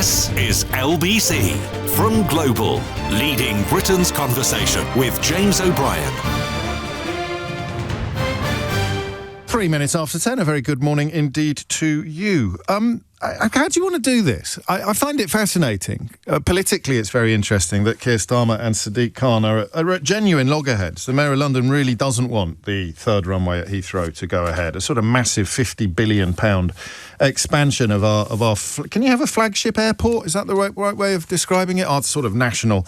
This is LBC from Global, leading Britain's conversation with James O'Brien. 3 minutes after 10, a very good morning indeed to you. How do you want to do this? I find it fascinating. Politically, it's very interesting that Keir Starmer and Sadiq Khan are at genuine loggerheads. The Mayor of London really doesn't want the third runway at Heathrow to go ahead. A sort of massive £50 billion expansion of our can you have a flagship airport? Is that the right way of describing it? Our sort of national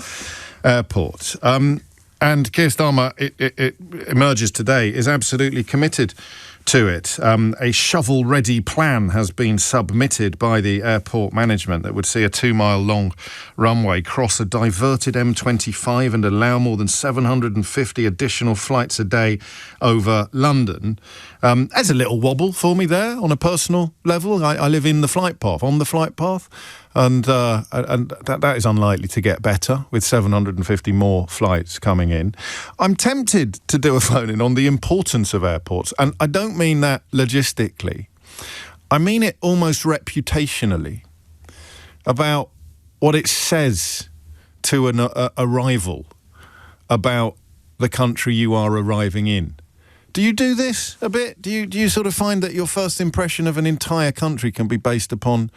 airport. And Keir Starmer, it emerges today, is absolutely committed to it. A shovel-ready plan has been submitted by the airport management that would see a 2-mile-long runway cross a diverted M25 and allow more than 750 additional flights a day over London. There's a little wobble for me there on a personal level. I live in the flight path, on the flight path, and that is unlikely to get better with 750 more flights coming in. I'm tempted to do a phone-in on the importance of airports, and I don't mean that logistically. I mean it almost reputationally, about what it says to an arrival about the country you are arriving in. Do you do this a bit? Do you sort of find that your first impression of an entire country can be based upon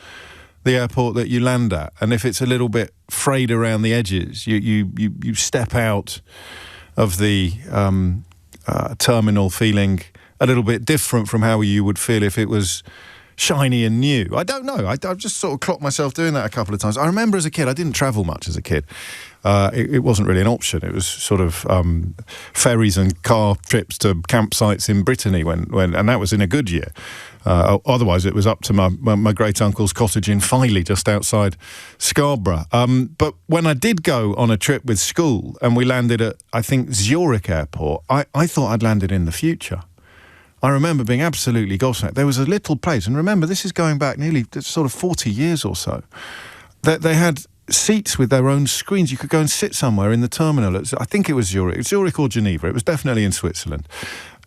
the airport that you land at? And if it's a little bit frayed around the edges, you step out of the terminal feeling a little bit different from how you would feel if it was shiny and new. I don't know. I've just sort of clocked myself doing that a couple of times. I remember as a kid, I didn't travel much as a kid. It wasn't really an option. It was sort of ferries and car trips to campsites in Brittany and that was in a good year. Otherwise, it was up to my great-uncle's cottage in Filey, just outside Scarborough. But when I did go on a trip with school and we landed at, I think, Zurich Airport, I thought I'd landed in the future. I remember being absolutely gobsmacked. There was a little place, and remember, this is going back nearly sort of 40 years or so, that they had seats with their own screens. You could go and sit somewhere in the terminal. I think it was Zurich or Geneva. It was definitely in Switzerland.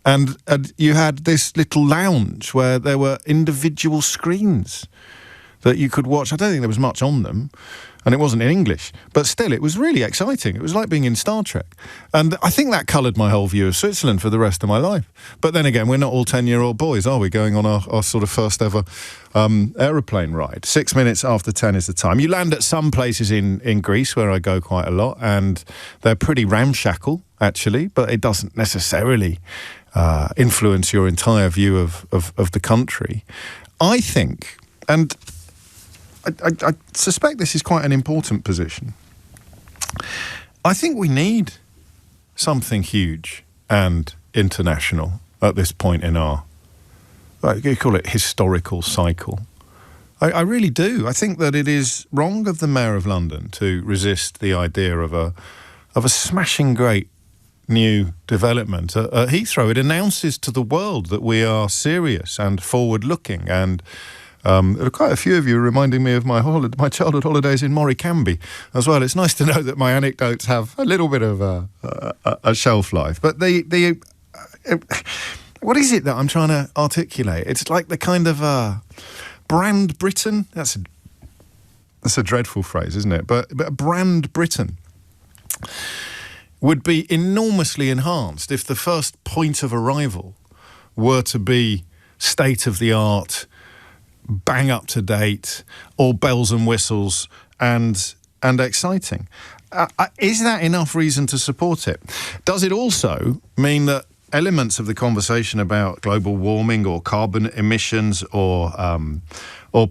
And you had this little lounge where there were individual screens that you could watch. I don't think there was much on them, and it wasn't in English. But still, it was really exciting. It was like being in Star Trek. And I think that coloured my whole view of Switzerland for the rest of my life. But then again, we're not all 10-year-old boys, are we, going on our sort of first ever aeroplane ride? 6 minutes after 10 is the time. You land at some places in Greece, where I go quite a lot, and they're pretty ramshackle, actually, but it doesn't necessarily influence your entire view of the country. I think, and I suspect this is quite an important position, I think we need something huge and international at this point in our, you call it historical cycle. I really do. I think that it is wrong of the Mayor of London to resist the idea of a smashing great new development at Heathrow. It announces to the world that we are serious and forward-looking, and there are quite a few of you reminding me of my childhood holidays in Morecambe as well. It's nice to know that my anecdotes have a little bit of a shelf life. But what is it that I'm trying to articulate? It's like the kind of brand Britain. That's a dreadful phrase, isn't it? But brand Britain would be enormously enhanced if the first point of arrival were to be state-of-the-art, bang up to date, all bells and whistles, and exciting. Is that enough reason to support it? Does it also mean that elements of the conversation about global warming or carbon emissions or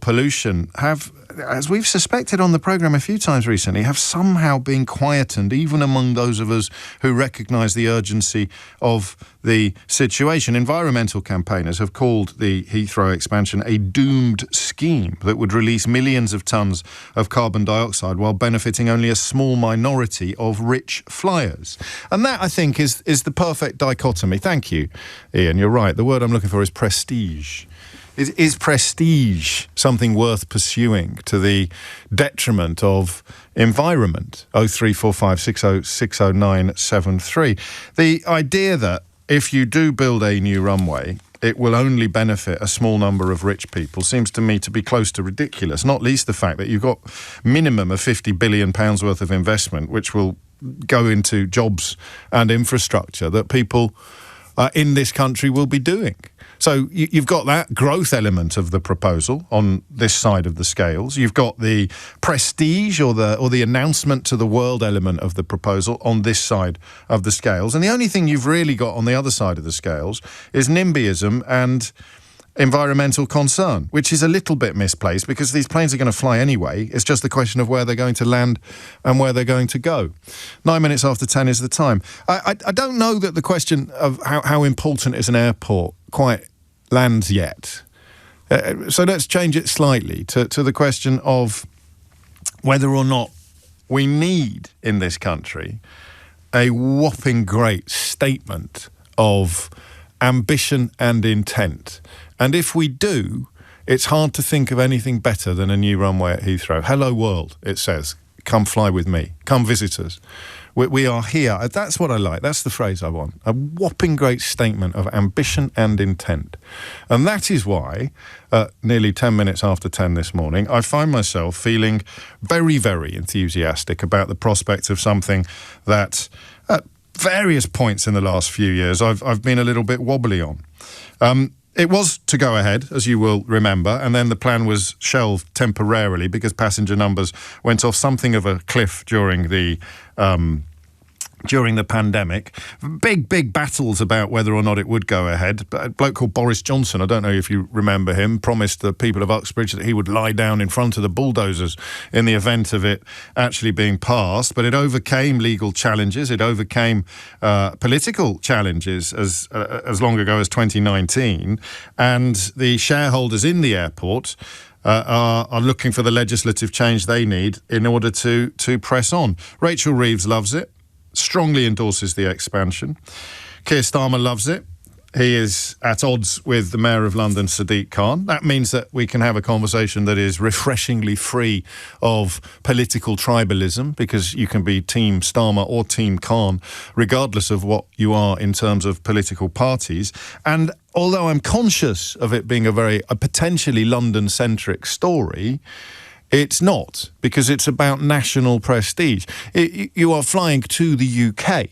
pollution have, as we've suspected on the programme a few times recently, have somehow been quietened, even among those of us who recognise the urgency of the situation? Environmental campaigners have called the Heathrow expansion a doomed scheme that would release millions of tonnes of carbon dioxide while benefiting only a small minority of rich flyers. And that, I think, is the perfect dichotomy. Thank you, Ian. You're right. The word I'm looking for is prestige. Is prestige something worth pursuing to the detriment of environment? 0345 60 60973. The idea that if you do build a new runway it will only benefit a small number of rich people seems to me to be close to ridiculous, not least the fact that you've got minimum of £50 billion worth of investment, which will go into jobs and infrastructure that people in this country will be doing. So you've got that growth element of the proposal on this side of the scales. You've got the prestige or the announcement to the world element of the proposal on this side of the scales. And the only thing you've really got on the other side of the scales is NIMBYism and environmental concern, which is a little bit misplaced because these planes are going to fly anyway. It's just a question of where they're going to land and where they're going to go. 9 minutes after 10 is the time. I don't know that the question of how important is an airport quite lands yet. So let's change it slightly to the question of whether or not we need in this country a whopping great statement of ambition and intent. And if we do, it's hard to think of anything better than a new runway at Heathrow. Hello world, it says. Come fly with me. Come visit us. We are here. That's what I like. That's the phrase I want. A whopping great statement of ambition and intent. And that is why, nearly 10 minutes after 10 this morning, I find myself feeling very, very enthusiastic about the prospect of something that at various points in the last few years I've been a little bit wobbly on. It was to go ahead, as you will remember, and then the plan was shelved temporarily because passenger numbers went off something of a cliff during the pandemic. Big battles about whether or not it would go ahead. A bloke called Boris Johnson, I don't know if you remember him, promised the people of Uxbridge that he would lie down in front of the bulldozers in the event of it actually being passed. But it overcame legal challenges. It overcame political challenges as long ago as 2019. And the shareholders in the airport are looking for the legislative change they need in order to press on. Rachel Reeves loves it. Strongly endorses the expansion. Keir Starmer loves it. He is at odds with the Mayor of London, Sadiq Khan. That means that we can have a conversation that is refreshingly free of political tribalism, because you can be Team Starmer or Team Khan, regardless of what you are in terms of political parties. And although I'm conscious of it being a potentially London-centric story, it's not, because it's about national prestige. You are flying to the UK,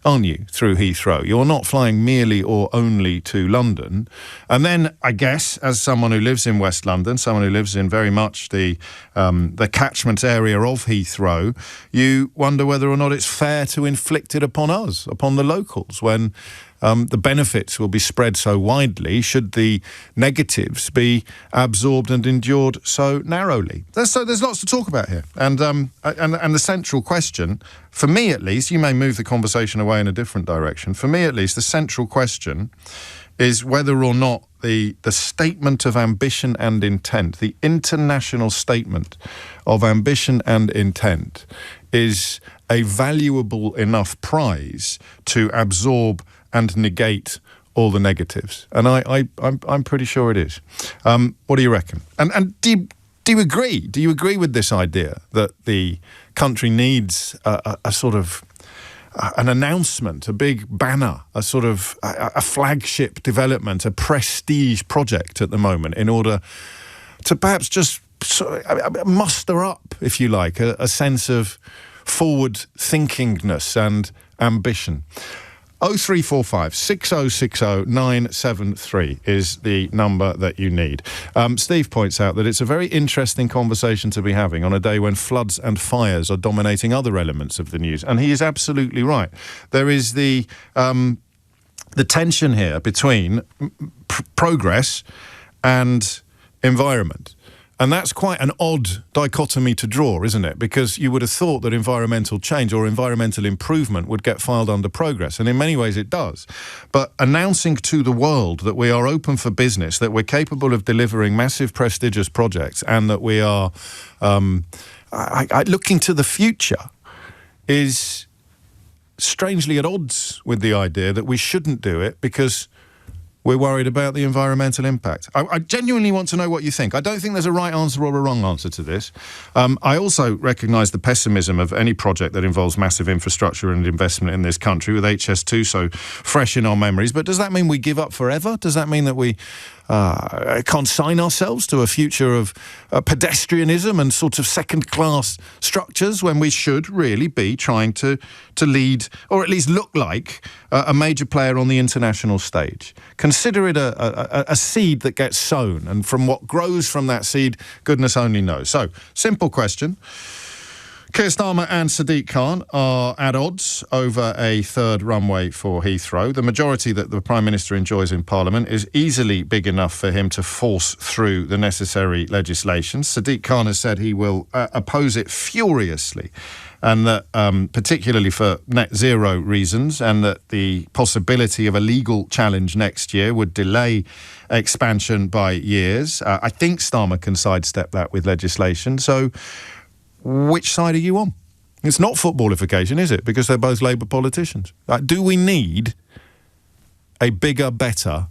aren't you, through Heathrow? You're not flying merely or only to London. And then, I guess, as someone who lives in West London, someone who lives in very much the catchment area of Heathrow, you wonder whether or not it's fair to inflict it upon us, upon the locals, when the benefits will be spread so widely, should the negatives be absorbed and endured so narrowly. There's lots to talk about here. And the central question, for me at least, you may move the conversation away in a different direction, for me at least, the central question is whether or not the statement of ambition and intent, the international statement of ambition and intent, is a valuable enough prize to absorb and negate all the negatives. And I'm pretty sure it is. What do you reckon? And do you agree? Do you agree with this idea that the country needs a sort of an announcement, a big banner, a sort of a flagship development, a prestige project at the moment, in order to perhaps just muster up, if you like, a sense of forward-thinkingness and ambition? 0345 6060 973 is the number that you need. Steve points out that it's a very interesting conversation to be having on a day when floods and fires are dominating other elements of the news. And he is absolutely right. There is the tension here between progress and environment. And that's quite an odd dichotomy to draw, isn't it? Because you would have thought that environmental change or environmental improvement would get filed under progress. And in many ways it does. But announcing to the world that we are open for business, that we're capable of delivering massive, prestigious projects, and that we are looking to the future, is strangely at odds with the idea that we shouldn't do it because we're worried about the environmental impact. I genuinely want to know what you think. I don't think there's a right answer or a wrong answer to this. I also recognise the pessimism of any project that involves massive infrastructure and investment in this country, with HS2 so fresh in our memories. But does that mean we give up forever? Does that mean that we consign ourselves to a future of pedestrianism and sort of second-class structures, when we should really be trying to lead, or at least look like, a major player on the international stage? Consider it a seed that gets sown, and from what grows from that seed, goodness only knows. So, simple question. Keir Starmer and Sadiq Khan are at odds over a third runway for Heathrow. The majority that the Prime Minister enjoys in Parliament is easily big enough for him to force through the necessary legislation. Sadiq Khan has said he will oppose it furiously, and that particularly for net zero reasons, and that the possibility of a legal challenge next year would delay expansion by years. I think Starmer can sidestep that with legislation. So which side are you on? It's not footballification, is it? Because they're both Labour politicians. Do we need a bigger, better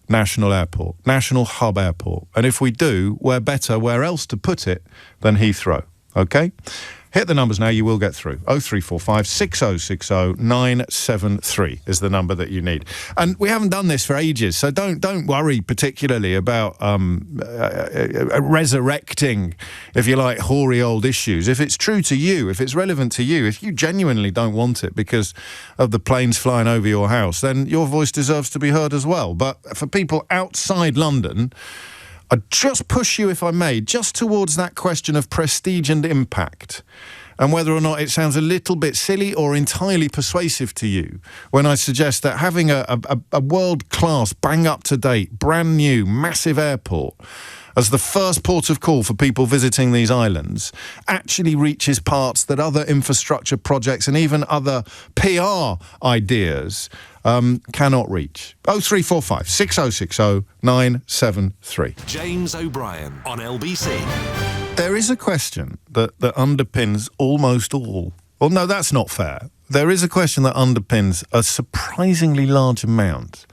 national airport, national hub airport? And if we do, where better, where else to put it than Heathrow? OK? Hit the numbers now, you will get through. 0345 6060 973 is the number that you need. And we haven't done this for ages, so don't worry particularly about resurrecting, if you like, hoary old issues. If it's true to you, if it's relevant to you, if you genuinely don't want it because of the planes flying over your house, then your voice deserves to be heard as well. But for people outside London, I'd just push you, if I may, just towards that question of prestige and impact, and whether or not it sounds a little bit silly or entirely persuasive to you when I suggest that having a world-class, bang-up-to-date, brand-new, massive airport as the first port of call for people visiting these islands actually reaches parts that other infrastructure projects and even other PR ideas cannot reach. 0345 6060 973. James O'Brien on LBC. There is a question that underpins almost all. Well, no, that's not fair. There is a question that underpins a surprisingly large amount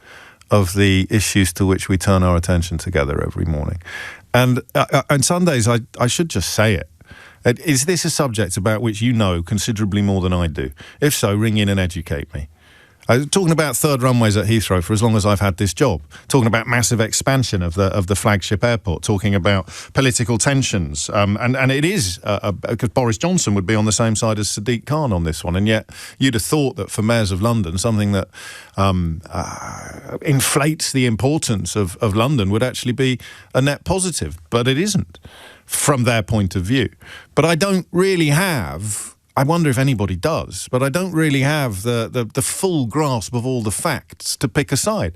of the issues to which we turn our attention together every morning. And on Sundays, I should just say it. Is this a subject about which you know considerably more than I do? If so, ring in and educate me. Talking about third runways at Heathrow for as long as I've had this job. Talking about massive expansion of the flagship airport. Talking about political tensions. And it is, because Boris Johnson would be on the same side as Sadiq Khan on this one. And yet you'd have thought that for mayors of London, something that inflates the importance of London would actually be a net positive. But it isn't, from their point of view. But I don't really have... I wonder if anybody does, but I don't really have the full grasp of all the facts to pick a side.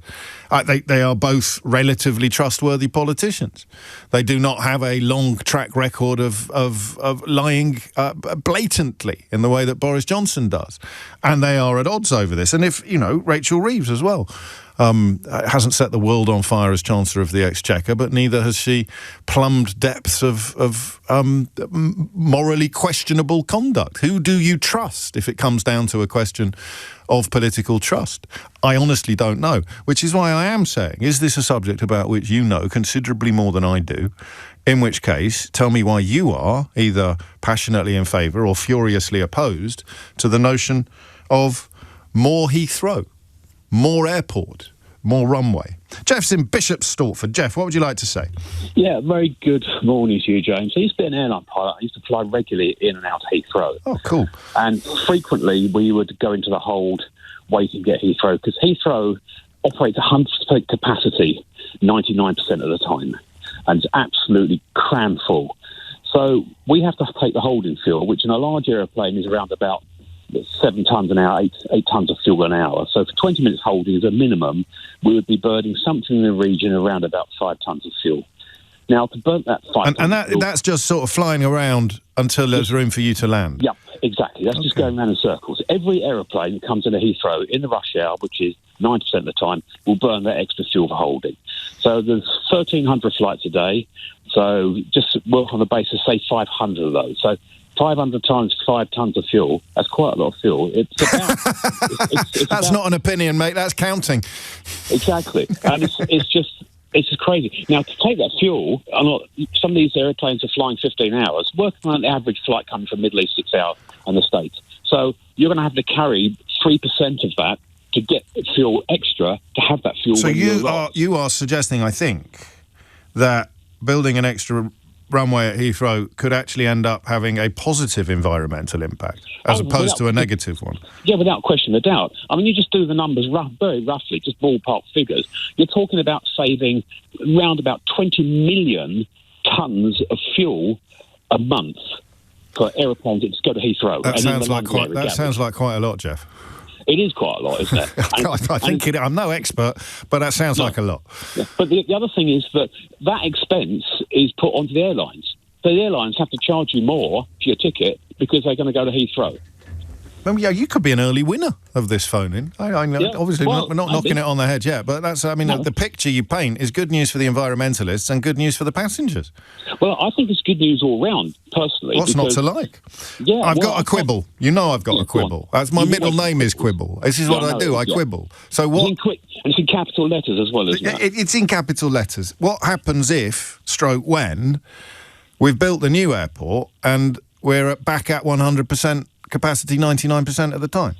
They are both relatively trustworthy politicians. They do not have a long track record of lying blatantly in the way that Boris Johnson does. And they are at odds over this. And if, Rachel Reeves as well, hasn't set the world on fire as Chancellor of the Exchequer, but neither has she plumbed depths of morally questionable conduct. Who do you trust if it comes down to a question of political trust? I honestly don't know, which is why I am saying, is this a subject about which you know considerably more than I do? In which case, tell me why you are either passionately in favour or furiously opposed to the notion of more Heathrow, more airport, more runway. Jeff's in Bishop's Stortford. Jeff, what would you like to say? Yeah, very good morning to you, James. I used to be an airline pilot. I used to fly regularly in and out of Heathrow. Oh, cool. And frequently we would go into the hold, wait and get Heathrow, because Heathrow operates 100% capacity 99% of the time, and it's absolutely cram full. So we have to take the holding fuel, which in a large aeroplane is around about 7 tonnes an hour, 8 tonnes of fuel an hour. So for 20 minutes holding as a minimum, we would be burning something in the region around about 5 tonnes of fuel. Now, to burn that 5 and that's just sort of flying around until there's room for you to land? Yeah, exactly. That's just going around in circles. Every aeroplane that comes into Heathrow in the rush hour, which is 90% of the time, will burn that extra fuel for holding. So there's 1,300 flights a day. So just work on the basis, say, 500 of those. So 500 times 5 tons of fuel. That's quite a lot of fuel. It's about... That's not an opinion, mate. That's counting. Exactly. And it's just crazy. Now, to take that fuel, some of these airplanes are flying 15 hours, working on an average flight coming from Middle East 6 hours and the States. So you're going to have to carry 3% of that to get fuel extra to have that fuel. So you are suggesting, I think, that building an extra runway at Heathrow could actually end up having a positive environmental impact as opposed to a negative one. Yeah, without question of doubt. I mean, you just do the numbers very roughly, just ballpark figures. You're talking about saving around about 20 million tonnes of fuel a month for aeroplanes that just go to Heathrow. That sounds like quite a lot, Jeff. It is quite a lot, isn't it? I think I'm no expert, but that sounds like a lot. Yeah. But the other thing is that expense is put onto the airlines. So the airlines have to charge you more for your ticket because they're going to go to Heathrow. Well, yeah, you could be an early winner of this phone-in. I know, obviously, we're not knocking it on the head yet, but that's, the picture you paint is good news for the environmentalists and good news for the passengers. Well, I think it's good news all round, personally. What's not to like? Yeah, I've got a quibble. You know I've got a quibble. That's my middle name is Quibble. This is what I do. I quibble. So what? And it's in capital letters as well, isn't it? It's in capital letters. What happens if, when, we've built the new airport and we're back at 100% capacity 99% of the time?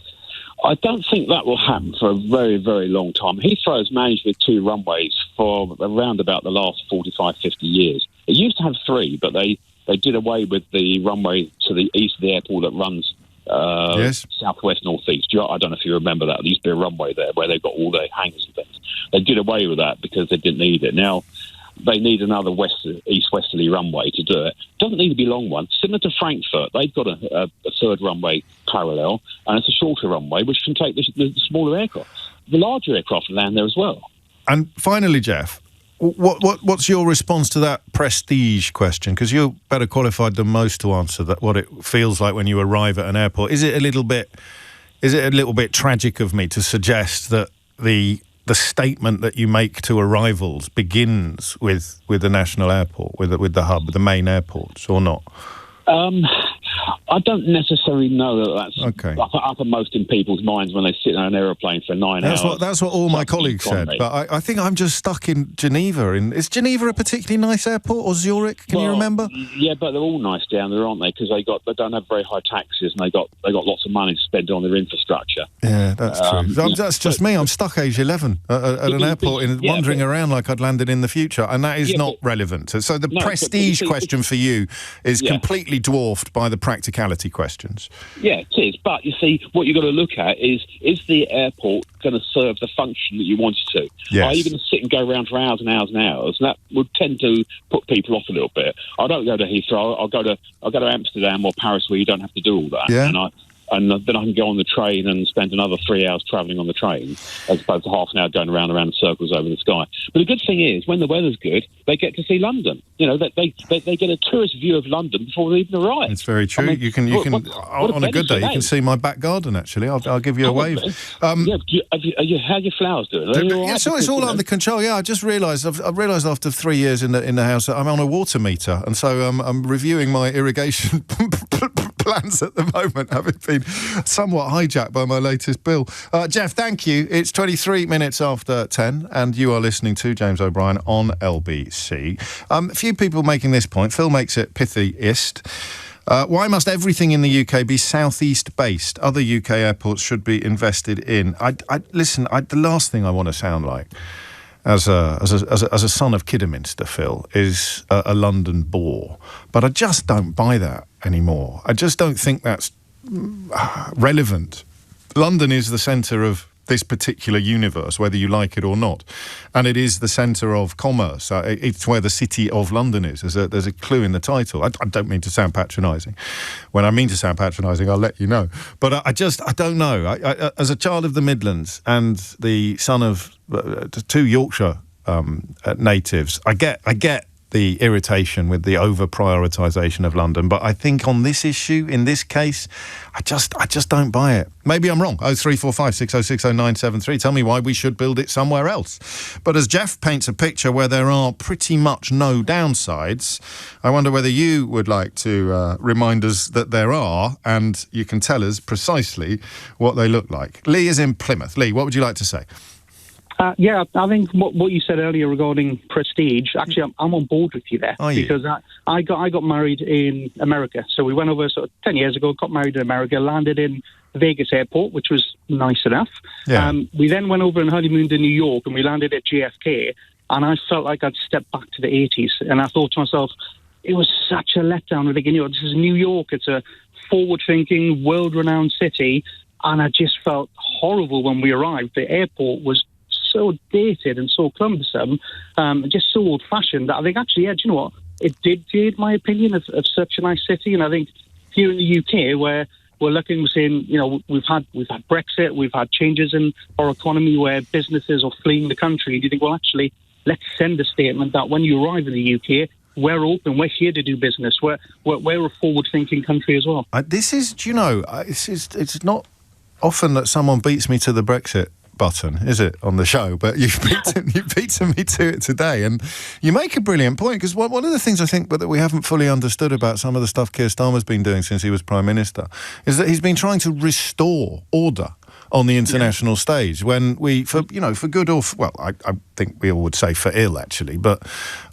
I don't think that will happen for a very, very long time. Heathrow has managed with 2 runways for around about the last 45, 50 years. It used to have 3, but they did away with the runway to the east of the airport that runs southwest, northeast. I don't know if you remember that. There used to be a runway there where they've got all their hangars and things. They did away with that because they didn't need it. Now, they need another east-westerly runway to do it. Doesn't need to be a long one. Similar to Frankfurt, they've got a third runway parallel, and it's a shorter runway which can take the smaller aircraft. The larger aircraft land there as well. And finally, Jeff, what's your response to that prestige question? Because you're better qualified than most to answer that. What it feels like when you arrive at an airport. Is it a little bit tragic of me to suggest that the statement that you make to arrivals begins with the national airport, with the hub, the main airports, or not? I don't necessarily know that that's uppermost in people's minds when they sit on an aeroplane for 9 hours. That's what all my colleagues said. But I think I'm just stuck in Geneva. Is Geneva a particularly nice airport, or Zurich? Can you remember? Yeah, but they're all nice down there, aren't they? Because they don't have very high taxes, and they got lots of money to spend on their infrastructure. Yeah, that's true. That's just me. I'm stuck age 11 at an airport, wandering around like I'd landed in the future, and that is not relevant. So the prestige question for you is completely dwarfed by the practicality questions. Yeah, it is. But you see, what you've got to look at is the airport going to serve the function that you want it to? Yes. Are you going to sit and go around for hours and hours and hours? And that would tend to put people off a little bit. I don't go to Heathrow. I'll go to Amsterdam or Paris where you don't have to do all that. Yeah. And then I can go on the train and spend another 3 hours travelling on the train, as opposed to half an hour going around in circles over the sky. But the good thing is, when the weather's good, they get to see London. You know, they get a tourist view of London before they even arrive. It's very true. I mean, you can on a good day, you can see my back garden. Actually, I'll give you a wave. How are your flowers doing? It's all under control. Yeah, I just realised. I've realised after 3 years in the house that I'm on a water meter, and so I'm reviewing my irrigation plans at the moment, having been somewhat hijacked by my latest bill. Jeff, thank you. It's 23 minutes after 10, and you are listening to James O'Brien on LBC. A few people making this point. Phil makes it pithy-ist. Why must everything in the UK be southeast based? Other UK airports should be invested in. Listen. The last thing I want to sound like, as a son of Kidderminster, Phil, is a London bore. But I just don't buy that anymore. I just don't think that's relevant. London is the centre of this particular universe, whether you like it or not, and it is the centre of commerce. It's where the city of London is. There's a clue in the title. I don't mean to sound patronising. When I mean to sound patronising, I'll let you know. But I don't know. As a child of the Midlands and the son of 2 Yorkshire natives, I get the irritation with the over-prioritisation of London, but I think on this issue, in this case, I just don't buy it. Maybe I'm wrong. 0345 6060 973. Tell me why we should build it somewhere else. But as Jeff paints a picture where there are pretty much no downsides, I wonder whether you would like to remind us that there are, and you can tell us precisely what they look like. Lee is in Plymouth. Lee, what would you like to say? Yeah, I think what you said earlier regarding prestige, actually, I'm on board with you there. Because I got married in America. So we went over 10 years ago, got married in America, landed in Vegas airport, which was nice enough. Yeah. We then went over and honeymooned in New York, and we landed at JFK, and I felt like I'd stepped back to the 80s. And I thought to myself, it was such a letdown. Thinking, this is New York. It's a forward-thinking, world-renowned city. And I just felt horrible when we arrived. The airport was so dated and so cumbersome, and just so old-fashioned that I think actually, do you know what? It did jade my opinion of such a nice city. And I think here in the UK, where we're looking, we're saying, we've had Brexit, we've had changes in our economy where businesses are fleeing the country. And you think, well, actually, let's send a statement that when you arrive in the UK, we're open, we're here to do business, we're a forward-thinking country as well. It's not often that someone beats me to the Brexit button, is it, on the show? But you've beaten me to it today, and you make a brilliant point, because one of the things I think that we haven't fully understood about some of the stuff Keir Starmer's been doing since he was Prime Minister is that he's been trying to restore order on the international stage, when for good or I think we all would say for ill, actually, but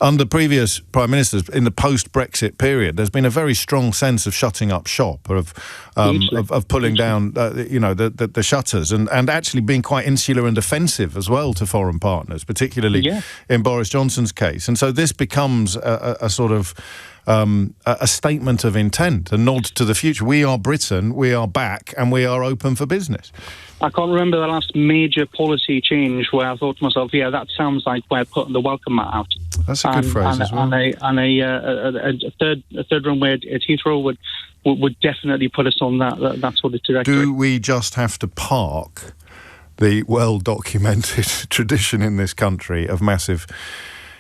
under previous prime ministers in the post-Brexit period, there's been a very strong sense of shutting up shop, of pulling down the shutters, and actually being quite insular and offensive as well to foreign partners, particularly in Boris Johnson's case. And so this becomes a sort of a statement of intent, a nod to the future. We are Britain, we are back, and we are open for business. I can't remember the last major policy change where I thought to myself, that sounds like we're putting the welcome mat out. That's a good phrase as well. And a third runway at Heathrow would definitely put us on that sort of trajectory. Do we just have to park the well-documented tradition in this country of massive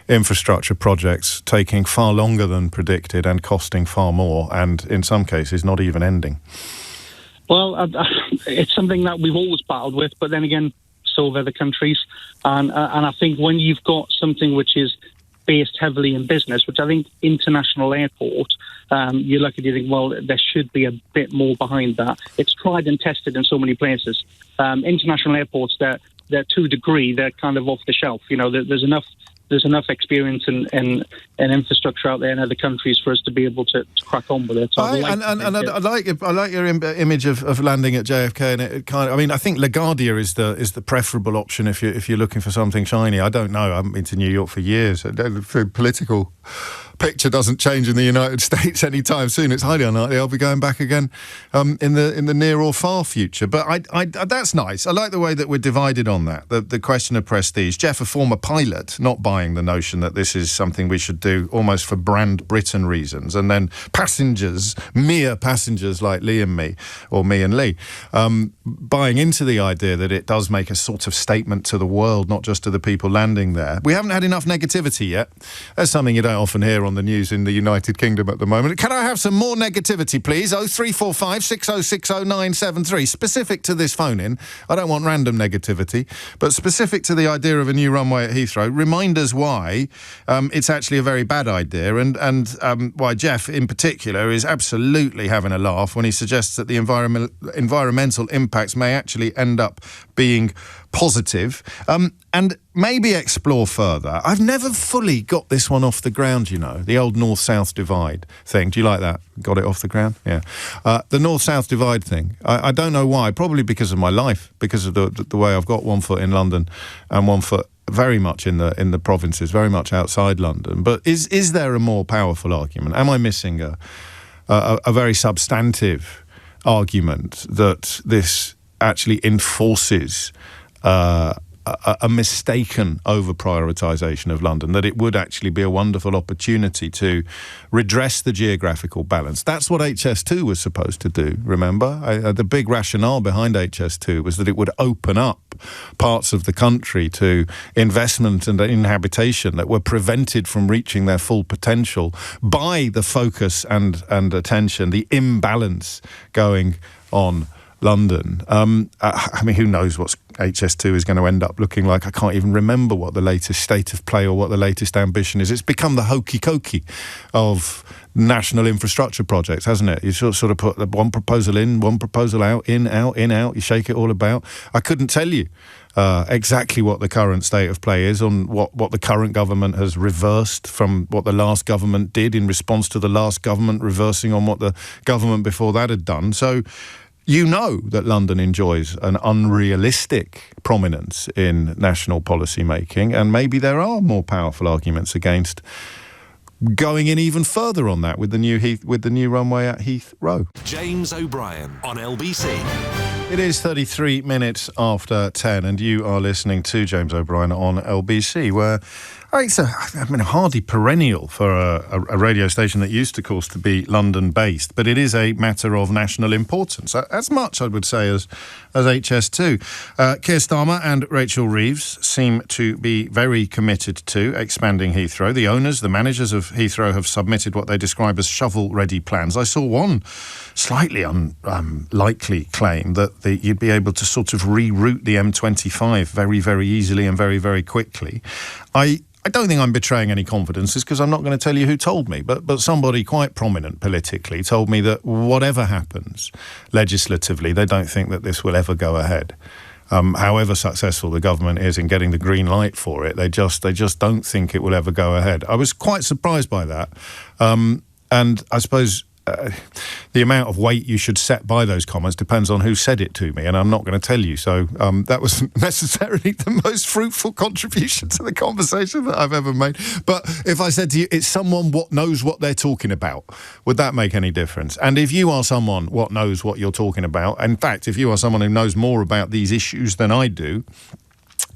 infrastructure projects taking far longer than predicted and costing far more, and in some cases not even ending? Well, it's something that we've always battled with, but then again, so have other countries. And I think when you've got something which is based heavily in business, which I think international airport, you look at it, you think, well, there should be a bit more behind that. It's tried and tested in so many places. International airports, they're to a degree, they're kind of off the shelf. There's enough experience in infrastructure out there in other countries for us to be able to crack on with it. So I like your image of landing at JFK, and it kind of, I think LaGuardia is the preferable option if you're looking for something shiny. I don't know. I haven't been to New York for years. The political picture doesn't change in the United States anytime soon. It's highly unlikely I'll be going back again in the near or far future. But I that's nice. I like the way that we're divided on that. The question of prestige. Jeff, a former pilot, not buying the notion that this is something we should do almost for brand Britain reasons, and then passengers, mere passengers like Lee and me, or me and Lee, buying into the idea that it does make a sort of statement to the world, not just to the people landing there. We haven't had enough negativity yet. That's something you don't often hear on the news in the United Kingdom at the moment. Can I have some more negativity, please? 0345 6060 973. Specific to this phone-in. I don't want random negativity, but specific to the idea of a new runway at Heathrow. Remind us why it's actually a very bad idea, and why Jeff, in particular, is absolutely having a laugh when he suggests that the environmental impacts may actually end up being positive, and maybe explore further. I've never fully got this one off the ground, the old north-south divide thing. Do you like that? Got it off the ground? Yeah. The north-south divide thing. I don't know why, probably because of my life, because of the way I've got one foot in London and one foot very much in the provinces, very much outside London. But is there a more powerful argument? Am I missing a very substantive argument that this actually enforces a mistaken over-prioritisation of London, that it would actually be a wonderful opportunity to redress the geographical balance. That's what HS2 was supposed to do, remember? The big rationale behind HS2 was that it would open up parts of the country to investment and inhabitation that were prevented from reaching their full potential by the focus and attention, the imbalance going on London. I mean, who knows what HS2 is going to end up looking like? I can't even remember what the latest state of play or what the latest ambition is. It's become the hokey-cokey of national infrastructure projects, hasn't it? You sort of put one proposal in, one proposal out, in, out, you shake it all about. I couldn't tell you exactly what the current state of play is on what the current government has reversed from what the last government did in response to the last government reversing on what the government before that had done. So you know that London enjoys an unrealistic prominence in national policy making, and maybe there are more powerful arguments against going in even further on that with the new runway at Heathrow. James O'Brien on LBC. It is 33 minutes after 10, and you are listening to James O'Brien on LBC, where it's a hardly perennial for a radio station that used, of course, to be London-based, but it is a matter of national importance, as much, I would say, as HS2. Keir Starmer and Rachel Reeves seem to be very committed to expanding Heathrow. The owners, the managers of Heathrow, have submitted what they describe as shovel-ready plans. I saw one slightly unlikely claim that you'd be able to sort of reroute the M25 very, very easily and very, very quickly. I don't think I'm betraying any confidences because I'm not going to tell you who told me, but somebody quite prominent politically told me that whatever happens legislatively, they don't think that this will ever go ahead. However successful the government is in getting the green light for it, they just don't think it will ever go ahead. I was quite surprised by that. And I suppose the amount of weight you should set by those comments depends on who said it to me, and I'm not going to tell you. So that wasn't necessarily the most fruitful contribution to the conversation that I've ever made. But if I said to you, it's someone what knows what they're talking about, would that make any difference? And if you are someone what knows what you're talking about, in fact, if you are someone who knows more about these issues than I do,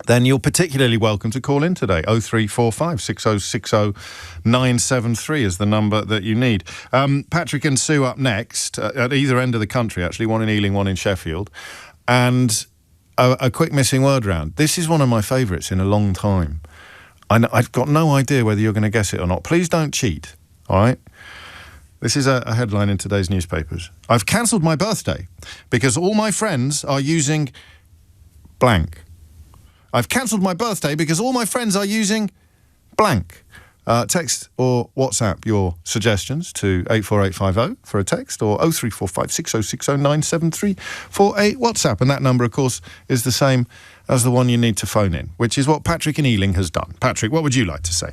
then you're particularly welcome to call in today. 0345 6060 973 is the number that you need. Patrick and Sue up next, at either end of the country, actually, one in Ealing, one in Sheffield. And a quick missing word round. This is one of my favourites in a long time. I've got no idea whether you're going to guess it or not. Please don't cheat, all right? This is a headline in today's newspapers. I've cancelled my birthday because all my friends are using blank. I've cancelled my birthday because all my friends are using blank. Text or WhatsApp your suggestions to 84850 for a text, or 0345 6060 973 for a WhatsApp. And that number, of course, is the same as the one you need to phone in, which is what Patrick in Ealing has done. Patrick, what would you like to say?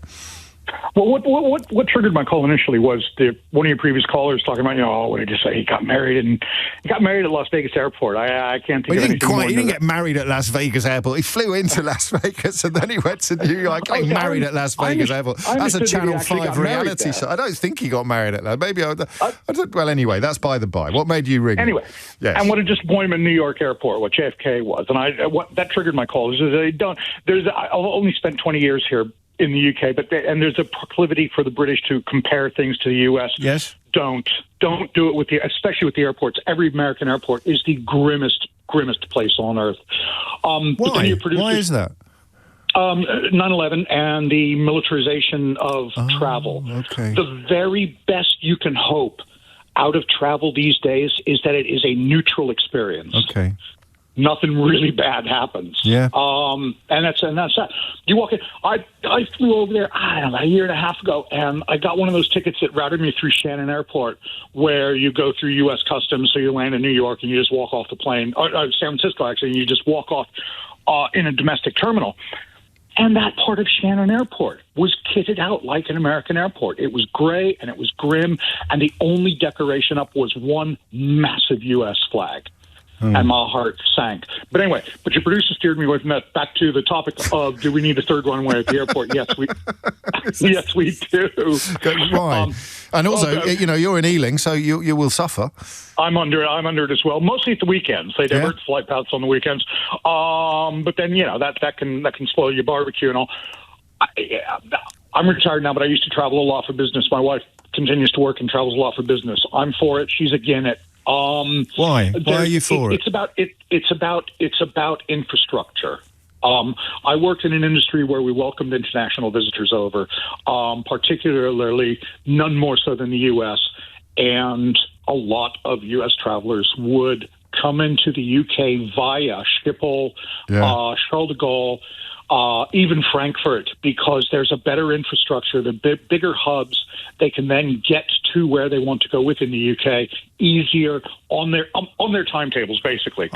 Well, what triggered my call initially was one of your previous callers talking about, what did you say? He got married at Las Vegas Airport. I can't think of anything more. He didn't get married at Las Vegas Airport. He flew into Las Vegas and then he went to New York. Got married at Las Vegas Airport. That's a Channel 5 reality show. I don't think he got married at that. Maybe well, anyway, that's by the by. What made you ring? Anyway, yes. And what had just blown him in New York Airport, what JFK was, and that triggered my call. I've only spent 20 years here in the UK, and there's a proclivity for the British to compare things to the US. Yes. Don't do it especially with the airports. Every American airport is the grimmest place on earth. Why? Why is that? 9/11 and the militarization of travel. Okay. The very best you can hope out of travel these days is that it is a neutral experience. Okay. Nothing really bad happens. Yeah. And that's that. You walk in. I flew over there, I don't know, a year and a half ago, and I got one of those tickets that routed me through Shannon Airport, where you go through U.S. Customs, so you land in New York and you just walk off the plane, or San Francisco actually, and you just walk off in a domestic terminal. And that part of Shannon Airport was kitted out like an American airport. It was gray and it was grim, and the only decoration up was one massive U.S. flag. and my heart sank. But anyway, your producer steered me away from that back to the topic of, do we need a third runway at the airport? Yes, we do. Why? And also, you're in Ealing, so you will suffer. I'm under it as well, mostly at the weekends. They divert flight paths on the weekends. But then, that can spoil your barbecue and all. I'm retired now, but I used to travel a lot for business. My wife continues to work and travels a lot for business. I'm for it. She's against it. Why? Why are you for it? It's about infrastructure. I worked in an industry where we welcomed international visitors over, particularly none more so than the U.S., and a lot of U.S. travelers would come into the U.K. via Schiphol, Charles de Gaulle, even Frankfurt, because there's a better infrastructure, the bigger hubs. They can then get to where they want to go within the UK easier on their timetables, basically.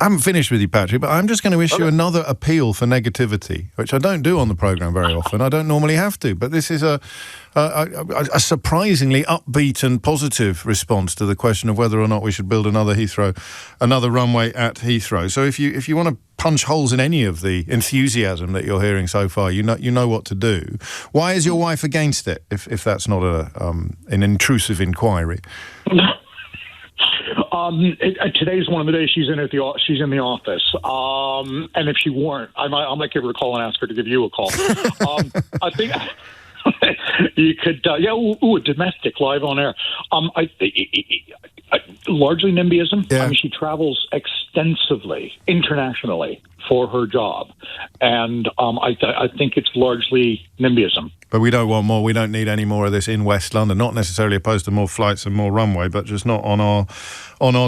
I haven't finished with you, Patrick, but I'm just going to issue another appeal for negativity, which I don't do on the programme very often. I don't normally have to, but this is a surprisingly upbeat and positive response to the question of whether or not we should build another runway at Heathrow. So if you want to punch holes in any of the enthusiasm that you're hearing so far, you know what to do. Why is your wife against it? If that's not an intrusive inquiry. Today's one of the days she's in the office. And if she weren't, I might give her a call and ask her to give you a call. I think you could, a domestic live on air. Largely NIMBYism. Yeah. I mean, she travels extensively internationally for her job, and I think it's largely NIMBYism. But we don't want more. We don't need any more of this in West London. Not necessarily opposed to more flights and more runway, but just not on our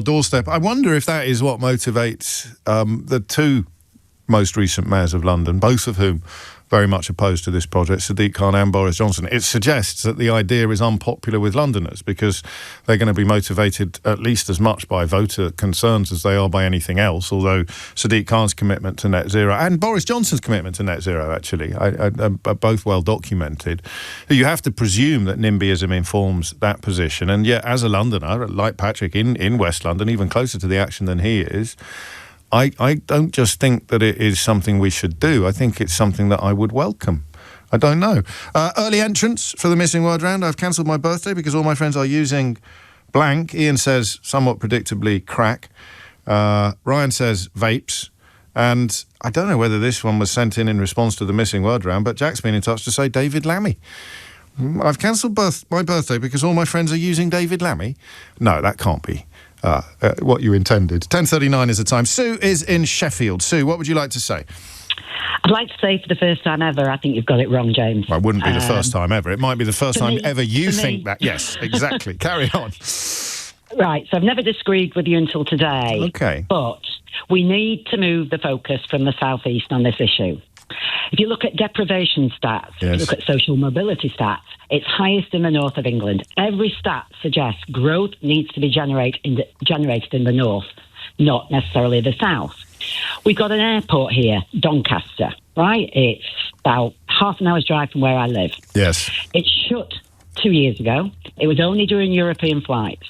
doorstep. I wonder if that is what motivates the two most recent mayors of London, both of whom very much opposed to this project, Sadiq Khan and Boris Johnson. It suggests that the idea is unpopular with Londoners because they're going to be motivated at least as much by voter concerns as they are by anything else, although Sadiq Khan's commitment to net zero and Boris Johnson's commitment to net zero, actually, are both well documented. You have to presume that NIMBYism informs that position. And yet, as a Londoner, like Patrick, in West London, even closer to the action than he is, I don't just think that it is something we should do. I think it's something that I would welcome. I don't know. Early entrance for the missing word round. I've cancelled my birthday because all my friends are using blank. Ian says, somewhat predictably, crack. Ryan says, vapes. And I don't know whether this one was sent in response to the missing word round, but Jack's been in touch to say David Lammy. I've cancelled my birthday because all my friends are using David Lammy. No, that can't be what you intended. 10:39 is the time. Sue is in Sheffield. Sue, what would you like to say? I'd like to say for the first time ever, I think you've got it wrong, James. Well, it wouldn't be the first time ever. It might be the first time ever you think that. Yes, exactly. Carry on. Right, so I've never disagreed with you until today. Okay. But we need to move the focus from the southeast on this issue. If you look at deprivation stats, if you look at social mobility stats, it's highest in the north of England. Every stat suggests growth needs to be generated in the north, not necessarily the south. We've got an airport here, Doncaster, right? It's about half an hour's drive from where I live. Yes. It shut 2 years ago. It was only during European flights.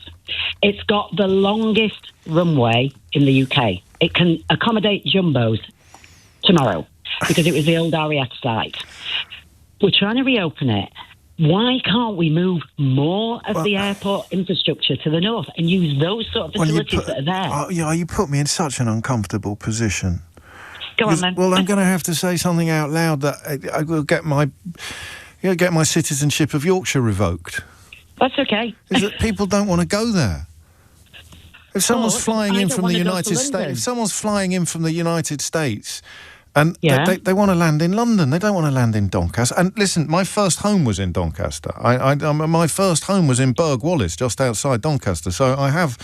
It's got the longest runway in the UK. It can accommodate jumbos tomorrow, because it was the old RAF site. We're trying to reopen it. Why can't we move more of the airport infrastructure to the north and use those sort of facilities that are there? Oh, yeah, you put me in such an uncomfortable position. Go on, then. Well, I'm going to have to say something out loud that I will get my citizenship of Yorkshire revoked. That's okay. Is that people don't want to go there. If someone's flying in from the United States, and they want to land in London. They don't want to land in Doncaster. And listen, my first home was in Doncaster. My first home was in Berg Wallace, just outside Doncaster. So I have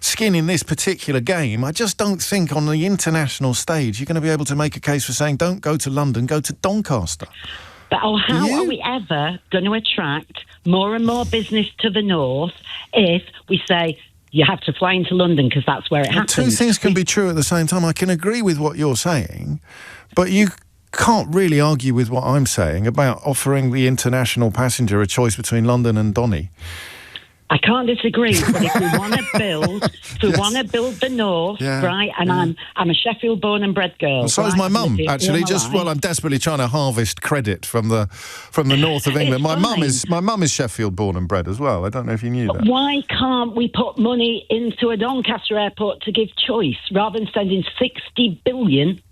skin in this particular game. I just don't think on the international stage you're going to be able to make a case for saying don't go to London, go to Doncaster. But how are we ever going to attract more and more business to the north if we say you have to fly into London because that's where it happens? Two things can be true at the same time. I can agree with what you're saying, but you can't really argue with what I'm saying about offering the international passenger a choice between London and Donny. I can't disagree, but if we want to build the north, right? And I'm a Sheffield born and bred girl. Well, so is my mum, actually. I'm desperately trying to harvest credit from the north of England. My mum is Sheffield born and bred as well. I don't know if you knew that. Why can't we put money into a Doncaster airport to give choice rather than spending 60 billion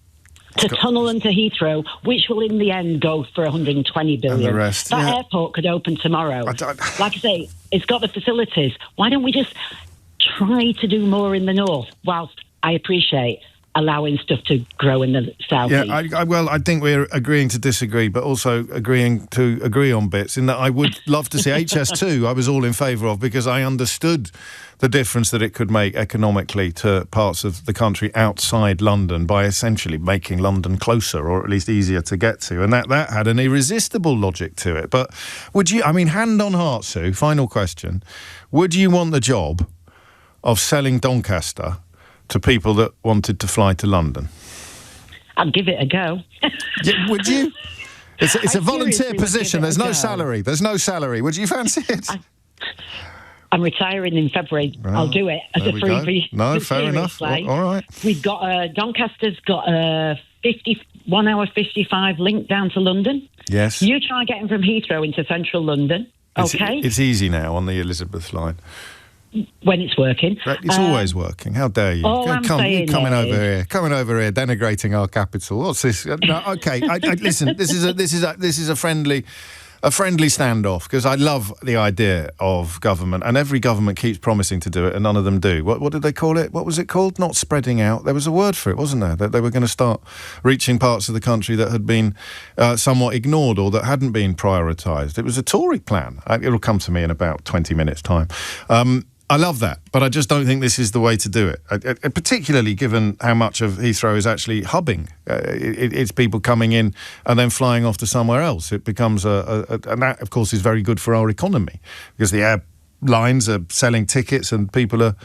to tunnel into Heathrow, which will in the end go for 120 billion. And the rest, that airport could open tomorrow. Like I say, it's got the facilities. Why don't we just try to do more in the north, whilst I appreciate allowing stuff to grow in the south? Yeah, I think we're agreeing to disagree, but also agreeing to agree on bits, in that I would love to see HS2, I was all in favour of, because I understood the difference that it could make economically to parts of the country outside London by essentially making London closer, or at least easier to get to. And that had an irresistible logic to it. But would you, hand on heart, Sue, final question, would you want the job of selling Doncaster to people that wanted to fly to London? I'd give it a go. Yeah, would you? It's a volunteer position. There's no salary. Would you fancy it? I'm retiring in February. Well, I'll do it as a freebie. No, fair enough. All right. We've got Doncaster's got a 1 hour 55 link down to London. Yes. You try getting from Heathrow into central London. Okay. It's easy now on the Elizabeth line. When it's working. It's always working. How dare you? Coming over here, denigrating our capital. What's this? No, okay. Listen, this is a friendly standoff, because I love the idea of government, and every government keeps promising to do it and none of them do. What did they call it? What was it called? Not spreading out. There was a word for it, wasn't there? That they were going to start reaching parts of the country that had been somewhat ignored or that hadn't been prioritised. It was a Tory plan. It'll come to me in about 20 minutes' time. I love that, but I just don't think this is the way to do it, particularly given how much of Heathrow is actually hubbing. It's people coming in and then flying off to somewhere else. It becomes and that, of course, is very good for our economy, because the airlines are selling tickets and people are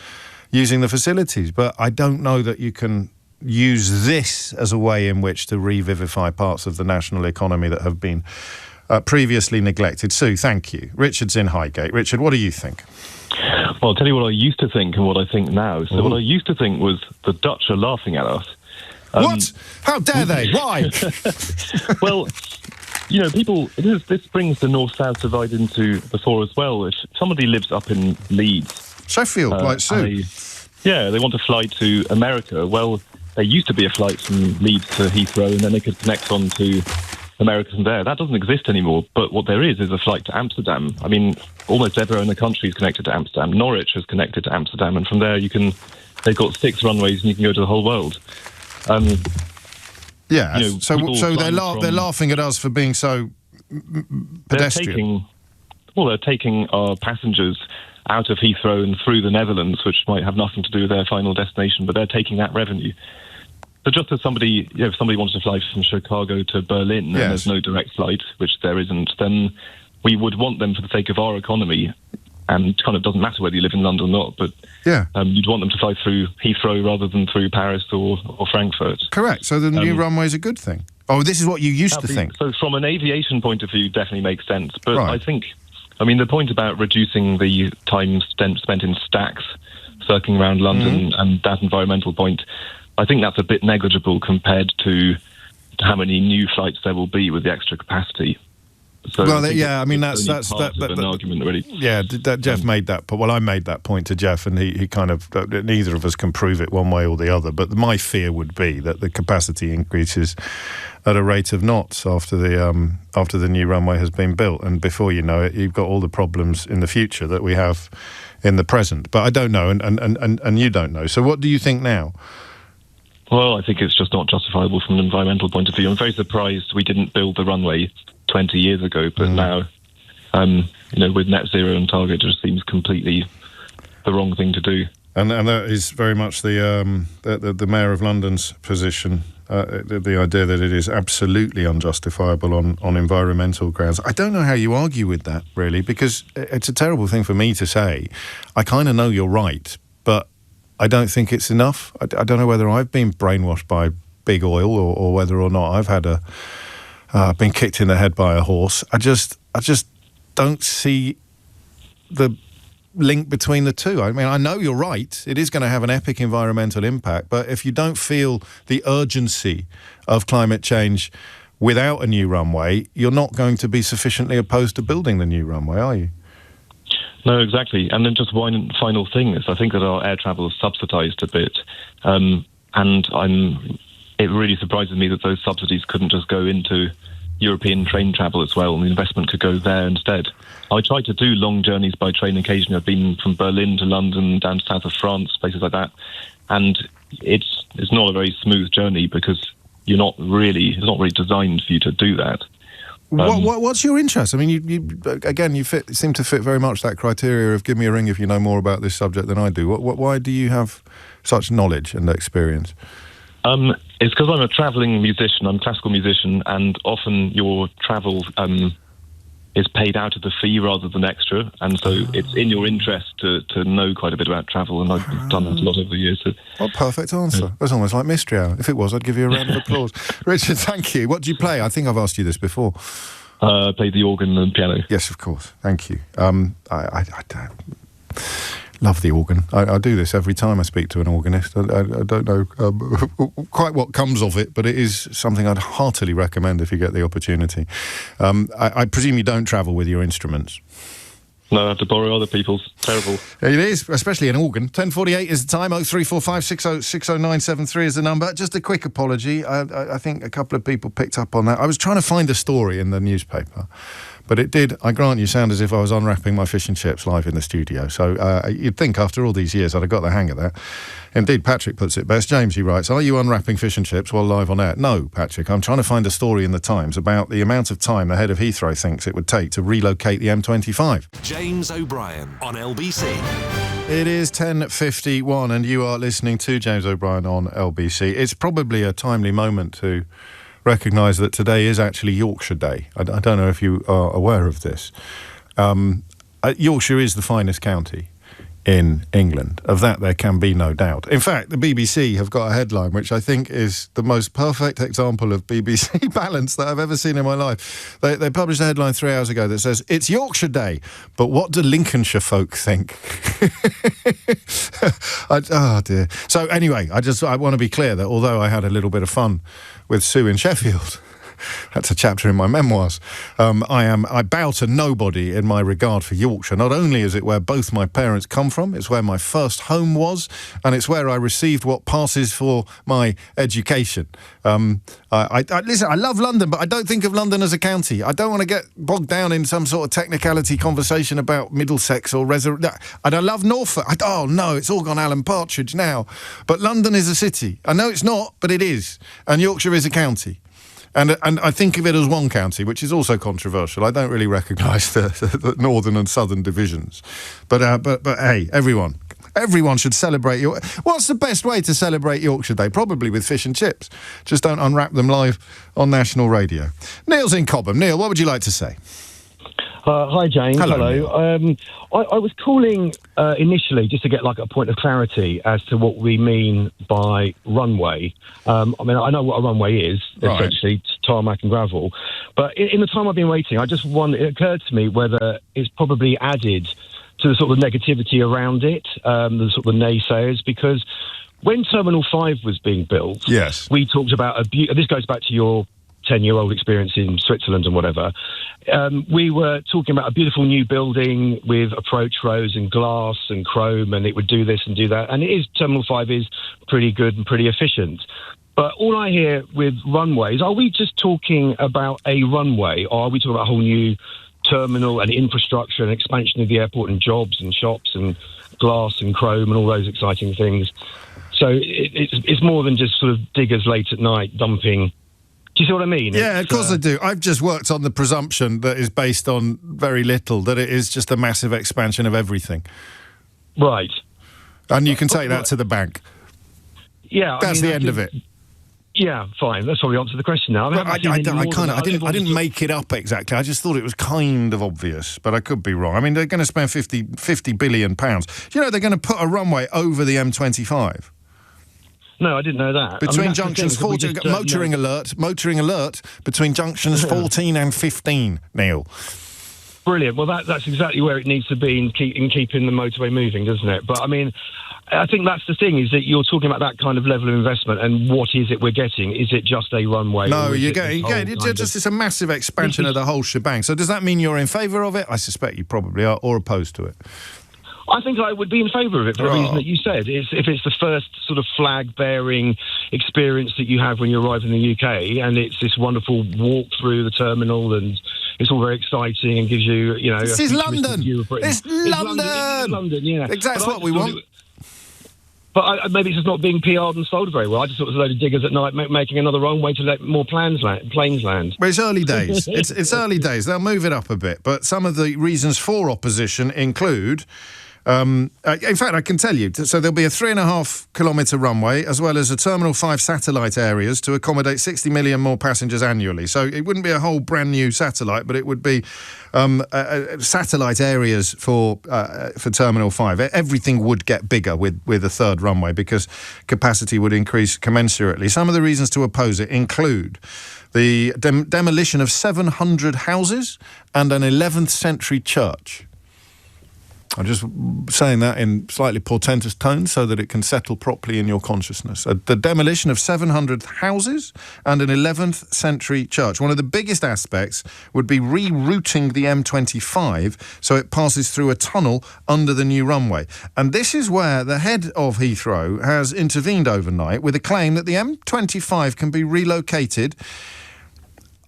using the facilities. But I don't know that you can use this as a way in which to revivify parts of the national economy that have been previously neglected. Sue, thank you. Richard's in Highgate. Richard, what do you think? Well, I'll tell you what I used to think and what I think now. So what I used to think was the Dutch are laughing at us. What? How dare they? Why? Well, people, this brings the north-south divide into the fore as well. If somebody lives up in Leeds... Sheffield, like Sue. They want to fly to America. Well, there used to be a flight from Leeds to Heathrow, and then they could connect on to America from there. That doesn't exist anymore, but what there is a flight to Amsterdam. I mean, almost everywhere in the country is connected to Amsterdam. Norwich is connected to Amsterdam, and from there they've got 6 runways and you can go to the whole world. So they're laughing at us for being so pedestrian. They're taking our passengers out of Heathrow and through the Netherlands, which might have nothing to do with their final destination, but they're taking that revenue. So just as if somebody wants to fly from Chicago to Berlin and there's no direct flight, which there isn't, then we would want them for the sake of our economy, and it kind of doesn't matter whether you live in London or not, but you'd want them to fly through Heathrow rather than through Paris or Frankfurt. Correct. So the new runway is a good thing. Oh, this is what you used to think. So from an aviation point of view, definitely makes sense. But I think, the point about reducing the time spent in stacks circling around London and that environmental point, I think that's a bit negligible compared to how many new flights there will be with the extra capacity. So that's an argument, really. Yeah, Jeff made that point. Well, I made that point to Jeff, and he kind of neither of us can prove it one way or the other. But my fear would be that the capacity increases at a rate of knots after the new runway has been built, and before you know it, you've got all the problems in the future that we have in the present. But I don't know, and you don't know. So what do you think now? Well, I think it's just not justifiable from an environmental point of view. I'm very surprised we didn't build the runway 20 years ago, but now, with net zero and target, it just seems completely the wrong thing to do. And that is very much the Mayor of London's position, the idea that it is absolutely unjustifiable on environmental grounds. I don't know how you argue with that, really, because it's a terrible thing for me to say. I kind of know you're right, but I don't think it's enough. I don't know whether I've been brainwashed by big oil or whether or not I've had been kicked in the head by a horse. I just don't see the link between the two. I mean, I know you're right. It is going to have an epic environmental impact, but if you don't feel the urgency of climate change without a new runway, you're not going to be sufficiently opposed to building the new runway, are you? No, exactly. And then just one final thing is I think that our air travel is subsidised a bit. It really surprises me that those subsidies couldn't just go into European train travel as well, and the investment could go there instead. I try to do long journeys by train occasionally. I've been from Berlin to London, down to south of France, places like that. And it's not a very smooth journey because it's not really designed for you to do that. What's your interest? I mean, you seem to fit very much that criteria of give me a ring if you know more about this subject than I do. Why do you have such knowledge and experience? It's because I'm a travelling musician. I'm a classical musician, and often your travel is paid out of the fee rather than extra, and so it's in your interest to know quite a bit about travel, and I've done that a lot over the years. So. What a perfect answer. That's almost like Mystery Hour. If it was, I'd give you a round of applause. Richard, thank you. What do you play? I think I've asked you this before. I play the organ and piano. Yes, of course. Thank you. I love the organ. I do this every time I speak to an organist. I don't know quite what comes of it, but it is something I'd heartily recommend if you get the opportunity. I presume you don't travel with your instruments. No, I have to borrow other people's. Terrible. It is, especially an organ. 10:48 is the time. 0345 60973 is the number. Just a quick apology. I think a couple of people picked up on that. I was trying to find a story in the newspaper, but it did, I grant you, sound as if I was unwrapping my fish and chips live in the studio. So you'd think after all these years I'd have got the hang of that. Indeed, Patrick puts it best. James, he writes, are you unwrapping fish and chips while live on air? No, Patrick, I'm trying to find a story in the Times about the amount of time the head of Heathrow thinks it would take to relocate the M25. James O'Brien on LBC. It is 10:51 and you are listening to James O'Brien on LBC. It's probably a timely moment to recognise that today is actually Yorkshire Day. I don't know if you are aware of this. Yorkshire is the finest county in England. Of that there can be no doubt. In fact, the BBC have got a headline which I think is the most perfect example of BBC balance that I've ever seen in my life. They published a headline 3 hours ago that says, it's Yorkshire Day, but what do Lincolnshire folk think? Oh dear. So anyway, I want to be clear that although I had a little bit of fun with Sue in Sheffield, that's a chapter in my memoirs, I bow to nobody in my regard for Yorkshire. Not only is it where both my parents come from, it's where my first home was, and it's where I received what passes for my education. Listen, I love London, but I don't think of London as a county. I don't want to get bogged down in some sort of technicality conversation about Middlesex or and I love Norfolk. Oh no, it's all gone Alan Partridge now. But London is a city. I know it's not, but it is. And Yorkshire is a county. And I think of it as one county, which is also controversial. I don't really recognise the northern and southern divisions. But hey, everyone should celebrate What's the best way to celebrate Yorkshire Day? Probably with fish and chips. Just don't unwrap them live on national radio. Neil's in Cobham. Neil, what would you like to say? Hi, James. Hello. I was calling initially just to get like a point of clarity as to what we mean by runway. I mean, I know what a runway is, essentially, tarmac and gravel. But in the time I've been waiting, I just wondered, it occurred to me whether it's probably added to the sort of negativity around it, the sort of naysayers, because when Terminal 5 was being built, yes, we talked about this goes back to your 10-year-old experience in Switzerland and whatever. We were talking about a beautiful new building with approach roads and glass and chrome, and it would do this and do that. And Terminal 5 is pretty good and pretty efficient. But all I hear with runways, are we just talking about a runway, or are we talking about a whole new terminal and infrastructure and expansion of the airport and jobs and shops and glass and chrome and all those exciting things? So it's more than just sort of diggers late at night dumping. Do you see what I mean? Yeah, of course I do. I've just worked on the presumption that is based on very little, that it is just a massive expansion of everything. Right. And you can take that to the bank. Yeah. That's the end of it. Yeah, fine. That's probably answered the question now. I didn't make it up exactly. I just thought it was kind of obvious, but I could be wrong. I mean, they're going to spend £50 billion. You know, they're going to put a runway over the M25. No, I didn't know that. Between junctions 14, motoring alert, between junctions 14 and 15, Neil. Brilliant. Well, that's exactly where it needs to be in keeping the motorway moving, doesn't it? But I mean, I think that's the thing, is that you're talking about that kind of level of investment, and what is it we're getting? Is it just a runway? No, it's a massive expansion of the whole shebang. So does that mean you're in favour of it? I suspect you probably are, or opposed to it. I think I would be in favour of it for the reason that you said. If it's the first sort of flag-bearing experience that you have when you arrive in the UK, and it's this wonderful walk through the terminal, and it's all very exciting and gives you, This is London! It's London! Yeah. Exactly what we want. But maybe it's just not being PR'd and sold very well. I just thought it was a load of diggers at night making another runway to let more planes land. But it's early days. It's early days. They'll move it up a bit. But some of the reasons for opposition include... in fact, I can tell you, so there'll be a 3.5-kilometre runway, as well as a Terminal 5 satellite areas to accommodate 60 million more passengers annually. So it wouldn't be a whole brand new satellite, but it would be satellite areas for Terminal 5. Everything would get bigger with a third runway, because capacity would increase commensurately. Some of the reasons to oppose it include the demolition of 700 houses and an 11th century church. I'm just saying that in slightly portentous tones so that it can settle properly in your consciousness. The demolition of 700 houses and an 11th century church. One of the biggest aspects would be rerouting the M25 so it passes through a tunnel under the new runway. And this is where the head of Heathrow has intervened overnight with a claim that the M25 can be relocated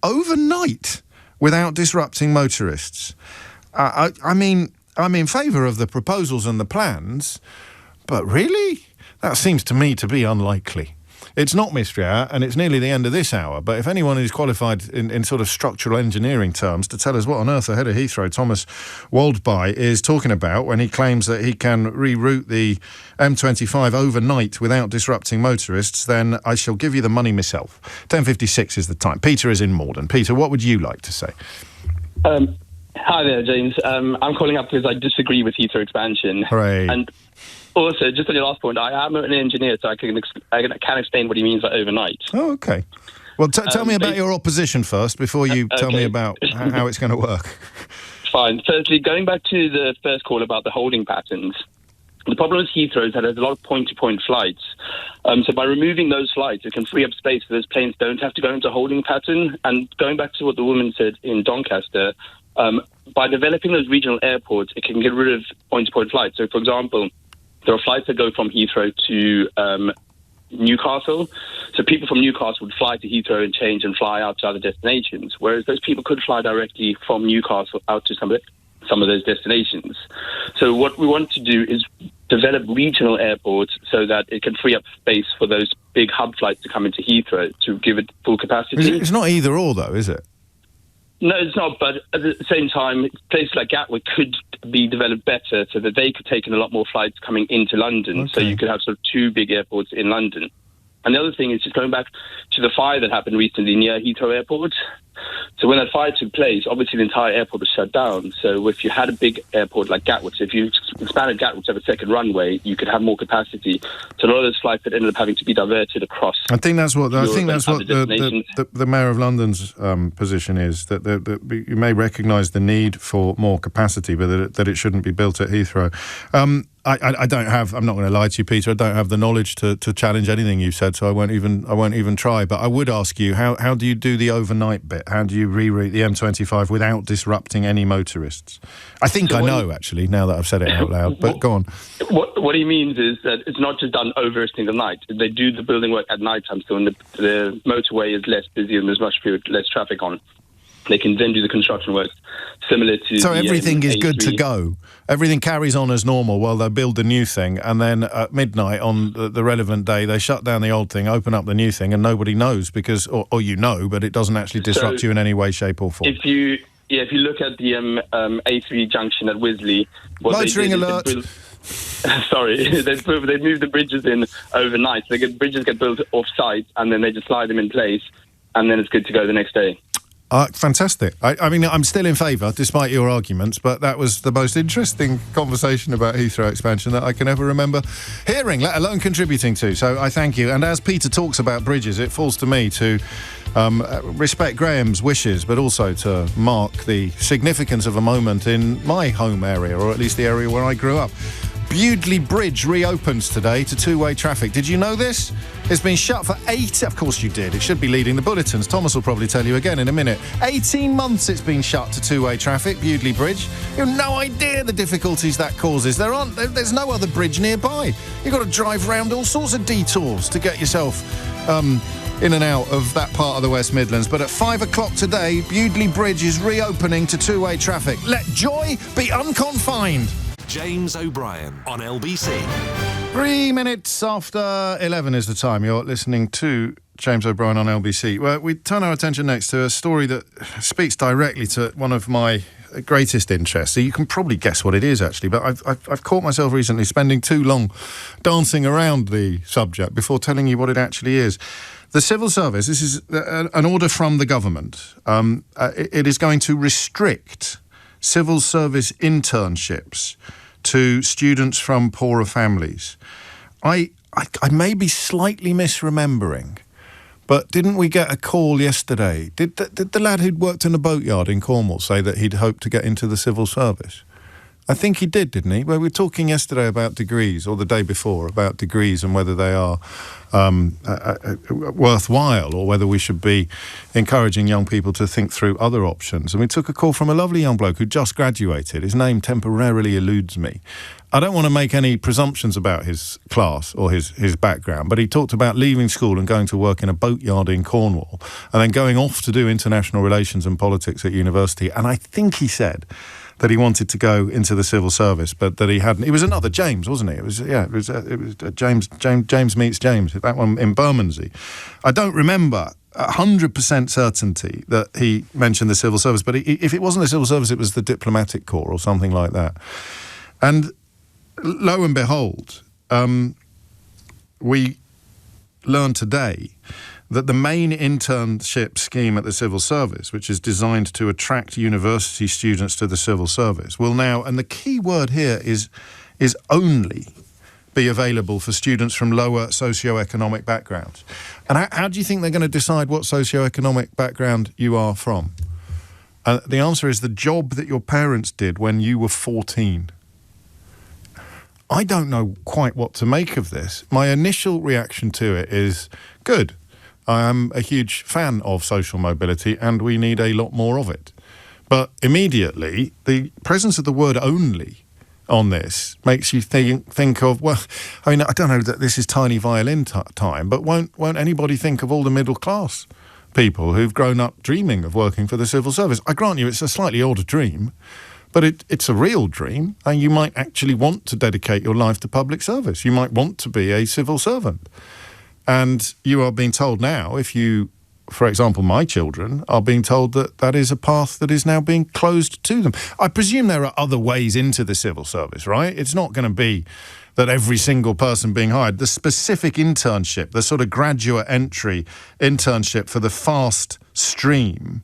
overnight without disrupting motorists. I'm in favour of the proposals and the plans, but really? That seems to me to be unlikely. It's not mystery hour, and it's nearly the end of this hour, but if anyone is qualified in sort of structural engineering terms to tell us what on earth the head of Heathrow, Thomas Waldby, is talking about when he claims that he can reroute the M25 overnight without disrupting motorists, then I shall give you the money myself. 10:56 is the time. Peter is in Morden. Peter, what would you like to say? Hi there, James. I'm calling up because I disagree with Heathrow expansion. Hooray. And also, just on your last point, I am an engineer, so I can explain what he means by overnight. Oh, okay. Well, tell me about your opposition first before you tell me about how it's going to work. Fine. Firstly, going back to the first call about the holding patterns, the problem with Heathrow is that there's a lot of point-to-point flights. So by removing those flights, it can free up space so those planes don't have to go into holding pattern. And going back to what the woman said in Doncaster, by developing those regional airports, it can get rid of point-to-point flights. So, for example, there are flights that go from Heathrow to Newcastle. So people from Newcastle would fly to Heathrow and change and fly out to other destinations, whereas those people could fly directly from Newcastle out to some of those destinations. So what we want to do is develop regional airports so that it can free up space for those big hub flights to come into Heathrow to give it full capacity. It's not either or, though, is it? No, it's not, but at the same time, places like Gatwick could be developed better so that they could take in a lot more flights coming into London. Okay. So you could have sort of two big airports in London. And the other thing is just going back to the fire that happened recently near Heathrow Airport. So when that fire took place, obviously the entire airport was shut down. So if you had a big airport like Gatwick, so if you expanded Gatwick to have a second runway, you could have more capacity. So a lot of those flights that ended up having to be diverted across. I think that's what the Mayor of London's position is, that you may recognise the need for more capacity, but that it shouldn't be built at Heathrow. I don't have. I'm not going to lie to you, Peter. I don't have the knowledge to challenge anything you said, so I won't even try. But I would ask you, how do you do the overnight bit? How do you reroute the M25 without disrupting any motorists? I think I know, actually, now that I've said it out loud. But go on. What he means is that it's not just done over a single night. They do the building work at night time, so when the motorway is less busy and there's less traffic on, they can then do the construction work similar to... So everything is good to go. Everything carries on as normal while they build the new thing, and then at midnight on the relevant day, they shut down the old thing, open up the new thing, and nobody knows because, or you know, but it doesn't actually disrupt you in any way, shape or form. If you look at the A3 junction at Wisley... Motoring alert! Sorry, they moved the bridges in overnight. Bridges get built off-site, and then they just slide them in place, and then it's good to go the next day. Fantastic. I mean, I'm still in favour, despite your arguments, but that was the most interesting conversation about Heathrow expansion that I can ever remember hearing, let alone contributing to. So I thank you. And as Peter talks about bridges, it falls to me to respect Graham's wishes, but also to mark the significance of a moment in my home area, or at least the area where I grew up. Bewdley Bridge reopens today to two-way traffic. Did you know this? It's been shut for 8... Of course you did. It should be leading the bulletins. Thomas will probably tell you again in a minute. 18 months it's been shut to two-way traffic, Bewdley Bridge. You have no idea the difficulties that causes. There's no other bridge nearby. You've got to drive round all sorts of detours to get yourself in and out of that part of the West Midlands. But at 5 o'clock today, Bewdley Bridge is reopening to two-way traffic. Let joy be unconfined. James O'Brien on LBC. 3 minutes after 11 is the time. You're listening to James O'Brien on LBC. Well, we turn our attention next to a story that speaks directly to one of my greatest interests. So you can probably guess what it is, actually, but I've caught myself recently spending too long dancing around the subject before telling you what it actually is. The civil service, this is an order from the government. It is going to restrict civil service internships to students from poorer families. I may be slightly misremembering, but didn't we get a call yesterday? Did the lad who'd worked in a boatyard in Cornwall say that he'd hoped to get into the civil service? I think he did, didn't he? Well, we were talking yesterday about degrees, or the day before, about degrees and whether they are worthwhile, or whether we should be encouraging young people to think through other options. And we took a call from a lovely young bloke who just graduated. His name temporarily eludes me. I don't want to make any presumptions about his class or his background, but he talked about leaving school and going to work in a boatyard in Cornwall and then going off to do international relations and politics at university. And I think he said that he wanted to go into the civil service, but that he hadn't. It was another James, wasn't it? It was James meets James. That one in Bermondsey. I don't remember 100% certainty that he mentioned the civil service, but if it wasn't the civil service, it was the diplomatic corps or something like that. And lo and behold, we learned today that the main internship scheme at the civil service, which is designed to attract university students to the civil service, will now, and the key word here is only, be available for students from lower socioeconomic backgrounds. And how do you think they're going to decide what socioeconomic background you are from? The answer is the job that your parents did when you were 14. I don't know quite what to make of this. My initial reaction to it is, good. I am a huge fan of social mobility and we need a lot more of it. But immediately, the presence of the word only on this makes you think of, well, I mean, I don't know that this is tiny violin time, but won't anybody think of all the middle class people who've grown up dreaming of working for the civil service? I grant you it's a slightly older dream, but it's a real dream, and you might actually want to dedicate your life to public service. You might want to be a civil servant. And you are being told now, if you, for example, my children, are being told that that is a path that is now being closed to them. I presume there are other ways into the civil service, right? It's not going to be that every single person being hired, the specific internship, the sort of graduate entry internship for the fast stream,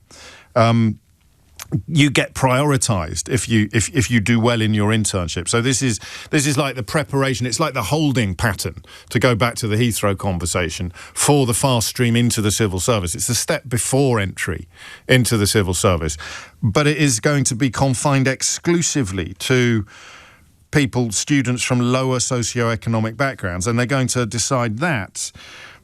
you get prioritised if you do well in your internship. So this is like the preparation. It's like the holding pattern, to go back to the Heathrow conversation, for the fast stream into the civil service. It's the step before entry into the civil service, but it is going to be confined exclusively to students from lower socioeconomic backgrounds, and they're going to decide that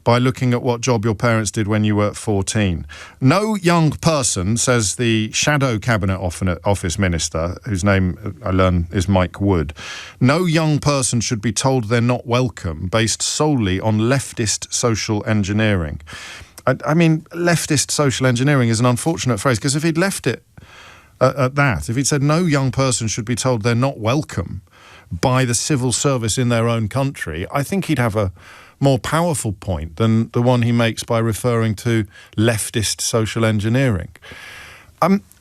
by looking at what job your parents did when you were 14. No young person, says the shadow cabinet office minister, whose name I learn is Mike Wood, no young person should be told they're not welcome based solely on leftist social engineering. I mean, leftist social engineering is an unfortunate phrase, because if he'd left it at that, if he'd said no young person should be told they're not welcome by the civil service in their own country, I think he'd have a more powerful point than the one he makes by referring to leftist social engineering.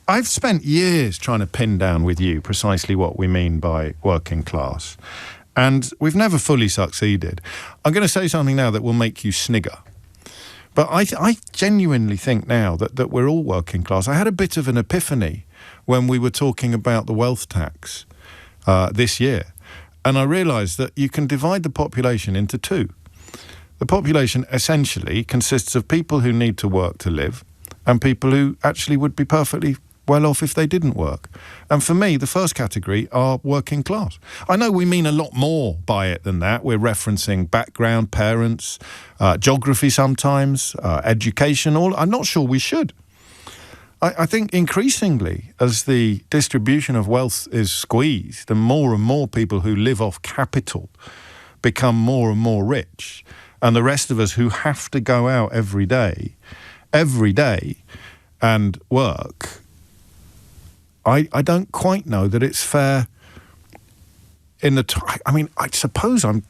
I've spent years trying to pin down with you precisely what we mean by working class, and we've never fully succeeded. I'm going to say something now that will make you snigger, But I genuinely think now that we're all working class. I had a bit of an epiphany when we were talking about the wealth tax this year. And I realised that you can divide the population into two. The population essentially consists of people who need to work to live and people who actually would be perfectly well off if they didn't work. And for me, the first category are working class. I know we mean a lot more by it than that. We're referencing background, parents, geography sometimes, education. I'm not sure we should. I think increasingly, as the distribution of wealth is squeezed and more people who live off capital become more and more rich, and the rest of us who have to go out every day and work, I don't quite know that it's fair in the... I suppose I'm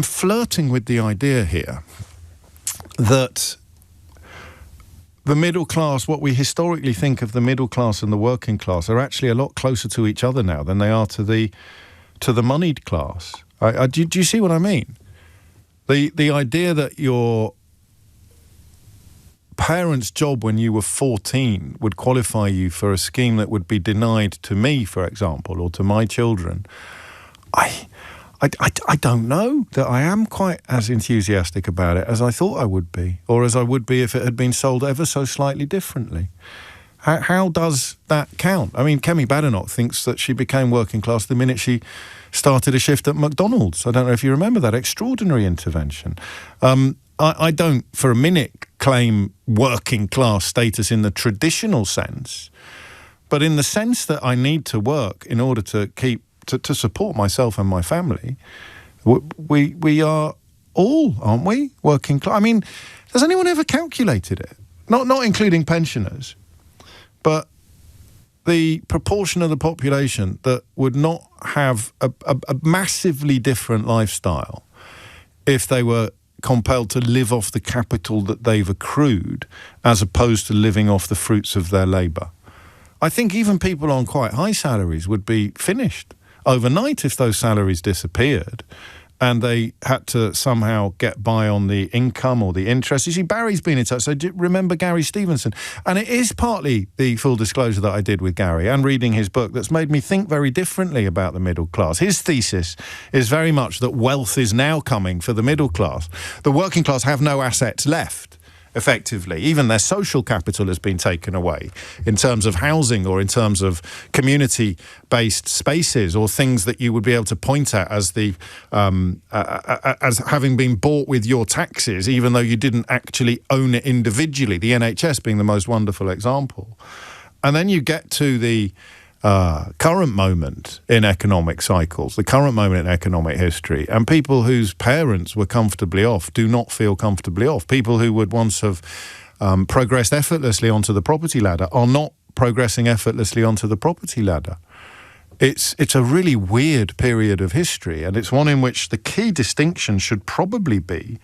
flirting with the idea here that the middle class, what we historically think of the middle class and the working class, are actually a lot closer to each other now than they are to the moneyed class. Do you see what I mean? The idea that your parents' job when you were 14 would qualify you for a scheme that would be denied to me, for example, or to my children, I don't know that I am quite as enthusiastic about it as I thought I would be, or as I would be if it had been sold ever so slightly differently. How does that count? I mean, Kemi Badenoch thinks that she became working class the minute she started a shift at McDonald's. I don't know if you remember that extraordinary intervention. I don't for a minute claim working class status in the traditional sense, but in the sense that I need to work in order to keep to support myself and my family, we are all, aren't we, working class? I mean, has anyone ever calculated it? Not including pensioners, but the proportion of the population that would not have a massively different lifestyle if they were compelled to live off the capital that they've accrued as opposed to living off the fruits of their labour. I think even people on quite high salaries would be finished overnight if those salaries disappeared and they had to somehow get by on the income or the interest. You see, Barry's been in touch, so do you remember Gary Stevenson? And it is partly the full disclosure that I did with Gary and reading his book that's made me think very differently about the middle class. His thesis is very much that wealth is now coming for the middle class. The working class have no assets left, effectively. Even their social capital has been taken away in terms of housing or in terms of community-based spaces or things that you would be able to point at as as having been bought with your taxes, even though you didn't actually own it individually, the NHS being the most wonderful example. And then you get to the current moment in economic cycles, the current moment in economic history, and people whose parents were comfortably off do not feel comfortably off. People who would once have progressed effortlessly onto the property ladder are not progressing effortlessly onto the property ladder. It's a really weird period of history, and it's one in which the key distinction should probably be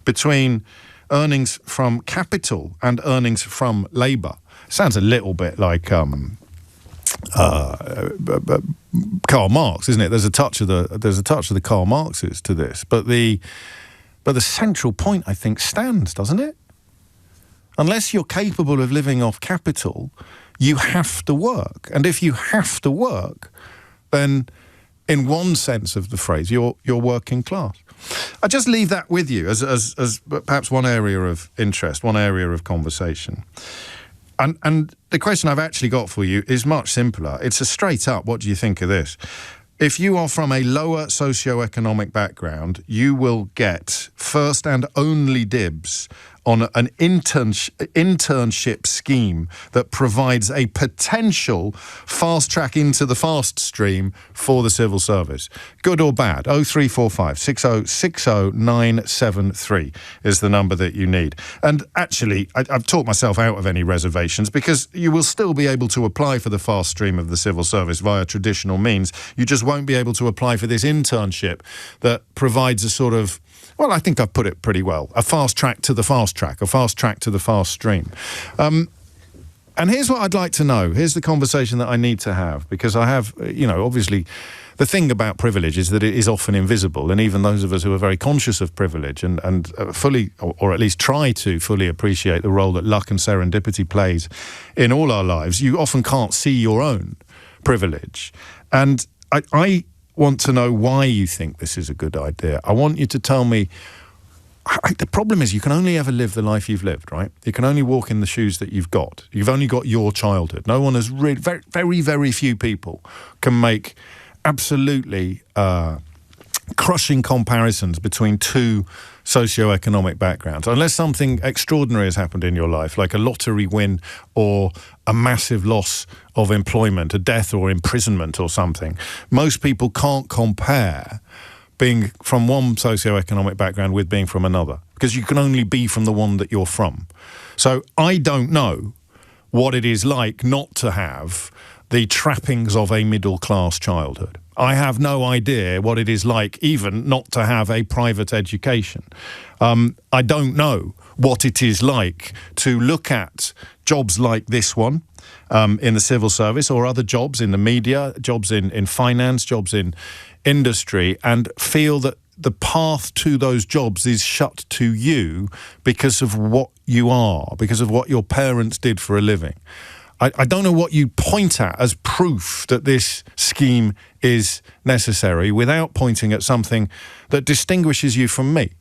between earnings from capital and earnings from labour. Sounds a little bit like Karl Marx, isn't it? There's a touch of the Karl Marxes to this, but the central point, I think, stands, doesn't it? Unless you're capable of living off capital, you have to work, and if you have to work, then in one sense of the phrase, you're working class. I just leave that with you as perhaps one area of interest, one area of conversation. And the question I've actually got for you is much simpler. It's a straight up, what do you think of this? If you are from a lower socio-economic background, you will get first and only dibs on an internship scheme that provides a potential fast track into the fast stream for the civil service. Good or bad? 0345 6060 973 is the number that you need. And actually, I've talked myself out of any reservations because you will still be able to apply for the fast stream of the civil service via traditional means. You just won't be able to apply for this internship that provides a sort of, well, I think I've put it pretty well, a fast track to the fast track, a fast track to the fast stream. And here's what I'd like to know. Here's the conversation that I need to have, because I have, obviously, the thing about privilege is that it is often invisible, and even those of us who are very conscious of privilege and fully, or at least try to fully appreciate the role that luck and serendipity plays in all our lives, you often can't see your own privilege. And I want to know why you think this is a good idea. I want you to tell me. The problem is you can only ever live the life you've lived, right? You can only walk in the shoes that you've got. You've only got your childhood. No one has really, very, very, very few people can make absolutely crushing comparisons between two socioeconomic backgrounds. Unless something extraordinary has happened in your life, like a lottery win or a massive loss of employment, a death or imprisonment or something, most people can't compare being from one socioeconomic background with being from another, because you can only be from the one that you're from. So I don't know what it is like not to have the trappings of a middle-class childhood. I have no idea what it is like even not to have a private education. I don't know what it is like to look at jobs like this one in the civil service, or other jobs in the media, jobs in finance, jobs in industry, and feel that the path to those jobs is shut to you because of what you are, because of what your parents did for a living. I don't know what you point at as proof that this scheme is necessary without pointing at something that distinguishes you from me,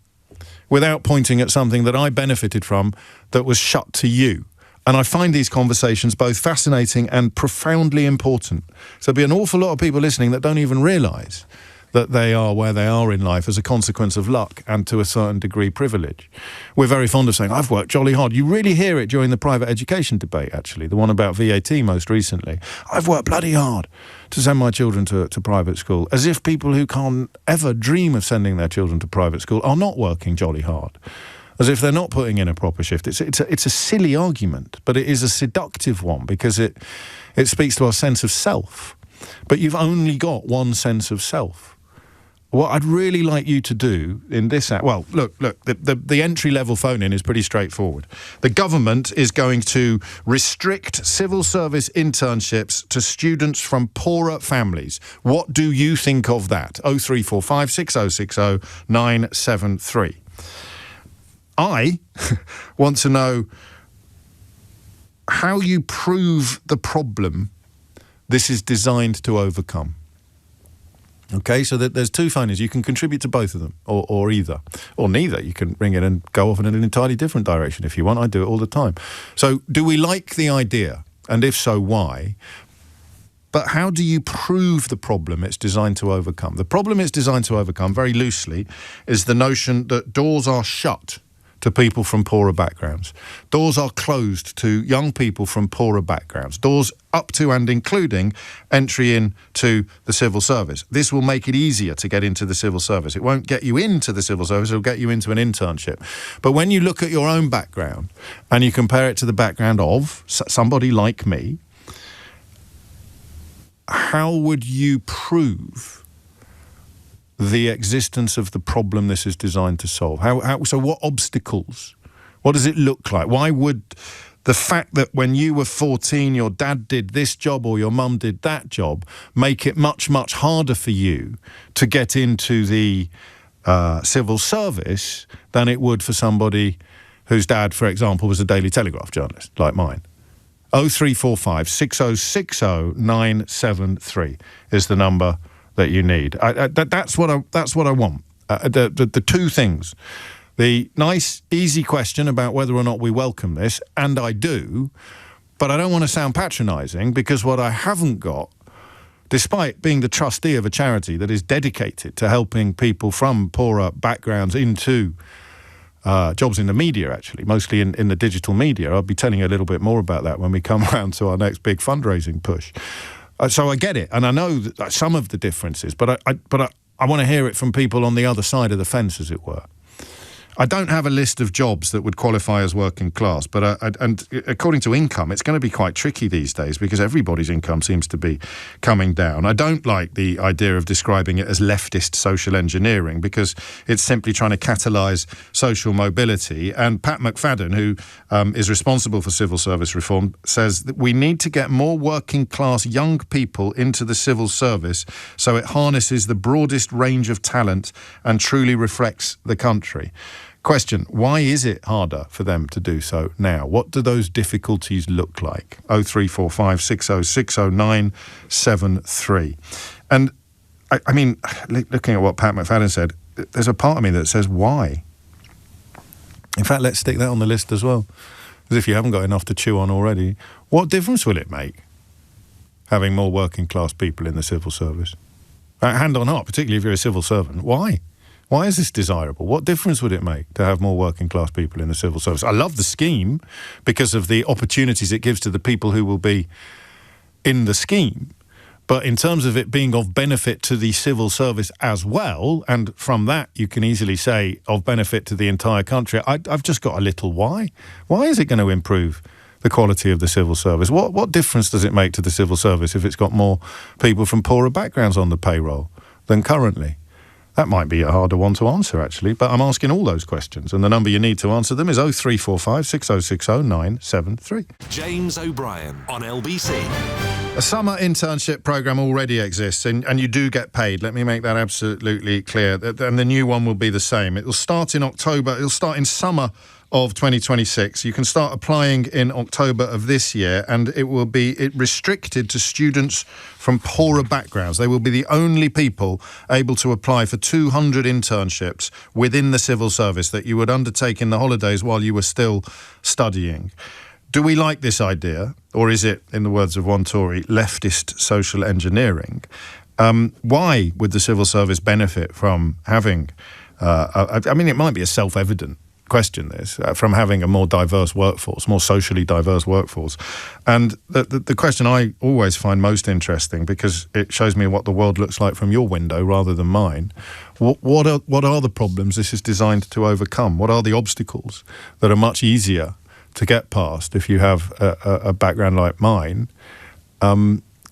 without pointing at something that I benefited from that was shut to you. And I find these conversations both fascinating and profoundly important. So there'll be an awful lot of people listening that don't even realise that they are where they are in life as a consequence of luck and, to a certain degree, privilege. We're very fond of saying, I've worked jolly hard. You really hear it during the private education debate, actually, the one about VAT most recently. I've worked bloody hard to send my children to private school, as if people who can't ever dream of sending their children to private school are not working jolly hard, as if they're not putting in a proper shift. It's a silly argument, but it is a seductive one, because it speaks to our sense of self. But you've only got one sense of self. What I'd really like you to do in this... Well, look, the entry-level phone-in is pretty straightforward. The government is going to restrict civil service internships to students from poorer families. What do you think of that? 0345 6060 973. I want to know how you prove the problem this is designed to overcome. Okay, so there's two phone-ins. You can contribute to both of them, or either, or neither. You can ring in and go off in an entirely different direction if you want. I do it all the time. So do we like the idea? And if so, why? But how do you prove the problem it's designed to overcome? The problem it's designed to overcome, very loosely, is the notion that doors are shut to people from poorer backgrounds. Doors are closed to young people from poorer backgrounds. Doors up to and including entry into the civil service. This will make it easier to get into the civil service. It won't get you into the civil service, it'll get you into an internship. But when you look at your own background and you compare it to the background of somebody like me, how would you prove the existence of the problem this is designed to solve? So what obstacles? What does it look like? Why would the fact that when you were 14 your dad did this job or your mum did that job make it much, much harder for you to get into the civil service than it would for somebody whose dad, for example, was a Daily Telegraph journalist like mine? 0345 6060 973 is the number that you need. That's what I want. The two things. The nice, easy question about whether or not we welcome this, and I do, but I don't want to sound patronising, because what I haven't got, despite being the trustee of a charity that is dedicated to helping people from poorer backgrounds into jobs in the media, actually, mostly in the digital media. I'll be telling you a little bit more about that when we come around to our next big fundraising push. So I get it, and I know that some of the differences, but I want to hear it from people on the other side of the fence, as it were. I don't have a list of jobs that would qualify as working class, but and according to income, it's going to be quite tricky these days because everybody's income seems to be coming down. I don't like the idea of describing it as leftist social engineering because it's simply trying to catalyse social mobility. And Pat McFadden, who is responsible for civil service reform, says that we need to get more working class young people into the civil service so it harnesses the broadest range of talent and truly reflects the country. Question, why is it harder for them to do so now? What do those difficulties look like? 0345 6060 973. And, I mean, looking at what Pat McFadden said, there's a part of me that says, why? In fact, let's stick that on the list as well. As if you haven't got enough to chew on already. What difference will it make, having more working class people in the civil service? Hand on heart, particularly if you're a civil servant. Why? Why is this desirable? What difference would it make to have more working class people in the civil service? I love the scheme because of the opportunities it gives to the people who will be in the scheme. But in terms of it being of benefit to the civil service as well, and from that you can easily say of benefit to the entire country, I've just got a little why. Why is it going to improve the quality of the civil service? What difference does it make to the civil service if it's got more people from poorer backgrounds on the payroll than currently? That might be a harder one to answer, actually, but I'm asking all those questions, and the number you need to answer them is 0345 6060 973. James O'Brien on LBC. A summer internship programme already exists, and you do get paid. Let me make that absolutely clear. And the new one will be the same. It will start in October. It'll start in summer of 2026. You can start applying in October of this year, and it will be restricted to students from poorer backgrounds. They will be the only people able to apply for 200 internships within the civil service that you would undertake in the holidays while you were still studying. Do we like this idea, or is it, in the words of one Tory, leftist social engineering? Why would the civil service benefit from having... I mean, it might be a self-evident question, this, from having a more diverse workforce, more socially diverse workforce. And the question I always find most interesting, because it shows me what the world looks like from your window rather than mine, what are the problems this is designed to overcome? What are the obstacles that are much easier to get past if you have a background like mine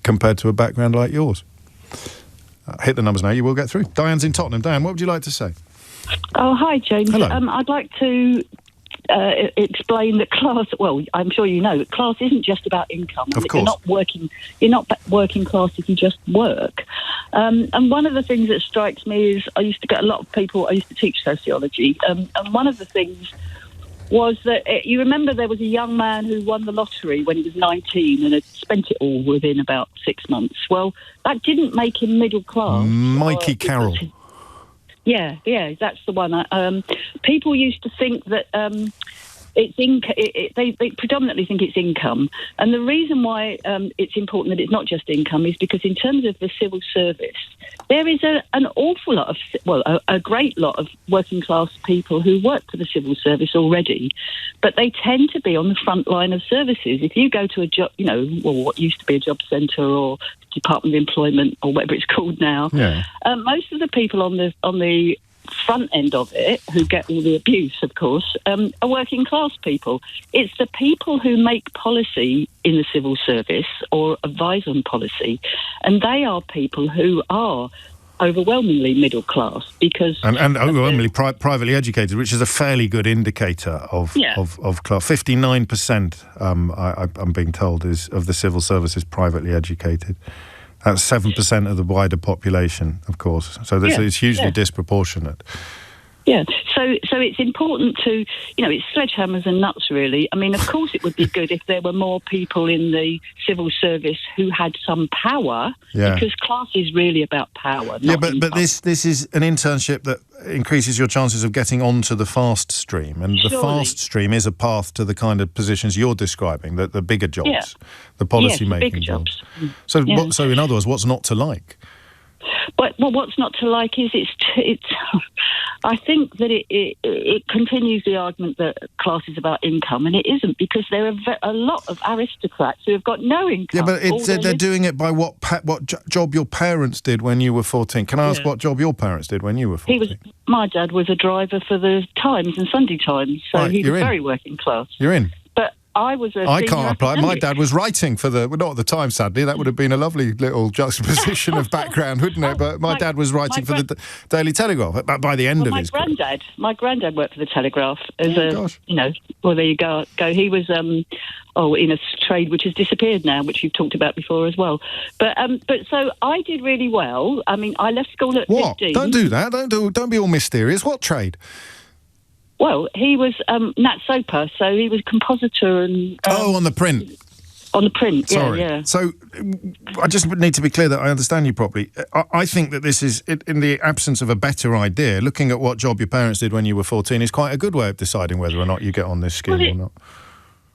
compared to a background like yours? Hit the numbers now, you will get through. Diane's in Tottenham. Diane, what would you like to say? Oh, hi, James. Hello. I'd like to explain that class, well, I'm sure you know, that class isn't just about income. Of course. You're not working class if you just work. And one of the things that strikes me is I used to get a lot of people, I used to teach sociology, and one of the things was that, you remember there was a young man who won the lottery when he was 19 and had spent it all within about 6 months. Well, that didn't make him middle class. Mikey Carroll. Yeah, that's the one. People used to think that they predominantly think it's income. And the reason why it's important that it's not just income is because in terms of the civil service, there is an awful lot of, a great lot of working class people who work for the civil service already, but they tend to be on the front line of services. If you go to a job, what used to be a job centre or Department of Employment or whatever it's called now, most of the people on the front end of it, who get all the abuse, of course, are working class people. It's the people who make policy in the civil service or advise on policy, and they are people who are overwhelmingly middle class because and overwhelmingly privately educated, which is a fairly good indicator of class. 59%, I'm being told, of the civil service is privately educated. That's 7% of the wider population, of course. So it's hugely disproportionate. Yeah, so it's important to, it's sledgehammers and nuts, really. I mean, of course it would be good if there were more people in the civil service who had some power, because class is really about power. But this is an internship that increases your chances of getting onto the fast stream, and the fast stream is a path to the kind of positions you're describing, the bigger jobs, the policy-making jobs. So in other words, what's not to like? But what's not to like is it's. I think that it continues the argument that class is about income, and it isn't, because there are a lot of aristocrats who have got no income. Yeah, but they're doing it by what job your parents did when you were 14. Can I ask what job your parents did when you were 14? My dad was a driver for the Times and Sunday Times, so he was very working class. You're in. But I was I can't apply. My dad was writing for not at the time, sadly. That would have been a lovely little juxtaposition of background, wouldn't it? But my dad was writing for the Daily Telegraph. But by the end of his career. My granddad worked for the Telegraph as well, there you go. He was in a trade which has disappeared now, which you've talked about before as well. But so I did really well. I mean, I left school at 15. Don't do that. Don't be all mysterious. What trade? Well, he was Nat Soper, so he was compositor and... on the print. On the print, Sorry. yeah. So I just need to be clear that I understand you properly. I think that this is, in the absence of a better idea, looking at what job your parents did when you were 14 is quite a good way of deciding whether or not you get on this scheme or not.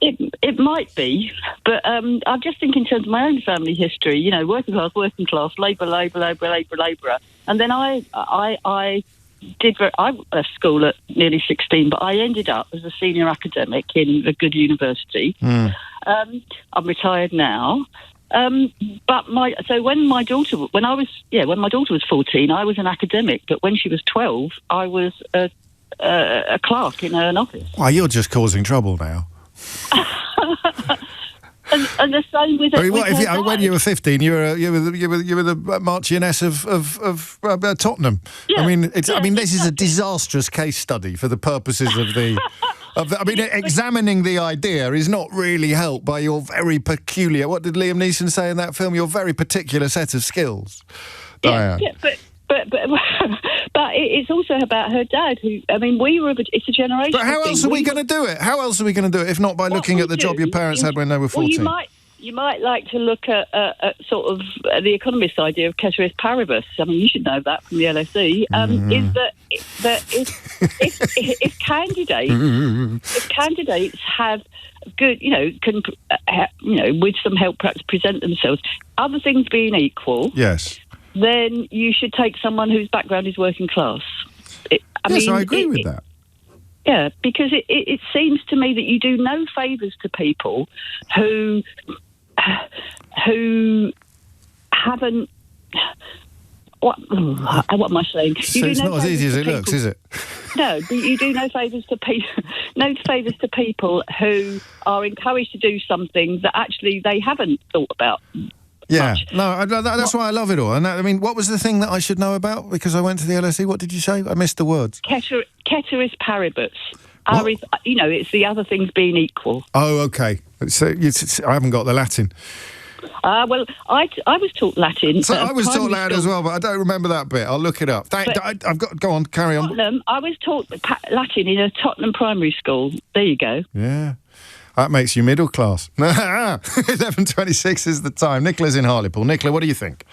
It might be, but I just think in terms of my own family history, working class, labourer. And then I left school at nearly 16, but I ended up as a senior academic in a good university. I'm retired now. But when my daughter was 14, I was an academic, but when she was 12, I was a clerk in an office. Well, you're just causing trouble now. And the same with. When you were 15, you were the Marchioness of Tottenham. Yeah, this is a disastrous case study for the purposes of the. Examining the idea is not really helped by your very peculiar. What did Liam Neeson say in that film? Your very particular set of skills. But it's also about her dad. It's a generation. But how else are we going to do it? How else are we going to do it if not by looking at the job your parents had when they were 14? Well, you might like to look at sort of the economist's idea of ceteris paribus. I mean, you should know that from the LSE. Is that if candidates have good, can with some help perhaps present themselves, other things being equal, yes, then you should take someone whose background is working class. I agree with that. Yeah, because it seems to me that you do no favours to people who haven't. What am I saying? It's not as easy as it looks, is it? No, but you do no favours to people. No favours to people who are encouraged to do something that actually they haven't thought about. Yeah, that's why I love it all. And what was the thing that I should know about? Because I went to the LSE. What did you say? I missed the words. Ceteris paribus. It's the other things being equal. Oh, okay. So I haven't got the Latin. Well, I was taught Latin. So I was taught Latin as well, but I don't remember that bit. I'll look it up. Go on, carry on. Tottenham, I was taught Latin in a Tottenham primary school. There you go. Yeah. That makes you middle class. 11:26 is the time. Nicola's in Hartlepool. Nicola, what do you think?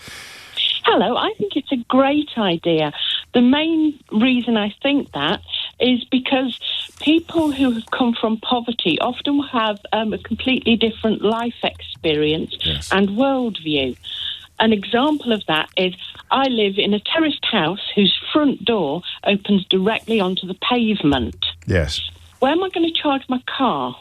Hello, I think it's a great idea. The main reason I think that is because people who have come from poverty often have a completely different life experience and worldview. An example of that is I live in a terraced house whose front door opens directly onto the pavement. Yes. Where am I going to charge my car?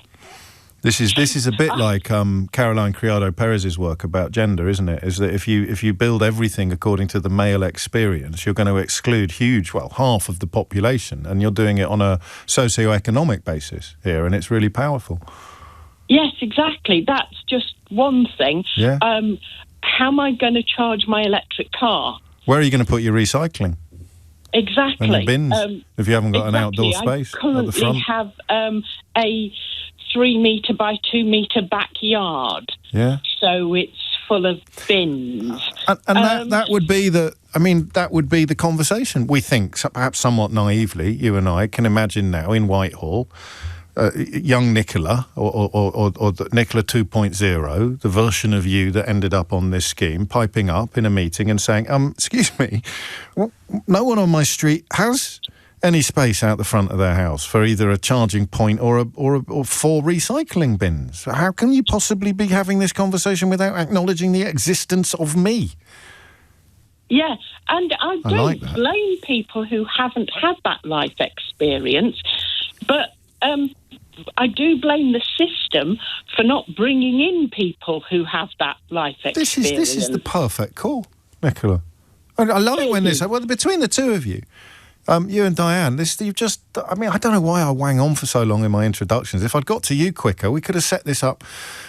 This is a bit like Caroline Criado Perez's work about gender, isn't it? Is that if you build everything according to the male experience, you're going to exclude half of the population, and you're doing it on a socio-economic basis here, and it's really powerful. Yes, exactly. That's just one thing. Yeah. How am I going to charge my electric car? Where are you going to put your recycling? Exactly. And the bins, if you haven't got an outdoor space at the front. I currently have a 3-metre by 2-metre backyard. Yeah. So it's full of bins. And that would be the conversation. We think, perhaps somewhat naively, you and I can imagine now in Whitehall, young Nicola, or Nicola 2.0, the version of you that ended up on this scheme, piping up in a meeting and saying, excuse me, no one on my street has any space out the front of their house for either a charging point or 4 recycling bins. How can you possibly be having this conversation without acknowledging the existence of me? Yeah, and I don't blame people who haven't had that life experience, but I do blame the system for not bringing in people who have that life experience. This is the perfect call, Nicola. I love it when this. Well, between the two of you, you and Diane, I don't know why I wang on for so long in my introductions. If I'd got to you quicker, we could have set this up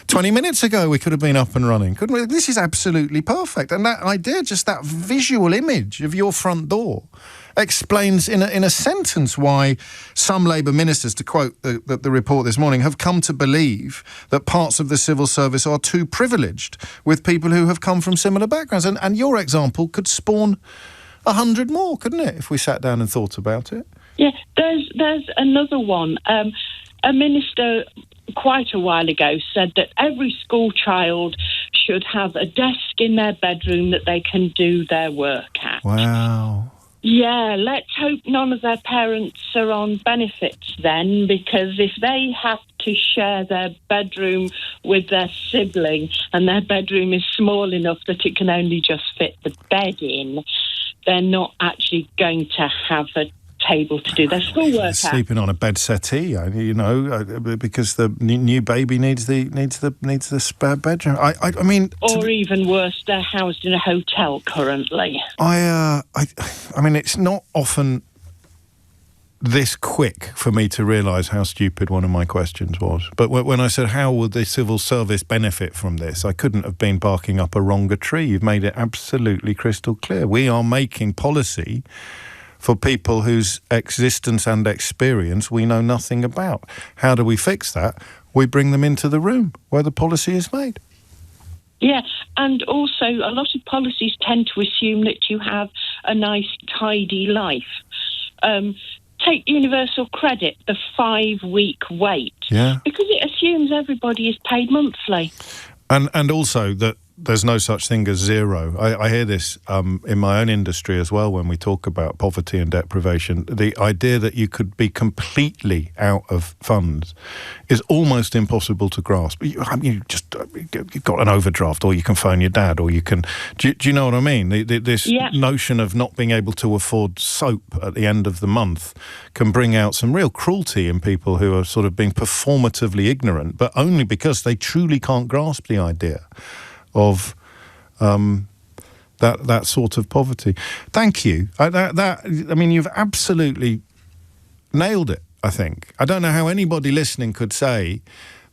20 minutes ago. We could have been up and running, couldn't we? This is absolutely perfect. And that idea, just that visual image of your front door, explains in a sentence why some Labour ministers, to quote the report this morning, have come to believe that parts of the civil service are too privileged with people who have come from similar backgrounds. And your example could spawn 100 more, couldn't it, if we sat down and thought about it? Yeah, there's another one. A minister quite a while ago said that every school child should have a desk in their bedroom that they can do their work at. Wow. Yeah, let's hope none of their parents are on benefits then, because if they have to share their bedroom with their sibling and their bedroom is small enough that it can only just fit the bed in, they're not actually going to have a table to do their schoolwork at. Sleeping on a bed settee, because the new baby needs the spare bedroom. I mean, or even worse, they're housed in a hotel currently. I mean, it's not often this quick for me to realise how stupid one of my questions was. But when I said, how would the civil service benefit from this, I couldn't have been barking up a wronger tree. You've made it absolutely crystal clear. We are making policy for people whose existence and experience we know nothing about. How do we fix that? We bring them into the room where the policy is made. Yeah, and also a lot of policies tend to assume that you have a nice, tidy life. Take universal credit, the 5-week wait. Yeah. Because it assumes everybody is paid monthly. And also that there's no such thing as zero. I hear this in my own industry as well when we talk about poverty and deprivation. The idea that you could be completely out of funds is almost impossible to grasp. You've got an overdraft, or you can phone your dad, or you can... Do you know what I mean? This notion of not being able to afford soap at the end of the month can bring out some real cruelty in people who are sort of being performatively ignorant, but only because they truly can't grasp the idea of that sort of poverty. Thank you. I mean, you've absolutely nailed it, I think. I don't know how anybody listening could say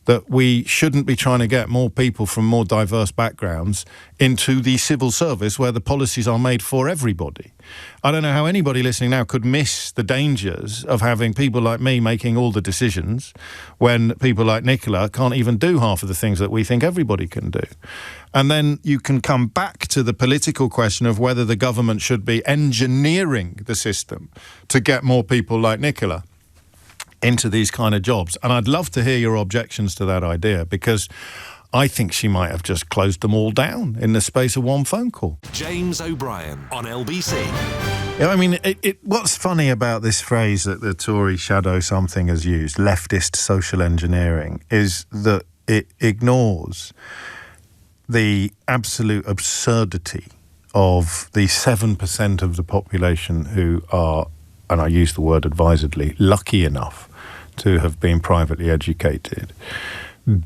that we shouldn't be trying to get more people from more diverse backgrounds into the civil service where the policies are made for everybody. I don't know how anybody listening now could miss the dangers of having people like me making all the decisions when people like Nicola can't even do half of the things that we think everybody can do. And then you can come back to the political question of whether the government should be engineering the system to get more people like Nicola into these kind of jobs. And I'd love to hear your objections to that idea, because I think she might have just closed them all down in the space of one phone call. James O'Brien on LBC. Yeah, I mean, what's funny about this phrase that the Tory shadow something has used, leftist social engineering, is that it ignores the absolute absurdity of the 7% of the population who are, and I use the word advisedly, lucky enough to have been privately educated,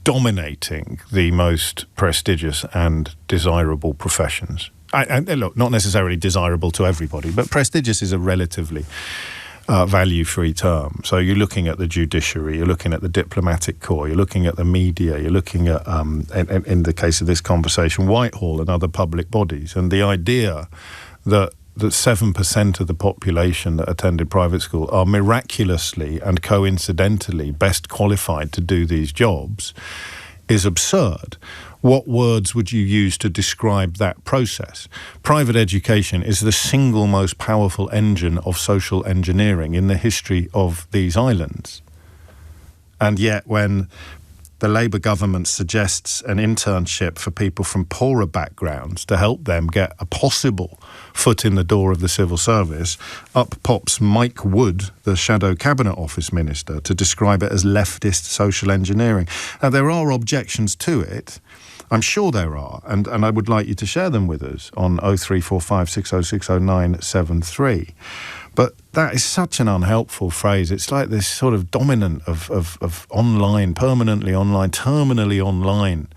dominating the most prestigious and desirable professions. Look, not necessarily desirable to everybody, but prestigious is a relatively value-free term. So you're looking at the judiciary, you're looking at the diplomatic corps, you're looking at the media, you're looking at, in the case of this conversation, Whitehall and other public bodies. And the idea that 7% of the population that attended private school are miraculously and coincidentally best qualified to do these jobs is absurd. What words would you use to describe that process? Private education is the single most powerful engine of social engineering in the history of these islands. And yet when the Labour government suggests an internship for people from poorer backgrounds to help them get a possible foot in the door of the civil service, up pops Mike Wood, the Shadow Cabinet Office Minister, to describe it as leftist social engineering. Now, there are objections to it. I'm sure there are, and I would like you to share them with us on 0345 6060973. But that is such an unhelpful phrase. It's like this sort of dominant of online, permanently online, terminally online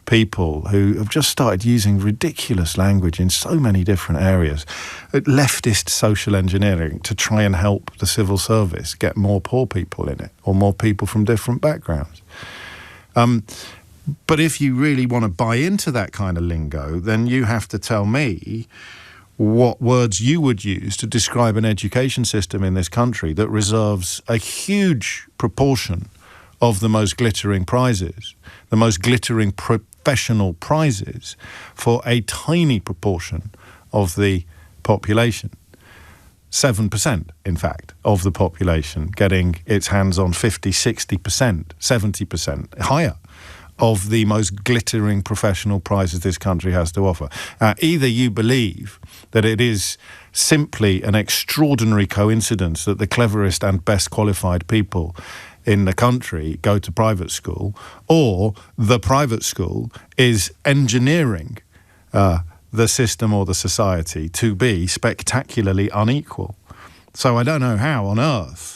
people who have just started using ridiculous language in so many different areas. Leftist social engineering to try and help the civil service get more poor people in it, or more people from different backgrounds. But if you really want to buy into that kind of lingo, then you have to tell me what words you would use to describe an education system in this country that reserves a huge proportion of the most glittering prizes, the most glittering professional prizes, for a tiny proportion of the population. 7%, in fact, of the population getting its hands on 50, 60%, 70%, higher, of the most glittering professional prizes this country has to offer. Either you believe that it is simply an extraordinary coincidence that the cleverest and best qualified people in the country go to private school, or the private school is engineering the system or the society to be spectacularly unequal. So I don't know how on earth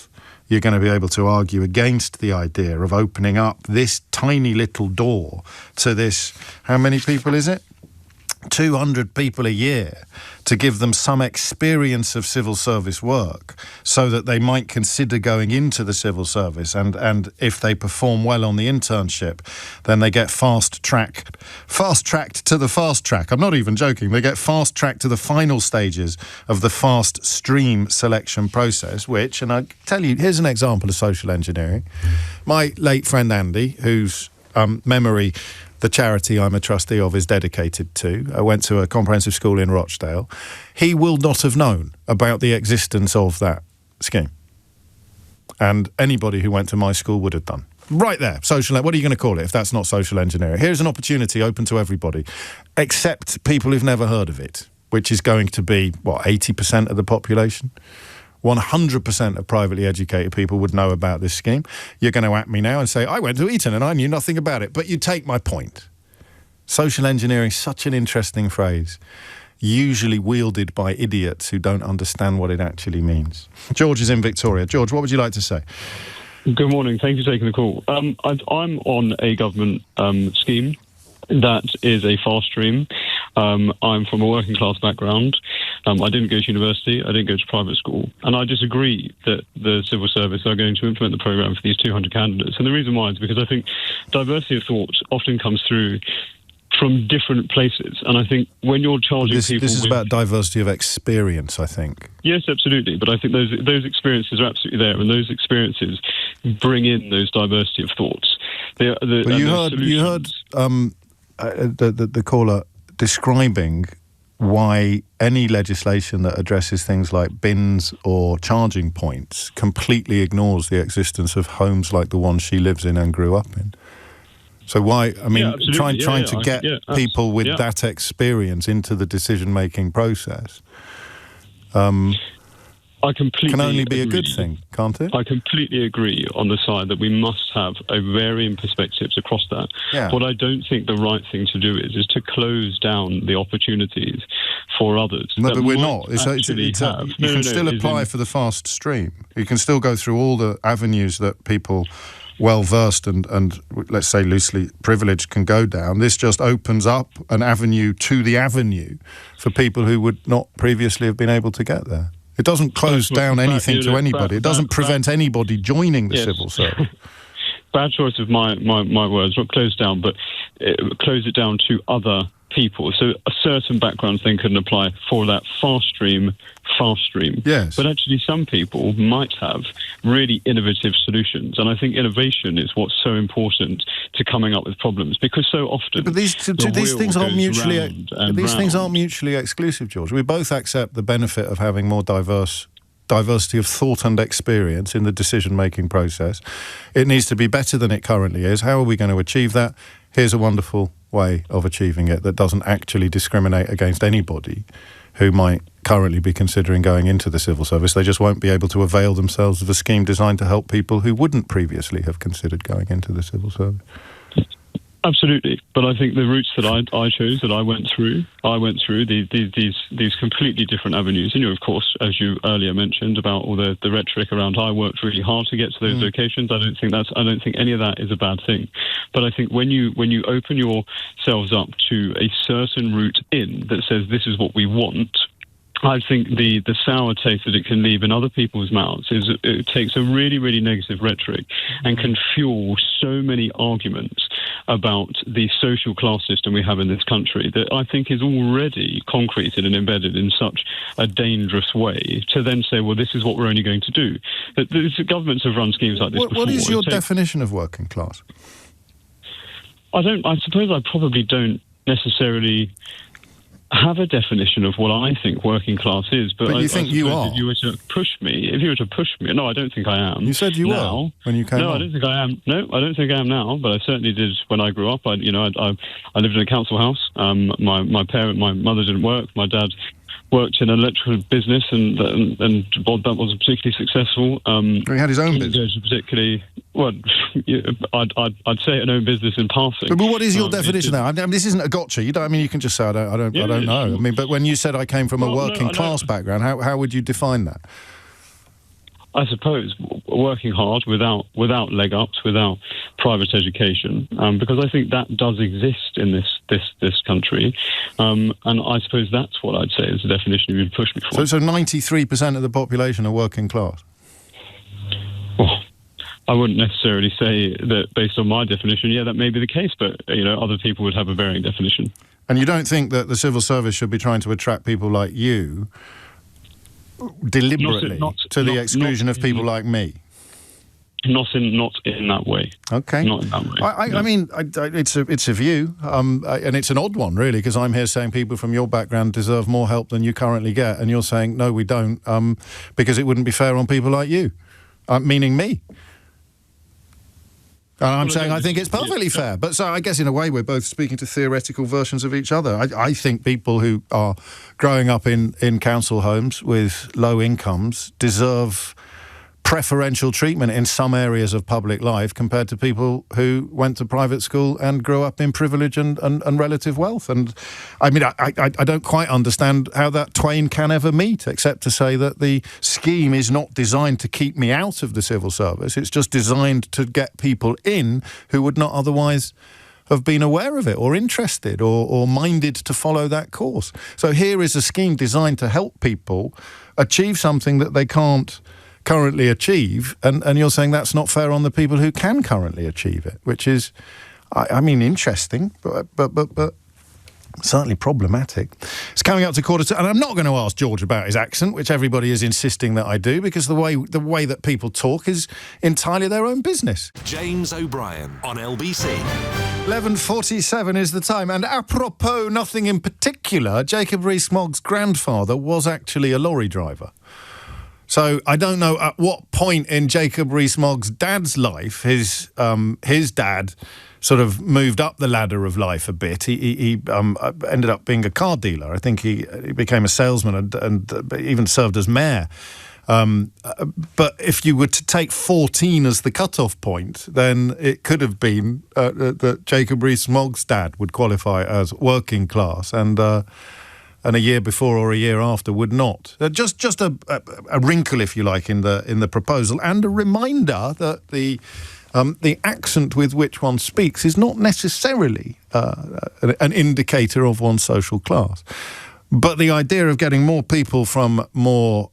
you're going to be able to argue against the idea of opening up this tiny little door to this, how many people is it? 200 people a year, to give them some experience of civil service work so that they might consider going into the civil service, and if they perform well on the internship, then they get fast-tracked to the fast track. I'm not even joking. They get fast-tracked to the final stages of the fast stream selection process, which, and I tell you, here's an example of social engineering. My late friend Andy, whose memory the charity I'm a trustee of is dedicated to, I went to a comprehensive school in Rochdale. He will not have known about the existence of that scheme. And anybody who went to my school would have done. Right there, what are you going to call it if that's not social engineering? Here's an opportunity open to everybody, except people who've never heard of it, which is going to be, 80% of the population? 100% of privately educated people would know about this scheme. You're going to at me now and say, I went to Eton and I knew nothing about it. But you take my point. Social engineering is such an interesting phrase, usually wielded by idiots who don't understand what it actually means. George is in Victoria. George, what would you like to say? Good morning. Thank you for taking the call. I'm on a government scheme that is a fast stream. I'm from a working class background. I didn't go to university. I didn't go to private school. And I disagree that the civil service are going to implement the programme for these 200 candidates. And the reason why is because I think diversity of thought often comes through from different places. And I think when you're charging people... This is about diversity of experience, I think. Yes, absolutely. But I think those experiences are absolutely there. And those experiences bring in those diversity of thoughts. You heard the caller describing why any legislation that addresses things like bins or charging points completely ignores the existence of homes like the one she lives in and grew up in. So why, trying to get people with that experience into the decision-making process can only be a good thing, can't it? I completely agree on the side that we must have a varying perspectives across that. Yeah. What I don't think the right thing to do is to close down the opportunities for others. No, but we're not. You can still apply for the fast stream. You can still go through all the avenues that people well-versed and let's say loosely privileged can go down. This just opens up an avenue to the avenue for people who would not previously have been able to get there. It doesn't close down anything to anybody. It doesn't prevent anybody joining the civil service. Bad choice of my words. Not close down, but close it down to other people. So a certain background thing couldn't apply for that fast stream. Yes. But actually some people might have really innovative solutions. And I think innovation is what's so important to coming up with problems, because so often... But these things aren't mutually exclusive, George. We both accept the benefit of having more diversity of thought and experience in the decision-making process. It needs to be better than it currently is. How are we going to achieve that? Here's a wonderful way of achieving it that doesn't actually discriminate against anybody who might currently be considering going into the civil service. They just won't be able to avail themselves of a scheme designed to help people who wouldn't previously have considered going into the civil service. Absolutely, but I think the routes that I chose, that I went through these completely different avenues. And of course, as you earlier mentioned about all the rhetoric around, I worked really hard to get to those locations. I don't think any of that is a bad thing. But I think when you open yourselves up to a certain route in that says this is what we want, I think the sour taste that it can leave in other people's mouths is it takes a really, really negative rhetoric and can fuel so many arguments about the social class system we have in this country that I think is already concreted and embedded in such a dangerous way to then say, well, this is what we're only going to do. The governments have run schemes like this before. What is your definition of working class? I suppose I probably don't necessarily have a definition of what I think working class is, but you think you are? If you were to push me, no, I don't think I am. You said you now, were when you came. No, I don't think I am. No, I don't think I am now, but I certainly did when I grew up. I lived in a council house. My mother didn't work. My dad worked in an electrical business, and that wasn't particularly successful. He had his own business. Particularly, well, I'd say an own business in passing. But what is your definition now? I mean, this isn't a gotcha. You can just say I don't know. Sure. I mean, but when you said I came from a working class background, how would you define that? I suppose working hard without leg ups, without private education, because I think that does exist in this country, and I suppose that's what I'd say is the definition you'd push me for. So 93% of the population are working class. Well, I wouldn't necessarily say that based on my definition. Yeah, that may be the case, but other people would have a varying definition. And you don't think that the civil service should be trying to attract people like you deliberately to the exclusion of people like me? Not in that way. Okay. Not in that way. I mean, it's a view, and it's an odd one, really, because I'm here saying people from your background deserve more help than you currently get, and you're saying, no, we don't, because it wouldn't be fair on people like you, meaning me. And I'm saying I think it's perfectly fair. But so I guess in a way we're both speaking to theoretical versions of each other. I think people who are growing up in council homes with low incomes deserve preferential treatment in some areas of public life compared to people who went to private school and grew up in privilege and relative wealth. And I mean, I don't quite understand how that twain can ever meet, except to say that the scheme is not designed to keep me out of the civil service. It's just designed to get people in who would not otherwise have been aware of it or interested or minded to follow that course. So here is a scheme designed to help people achieve something that they can't currently achieve, and you're saying that's not fair on the people who can currently achieve it, which is, I mean, interesting, but certainly problematic. It's coming up to 2:45, and I'm not going to ask George about his accent, which everybody is insisting that I do, because the way that people talk is entirely their own business. James O'Brien on LBC. 11:47 is the time, and apropos nothing in particular, Jacob Rees-Mogg's grandfather was actually a lorry driver. So I don't know at what point in Jacob Rees-Mogg's dad's life his dad sort of moved up the ladder of life a bit. He ended up being a car dealer. I think he became a salesman and even served as mayor. But if you were to take 14 as the cut-off point, then it could have been that Jacob Rees-Mogg's dad would qualify as working class, and a year before or a year after would not. Just a wrinkle, if you like, in the proposal, and a reminder that the accent with which one speaks is not necessarily an indicator of one's social class. But the idea of getting more people from more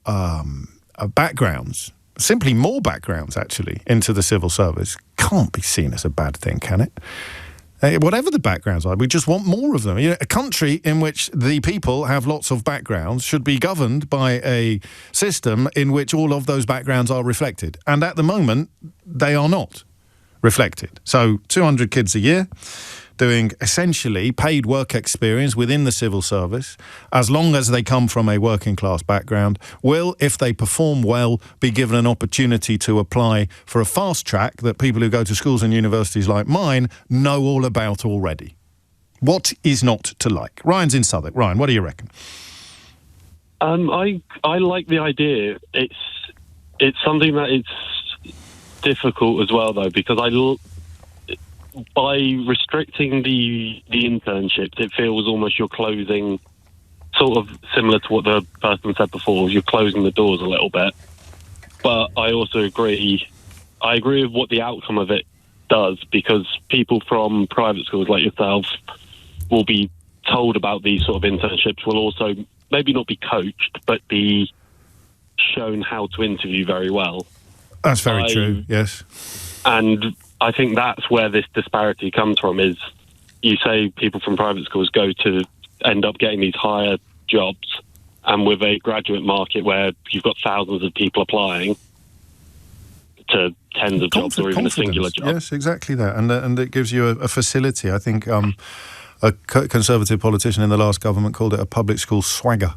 backgrounds, simply more backgrounds actually, into the civil service can't be seen as a bad thing, can it? Whatever the backgrounds are, we just want more of them. A country in which the people have lots of backgrounds should be governed by a system in which all of those backgrounds are reflected. And at the moment, they are not reflected. So 200 kids a year doing essentially paid work experience within the civil service, as long as they come from a working class background, will, if they perform well, be given an opportunity to apply for a fast track that people who go to schools and universities like mine know all about already. What is not to like? Ryan's in Southwark. Ryan, what do you reckon? I like the idea. It's something that it's difficult as well, though, because by restricting the internships, it feels almost you're closing, sort of similar to what the person said before, you're closing the doors a little bit. But I also agree with what the outcome of it does, because people from private schools like yourself will be told about these sort of internships, will also maybe not be coached, but be shown how to interview very well. That's very true, yes. And I think that's where this disparity comes from, is you say people from private schools go to end up getting these higher jobs, and with a graduate market where you've got thousands of people applying to tens of jobs or even a singular job. Yes, exactly that. And it gives you a facility. I think a Conservative politician in the last government called it a public school swagger,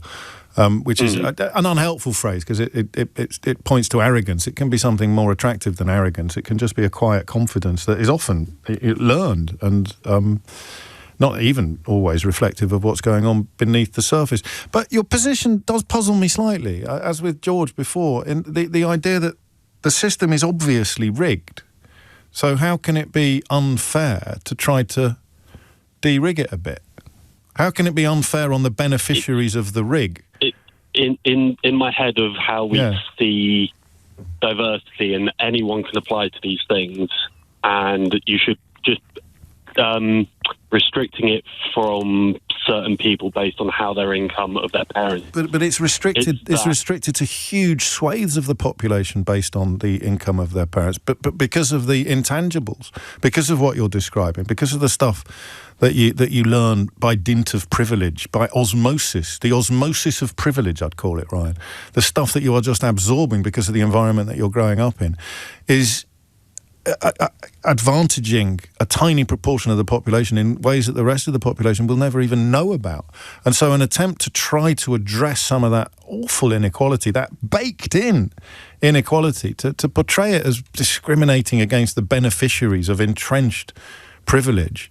which is an unhelpful phrase, because it points to arrogance. It can be something more attractive than arrogance. It can just be a quiet confidence that is often learned and not even always reflective of what's going on beneath the surface. But your position does puzzle me slightly, as with George before, in the idea that the system is obviously rigged. So how can it be unfair to try to de-rig it a bit? How can it be unfair on the beneficiaries of the rig? In my head of how we see diversity, and anyone can apply to these things, and you should just restricting it from certain people based on how their income of their parents. But it's restricted. It's restricted to huge swathes of the population based on the income of their parents. But because of the intangibles, because of what you're describing, because of the stuff that you learn by dint of privilege, by osmosis, the osmosis of privilege, I'd call it, Ryan. The stuff that you are just absorbing because of the environment that you're growing up in, is advantaging a tiny proportion of the population in ways that the rest of the population will never even know about. And so an attempt to try to address some of that awful inequality, that baked-in inequality, to portray it as discriminating against the beneficiaries of entrenched privilege,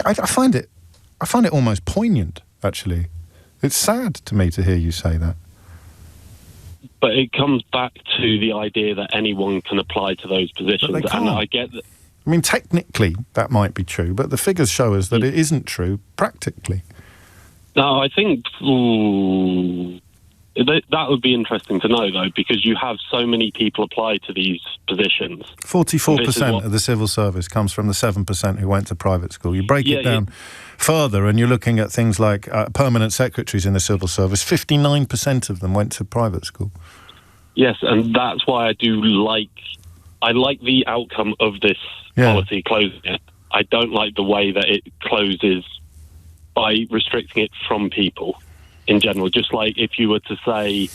I find it almost poignant, actually. It's sad to me to hear you say that. But it comes back to the idea that anyone can apply to those positions. But they can't. And I get that. I mean, technically, that might be true, but the figures show us that it isn't true practically. No, I think that would be interesting to know, though, because you have so many people apply to these positions. 44% of the civil service comes from the 7% who went to private school. You break it down further, and you're looking at things like permanent secretaries in the civil service. 59% of them went to private school. Yes, and that's why I like the outcome of this policy closing it. I don't like the way that it closes by restricting it from people in general. Just like if you were to say,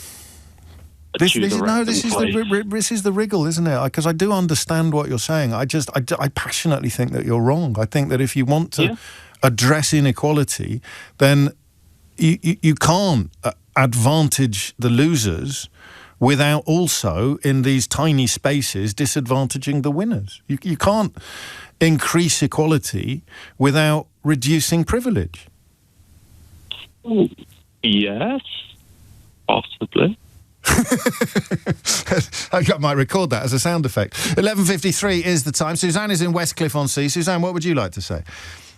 this is the wriggle, isn't it? Because I do understand what you're saying. I passionately think that you're wrong. I think that if you want to address inequality, then you can't advantage the losers without also, in these tiny spaces, disadvantaging the winners. You can't increase equality without reducing privilege. Yes, possibly. I might record that as a sound effect. 11:53 is the time. Suzanne is in Westcliff-on-Sea. Suzanne, what would you like to say?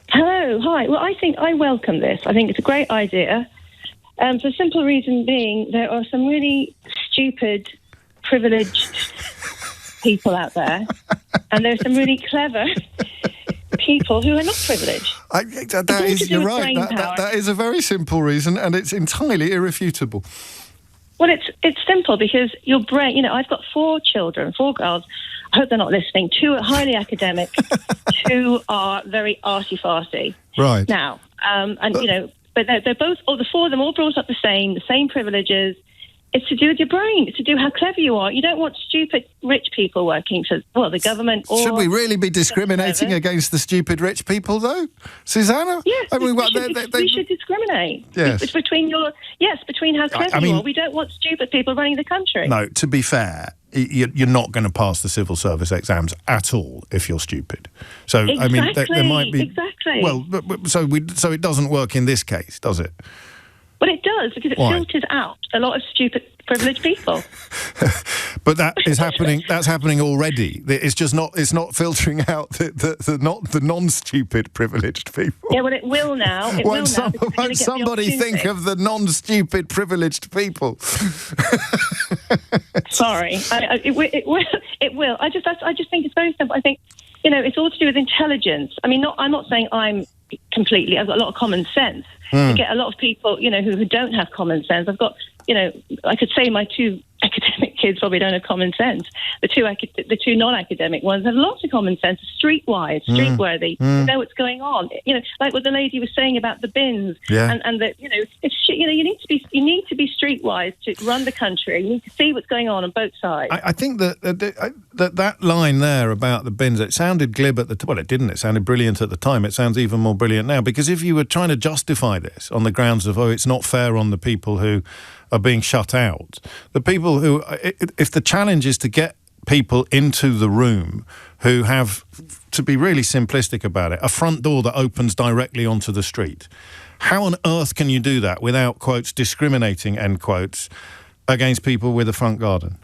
Hello, hi. Well, I think I welcome this. I think it's a great idea. For the simple reason being, there are some really stupid, privileged people out there, and there are some really clever people who are not privileged. You're right. That is a very simple reason, and it's entirely irrefutable. Well, it's simple because your brain. I've got 4 children, 4 girls. I hope they're not listening. 2 are highly academic, 2 are very arty-farty. Right. Now, but they're both, the 4 of them all brought up the same privileges. It's to do with your brain. It's to do how clever you are. You don't want stupid rich people working for, the government or... Should we really be discriminating against the stupid rich people, though? Susanna? Yes, we should discriminate. Yes. It's between how clever you are. We don't want stupid people running the country. No, to be fair, you're not going to pass the civil service exams at all if you're stupid. So, exactly, I mean, there might be... Exactly. Well, so it doesn't work in this case, does it? Well, it does, because it filters out a lot of stupid, privileged people. But that is happening. That's happening already. It's just not. It's not filtering out the non-stupid privileged people. Yeah, well, it will now. Won't somebody think of the non-stupid privileged people? Sorry, it will. I just think it's very simple. I think, it's all to do with intelligence. I mean, I'm not saying I've got a lot of common sense. I get a lot of people, who don't have common sense. I've got, I could say my two academic kids probably don't have common sense. The two non-academic ones have lots of common sense, streetworthy, know what's going on. Like what the lady was saying about the bins, and that it's you need to be streetwise to run the country. You need to see what's going on both sides. I think that line there about the bins, it sounded glib at the time. Well, it didn't. It sounded brilliant at the time. It sounds even more brilliant now, because if you were trying to justify this on the grounds of it's not fair on the people who are being shut out, the people who, if the challenge is to get people into the room who have, to be really simplistic about it, a front door that opens directly onto the street, how on earth can you do that without, quotes, discriminating, end quotes, against people with a front garden?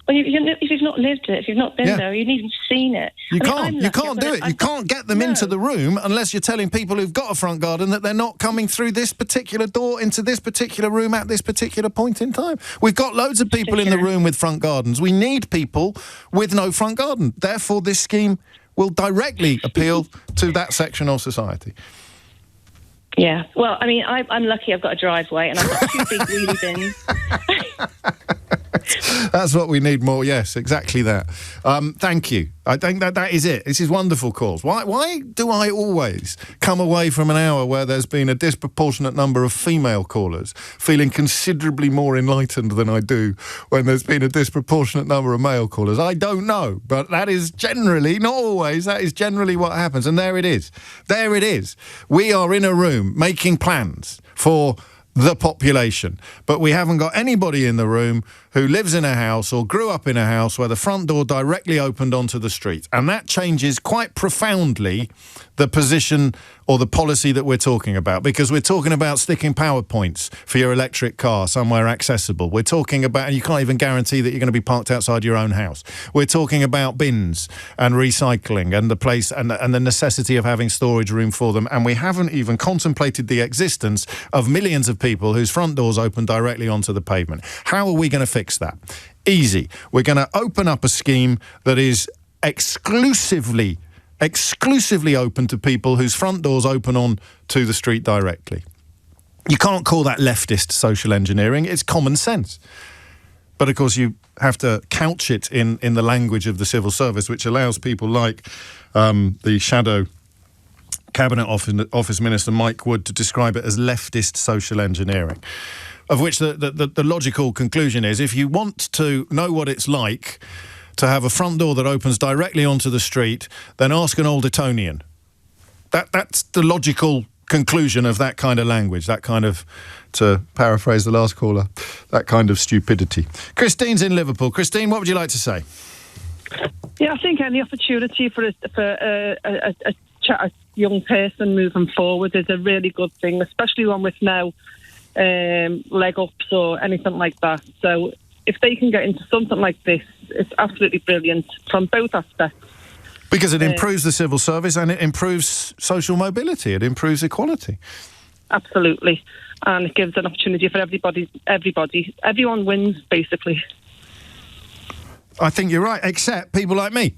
Well, if you've not lived it, if you've not been there, you've even seen it. You can't do it. You can't get them into the room unless you're telling people who've got a front garden that they're not coming through this particular door into this particular room at this particular point in time. We've got loads of people in the room with front gardens. We need people with no front garden. Therefore, this scheme will directly appeal to that section of society. Yeah. Well, I mean, I'm lucky I've got a driveway and I've got two big wheelie bins. That's what we need more. Yes, exactly that. Thank you. I think that is it. This is wonderful calls. Why do I always come away from an hour where there's been a disproportionate number of female callers feeling considerably more enlightened than I do when there's been a disproportionate number of male callers? I don't know, but that is generally, not always, that is generally what happens. And there it is. There it is. We are in a room making plans for the population, but we haven't got anybody in the room who lives in a house or grew up in a house where the front door directly opened onto the street. And that changes quite profoundly the position or the policy that we're talking about, because we're talking about sticking power points for your electric car somewhere accessible. We're talking about, and you can't even guarantee that you're going to be parked outside your own house. We're talking about bins and recycling and the place and the necessity of having storage room for them. And we haven't even contemplated the existence of millions of people whose front doors open directly onto the pavement. How are we going to fix that? Easy. We're going to open up a scheme that is exclusively open to people whose front doors open on to the street directly. You can't call that leftist social engineering. It's common sense. But of course you have to couch it in the language of the civil service, which allows people like the shadow Cabinet Office Minister Mike Wood to describe it as leftist social engineering, of which the logical conclusion is, if you want to know what it's like to have a front door that opens directly onto the street, then ask an old Etonian. That's the logical conclusion of that kind of language, that kind of, to paraphrase the last caller, that kind of stupidity. Christine's in Liverpool. Christine, what would you like to say? Yeah, I think any opportunity for a young person moving forward is a really good thing, especially one with no leg ups or anything like that. So if they can get into something like this, it's absolutely brilliant from both aspects. Because it improves the civil service and it improves social mobility, it improves equality. Absolutely. And it gives an opportunity for everybody. Everyone wins, basically. I think you're right, except people like me.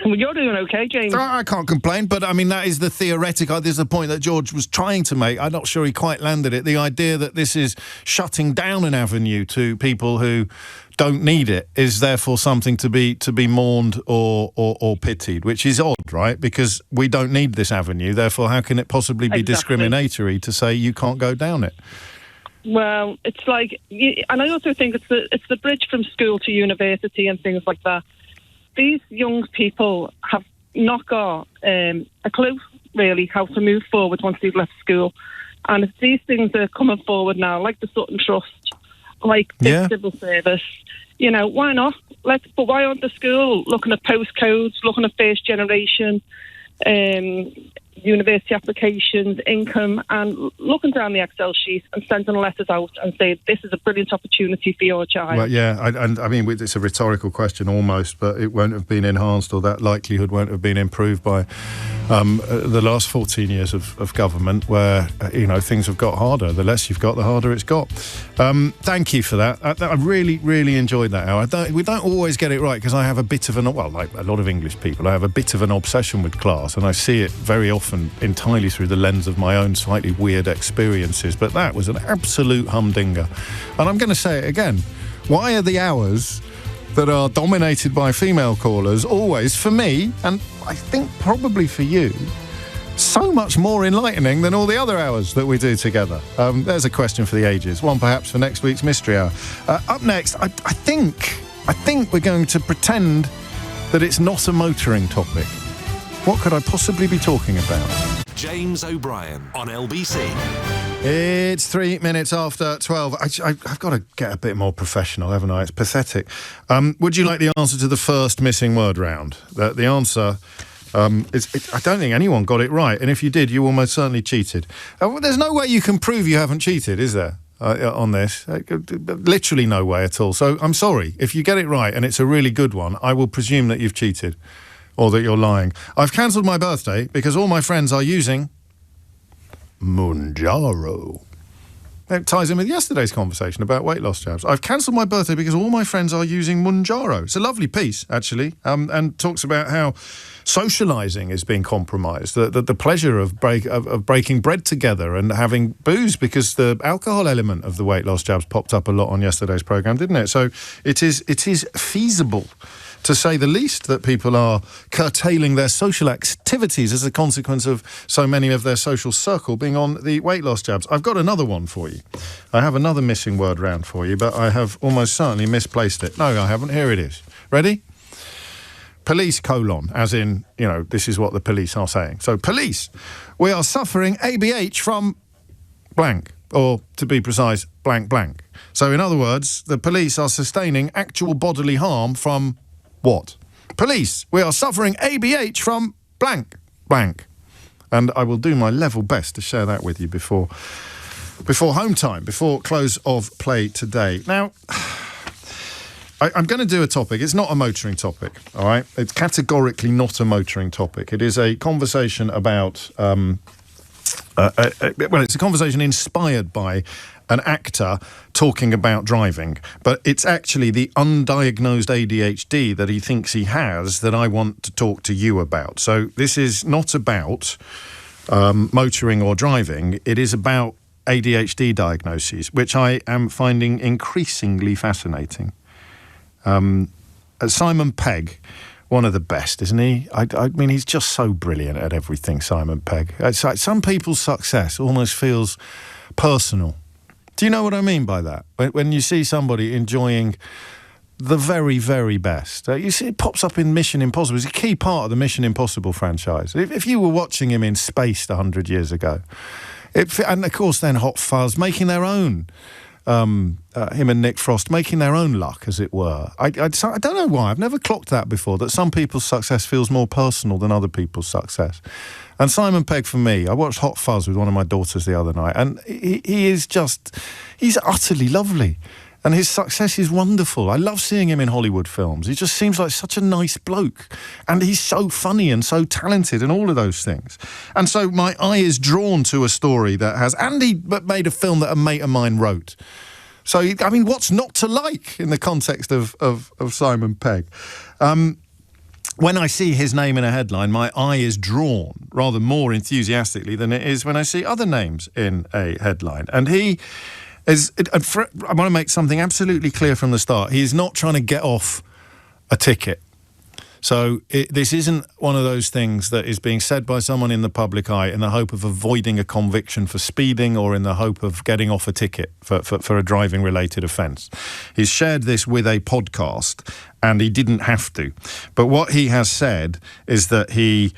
Well, you're doing okay, James. I can't complain, but I mean, that is the theoretical. There's the point that George was trying to make. I'm not sure he quite landed it. The idea that this is shutting down an avenue to people who don't need it is therefore something to be mourned or pitied, which is odd, right? Because we don't need this avenue. Therefore, how can it possibly be discriminatory to say you can't go down it? Well, it's like, and I also think it's the bridge from school to university and things like that. These young people have not got a clue, really, how to move forward once they've left school. And if these things are coming forward now, like the Sutton Trust, like the civil service, why not? But why aren't the school looking at postcodes, looking at first generation, university applications, income, and looking down the Excel sheet and sending letters out and saying, this is a brilliant opportunity for your child. Well, yeah, I mean, it's a rhetorical question almost, but it won't have been enhanced, or that likelihood won't have been improved by the last 14 years of government, where, things have got harder. The less you've got, the harder it's got. Thank you for that. I really, really enjoyed that hour. We don't always get it right, because I have a bit of like a lot of English people, I have a bit of an obsession with class, and I see it very often entirely through the lens of my own slightly weird experiences. But that was an absolute humdinger. And I'm going to say it again. Why are the hours that are dominated by female callers always, for me, and I think probably for you, so much more enlightening than all the other hours that we do together? There's a question for the ages, one perhaps for next week's Mystery Hour. Up next, I think we're going to pretend that it's not a motoring topic. What could I possibly be talking about? James O'Brien on LBC. It's 3 minutes after 12. I've got to get a bit more professional, haven't I? It's pathetic. Would you like the answer to the first missing word round? The answer is I don't think anyone got it right. And if you did, you almost certainly cheated. There's no way you can prove you haven't cheated, is there? On this, literally no way at all. So I'm sorry if you get it right and it's a really good one. I will presume that you've cheated, or that you're lying. I've cancelled my birthday because all my friends are using Mounjaro. It ties in with yesterday's conversation about weight loss jabs. I've cancelled my birthday because all my friends are using Mounjaro. It's a lovely piece, actually, and talks about how socialising is being compromised, the pleasure of breaking bread together and having booze, because the alcohol element of the weight loss jabs popped up a lot on yesterday's programme, didn't it? So it is feasible, to say the least, that people are curtailing their social activities as a consequence of so many of their social circle being on the weight loss jabs. I've got another one for you. I have another missing word round for you, but I have almost certainly misplaced it. No, I haven't. Here it is. Ready? Police : as in, this is what the police are saying. So, police, we are suffering ABH from blank, or to be precise, blank blank. So, in other words, the police are sustaining actual bodily harm from what? Police, we are suffering ABH from blank blank. And I will do my level best to share that with you before home time, before close of play today. Now, I'm going to do a topic. It's not a motoring topic, all right? It's categorically not a motoring topic. It is a conversation about... it's a conversation inspired by an actor talking about driving, but it's actually the undiagnosed ADHD that he thinks he has that I want to talk to you about. So this is not about motoring or driving. It is about ADHD diagnoses, which I am finding increasingly fascinating. Simon Pegg, one of the best, isn't he? I mean, he's just so brilliant at everything, Simon Pegg. It's like some people's success almost feels personal. Do you know what I mean by that? When you see somebody enjoying the very, very best. You see it pops up in Mission Impossible. It's a key part of the Mission Impossible franchise. If you were watching him in Spaced 100 years ago, and of course then Hot Fuzz, making their own... him and Nick Frost making their own luck, as it were. I don't know why. I've never clocked that before, that some people's success feels more personal than other people's success. And Simon Pegg, for me, I watched Hot Fuzz with one of my daughters the other night, and he's utterly lovely. And his success is wonderful. I love seeing him in Hollywood films. He just seems like such a nice bloke. And he's so funny and so talented and all of those things. And so my eye is drawn to a story that has... Andy made a film that a mate of mine wrote. So, I mean, what's not to like in the context of Simon Pegg? When I see his name in a headline, my eye is drawn rather more enthusiastically than it is when I see other names in a headline. And I want to make something absolutely clear from the start. He is not trying to get off a ticket. So this isn't one of those things that is being said by someone in the public eye in the hope of avoiding a conviction for speeding or in the hope of getting off a ticket for a driving-related offence. He's shared this with a podcast, and he didn't have to. But what he has said is that he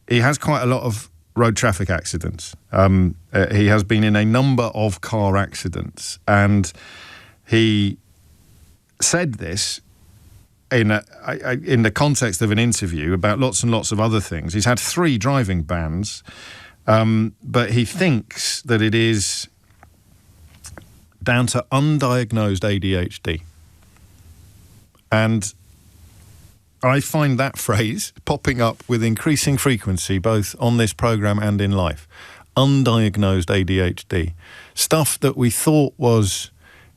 has quite a lot of road traffic accidents. He has been in a number of car accidents, and he said this in the context of an interview about lots and lots of other things. He's had 3 driving bans, but he thinks that it is down to undiagnosed ADHD. And I find that phrase popping up with increasing frequency, both on this programme and in life. Undiagnosed ADHD. Stuff that we thought was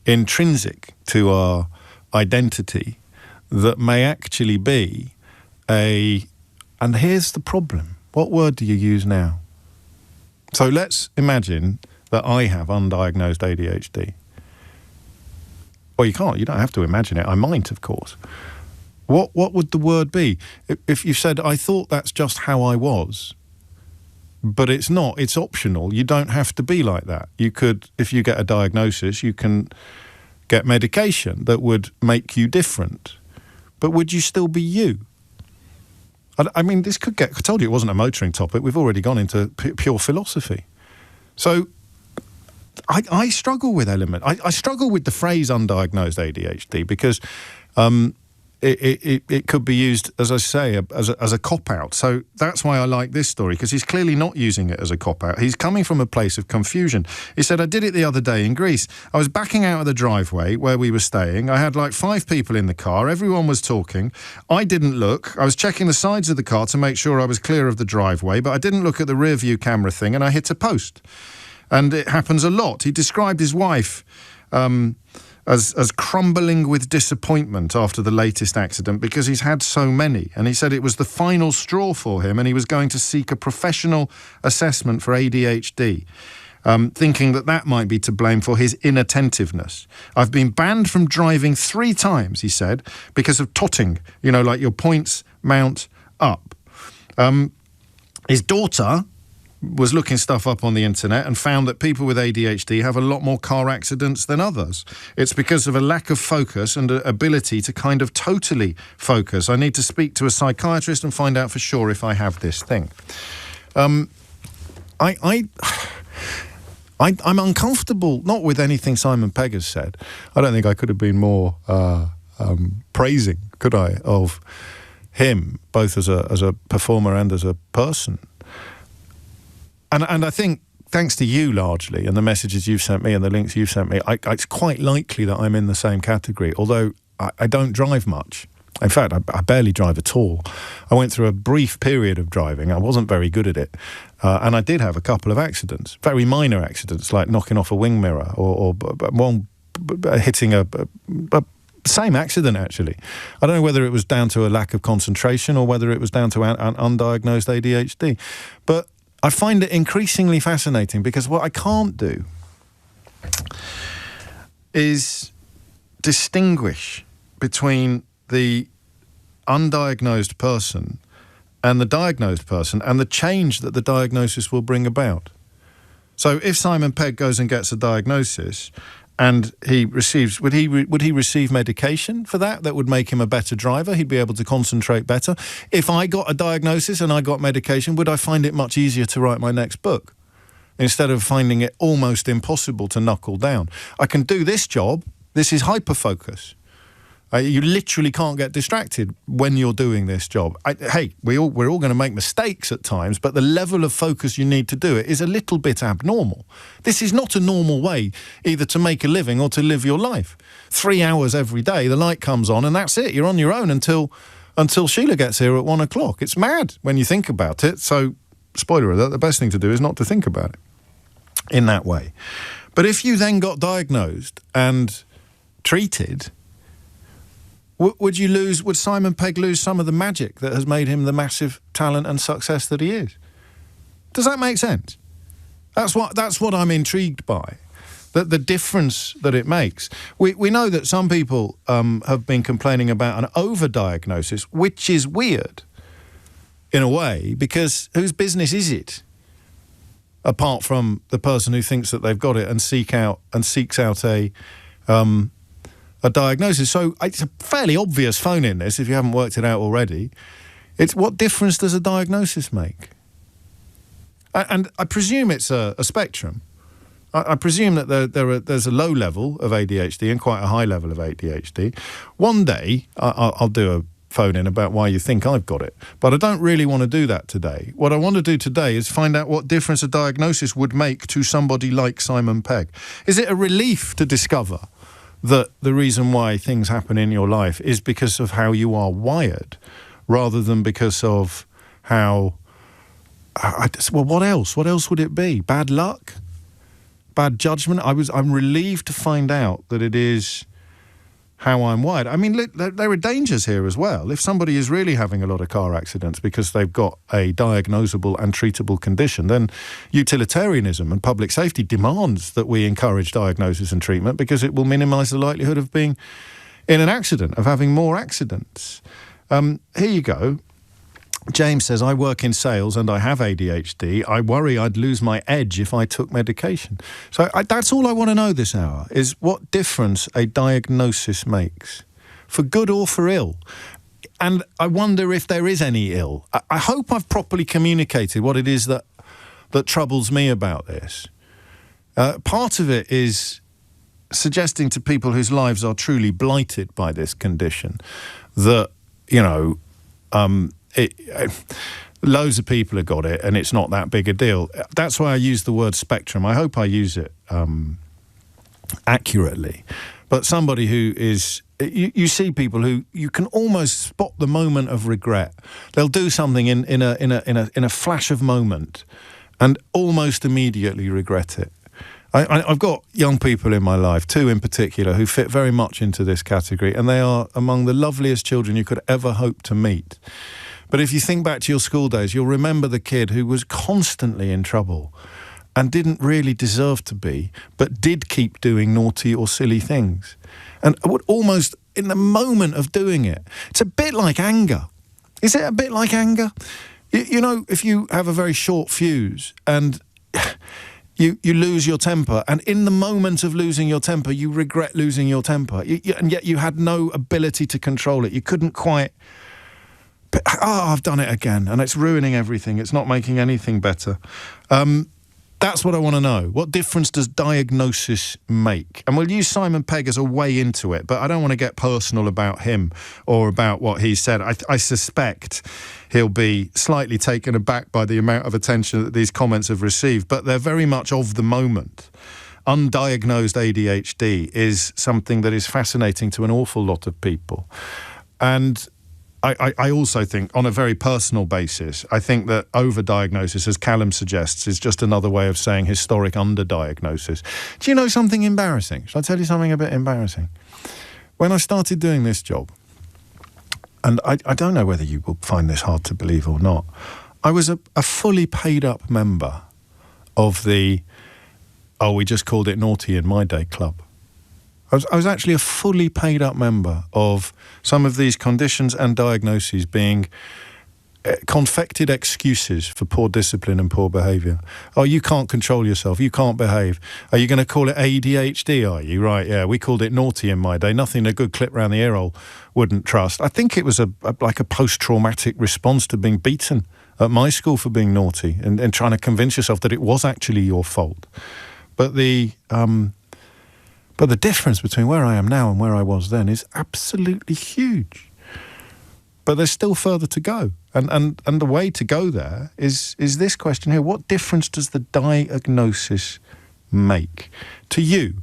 intrinsic to our identity that may actually be and here's the problem. What word do you use now? So let's imagine that I have undiagnosed ADHD. Well, you can't. You don't have to imagine it. I might, of course. What would the word be? If you said, I thought that's just how I was, but it's not. It's optional. You don't have to be like that. You could, if you get a diagnosis, you can get medication that would make you different. But would you still be you? I mean, this could get... I told you it wasn't a motoring topic. We've already gone into pure philosophy. So I struggle with element. I struggle with the phrase undiagnosed ADHD because it could be used, as I say, as a cop-out. So that's why I like this story, because he's clearly not using it as a cop-out. He's coming from a place of confusion. He said, I did it the other day in Greece. I was backing out of the driveway where we were staying. I had like 5 people in the car. Everyone was talking. I didn't look. I was checking the sides of the car to make sure I was clear of the driveway, but I didn't look at the rear view camera thing, and I hit a post. And it happens a lot. He described his wife as crumbling with disappointment after the latest accident because he's had so many. And he said it was the final straw for him and he was going to seek a professional assessment for ADHD, thinking that might be to blame for his inattentiveness. I've been banned from driving 3 times, he said, because of totting, like your points mount up. His daughter was looking stuff up on the internet and found that people with ADHD have a lot more car accidents than others. It's because of a lack of focus and ability to kind of totally focus. I need to speak to a psychiatrist and find out for sure if I have this thing. I'm uncomfortable, not with anything Simon Pegg has said. I don't think I could have been more praising, could I, of him, both as a performer and as a person. And I think, thanks to you largely, and the messages you've sent me and the links you've sent me, it's quite likely that I'm in the same category, although I don't drive much. In fact, I barely drive at all. I went through a brief period of driving. I wasn't very good at it. And I did have a couple of accidents, very minor accidents, like knocking off a wing mirror or one hitting a same accident, actually. I don't know whether it was down to a lack of concentration or whether it was down to an undiagnosed ADHD. But I find it increasingly fascinating because what I can't do is distinguish between the undiagnosed person and the diagnosed person and the change that the diagnosis will bring about. So if Simon Pegg goes and gets a diagnosis and he receives, would he receive medication for that would make him a better driver? He'd be able to concentrate better. If I got a diagnosis and I got medication, would I find it much easier to write my next book instead of finding it almost impossible to knuckle down? I can do this job. This is hyperfocus. You literally can't get distracted when you're doing this job. We're all going to make mistakes at times, but the level of focus you need to do it is a little bit abnormal. This is not a normal way either to make a living or to live your life. 3 hours every day, the light comes on and that's it. You're on your own until Sheila gets here at 1 o'clock. It's mad when you think about it. So, spoiler alert, the best thing to do is not to think about it in that way. But if you then got diagnosed and treated, would Simon Pegg lose some of the magic that has made him the massive talent and success that he is? Does that make sense? That's what I'm intrigued by, the difference that it makes. We know that some people have been complaining about an overdiagnosis, which is weird in a way, because whose business is it? Apart from the person who thinks that they've got it and seeks out a diagnosis. So it's a fairly obvious phone in this, if you haven't worked it out already. It's what difference does a diagnosis make? And I presume it's a spectrum. I presume that there's a low level of ADHD and quite a high level of ADHD. One day, I'll do a phone-in about why you think I've got it. But I don't really want to do that today. What I want to do today is find out what difference a diagnosis would make to somebody like Simon Pegg. Is it a relief to discover that the reason why things happen in your life is because of how you are wired, rather than because of how... well, what else? What else would it be? Bad luck? Bad judgment? I'm relieved to find out that it is how I'm wired. I mean, there are dangers here as well. If somebody is really having a lot of car accidents because they've got a diagnosable and treatable condition, then utilitarianism and public safety demands that we encourage diagnosis and treatment because it will minimise the likelihood of being in an accident, of having more accidents. Here you go. James says, I work in sales and I have ADHD. I worry I'd lose my edge if I took medication. So that's all I want to know this hour, is what difference a diagnosis makes, for good or for ill. And I wonder if there is any ill. I hope I've properly communicated what it is that troubles me about this. Part of it is suggesting to people whose lives are truly blighted by this condition that, you know... loads of people have got it and it's not that big a deal. That's why I use the word spectrum. I hope I use it accurately. But somebody who is... You see people who you can almost spot the moment of regret. They'll do something in a flash of moment and almost immediately regret it. I've got young people in my life, 2 in particular, who fit very much into this category, and they are among the loveliest children you could ever hope to meet. But if you think back to your school days, you'll remember the kid who was constantly in trouble and didn't really deserve to be, but did keep doing naughty or silly things. And would almost, in the moment of doing it, it's a bit like anger. Is it a bit like anger? You know, if you have a very short fuse and... You lose your temper, and in the moment of losing your temper, you regret losing your temper, and yet you had no ability to control it. You couldn't quite... I've done it again, and it's ruining everything. It's not making anything better. That's what I want to know. What difference does diagnosis make? And we'll use Simon Pegg as a way into it, but I don't want to get personal about him or about what he said. I suspect he'll be slightly taken aback by the amount of attention that these comments have received, but they're very much of the moment. Undiagnosed ADHD is something that is fascinating to an awful lot of people. And I also think, on a very personal basis, I think that overdiagnosis, as Callum suggests, is just another way of saying historic underdiagnosis. Do you know something embarrassing? Shall I tell you something a bit embarrassing? When I started doing this job, and I don't know whether you will find this hard to believe or not, I was a fully paid-up member of the, we just called it Naughty in My Day club. I was actually a fully paid-up member of some of these conditions and diagnoses being confected excuses for poor discipline and poor behaviour. Oh, you can't control yourself, you can't behave. Are you going to call it ADHD, are you? Right, yeah, we called it Naughty in my day. Nothing a good clip round the earhole wouldn't trust. I think it was like a post-traumatic response to being beaten at my school for being naughty and trying to convince yourself that it was actually your fault. But the difference between where I am now and where I was then is absolutely huge. But there's still further to go. And the way to go there is this question here. What difference does the diagnosis make to you,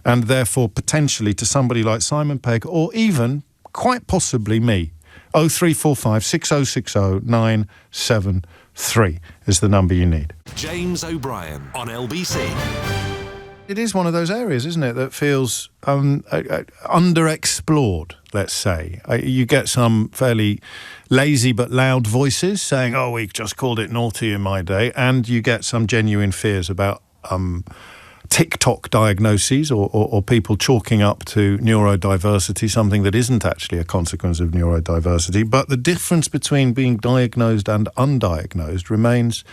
and therefore potentially to somebody like Simon Pegg, or even, quite possibly, me? 0345 6060 973 is the number you need. James O'Brien on LBC. It is one of those areas, isn't it, that feels underexplored, let's say. You get some fairly lazy but loud voices saying, oh, we just called it Naughty in my day, and you get some genuine fears about TikTok diagnoses or people chalking up to neurodiversity, something that isn't actually a consequence of neurodiversity. But the difference between being diagnosed and undiagnosed remains,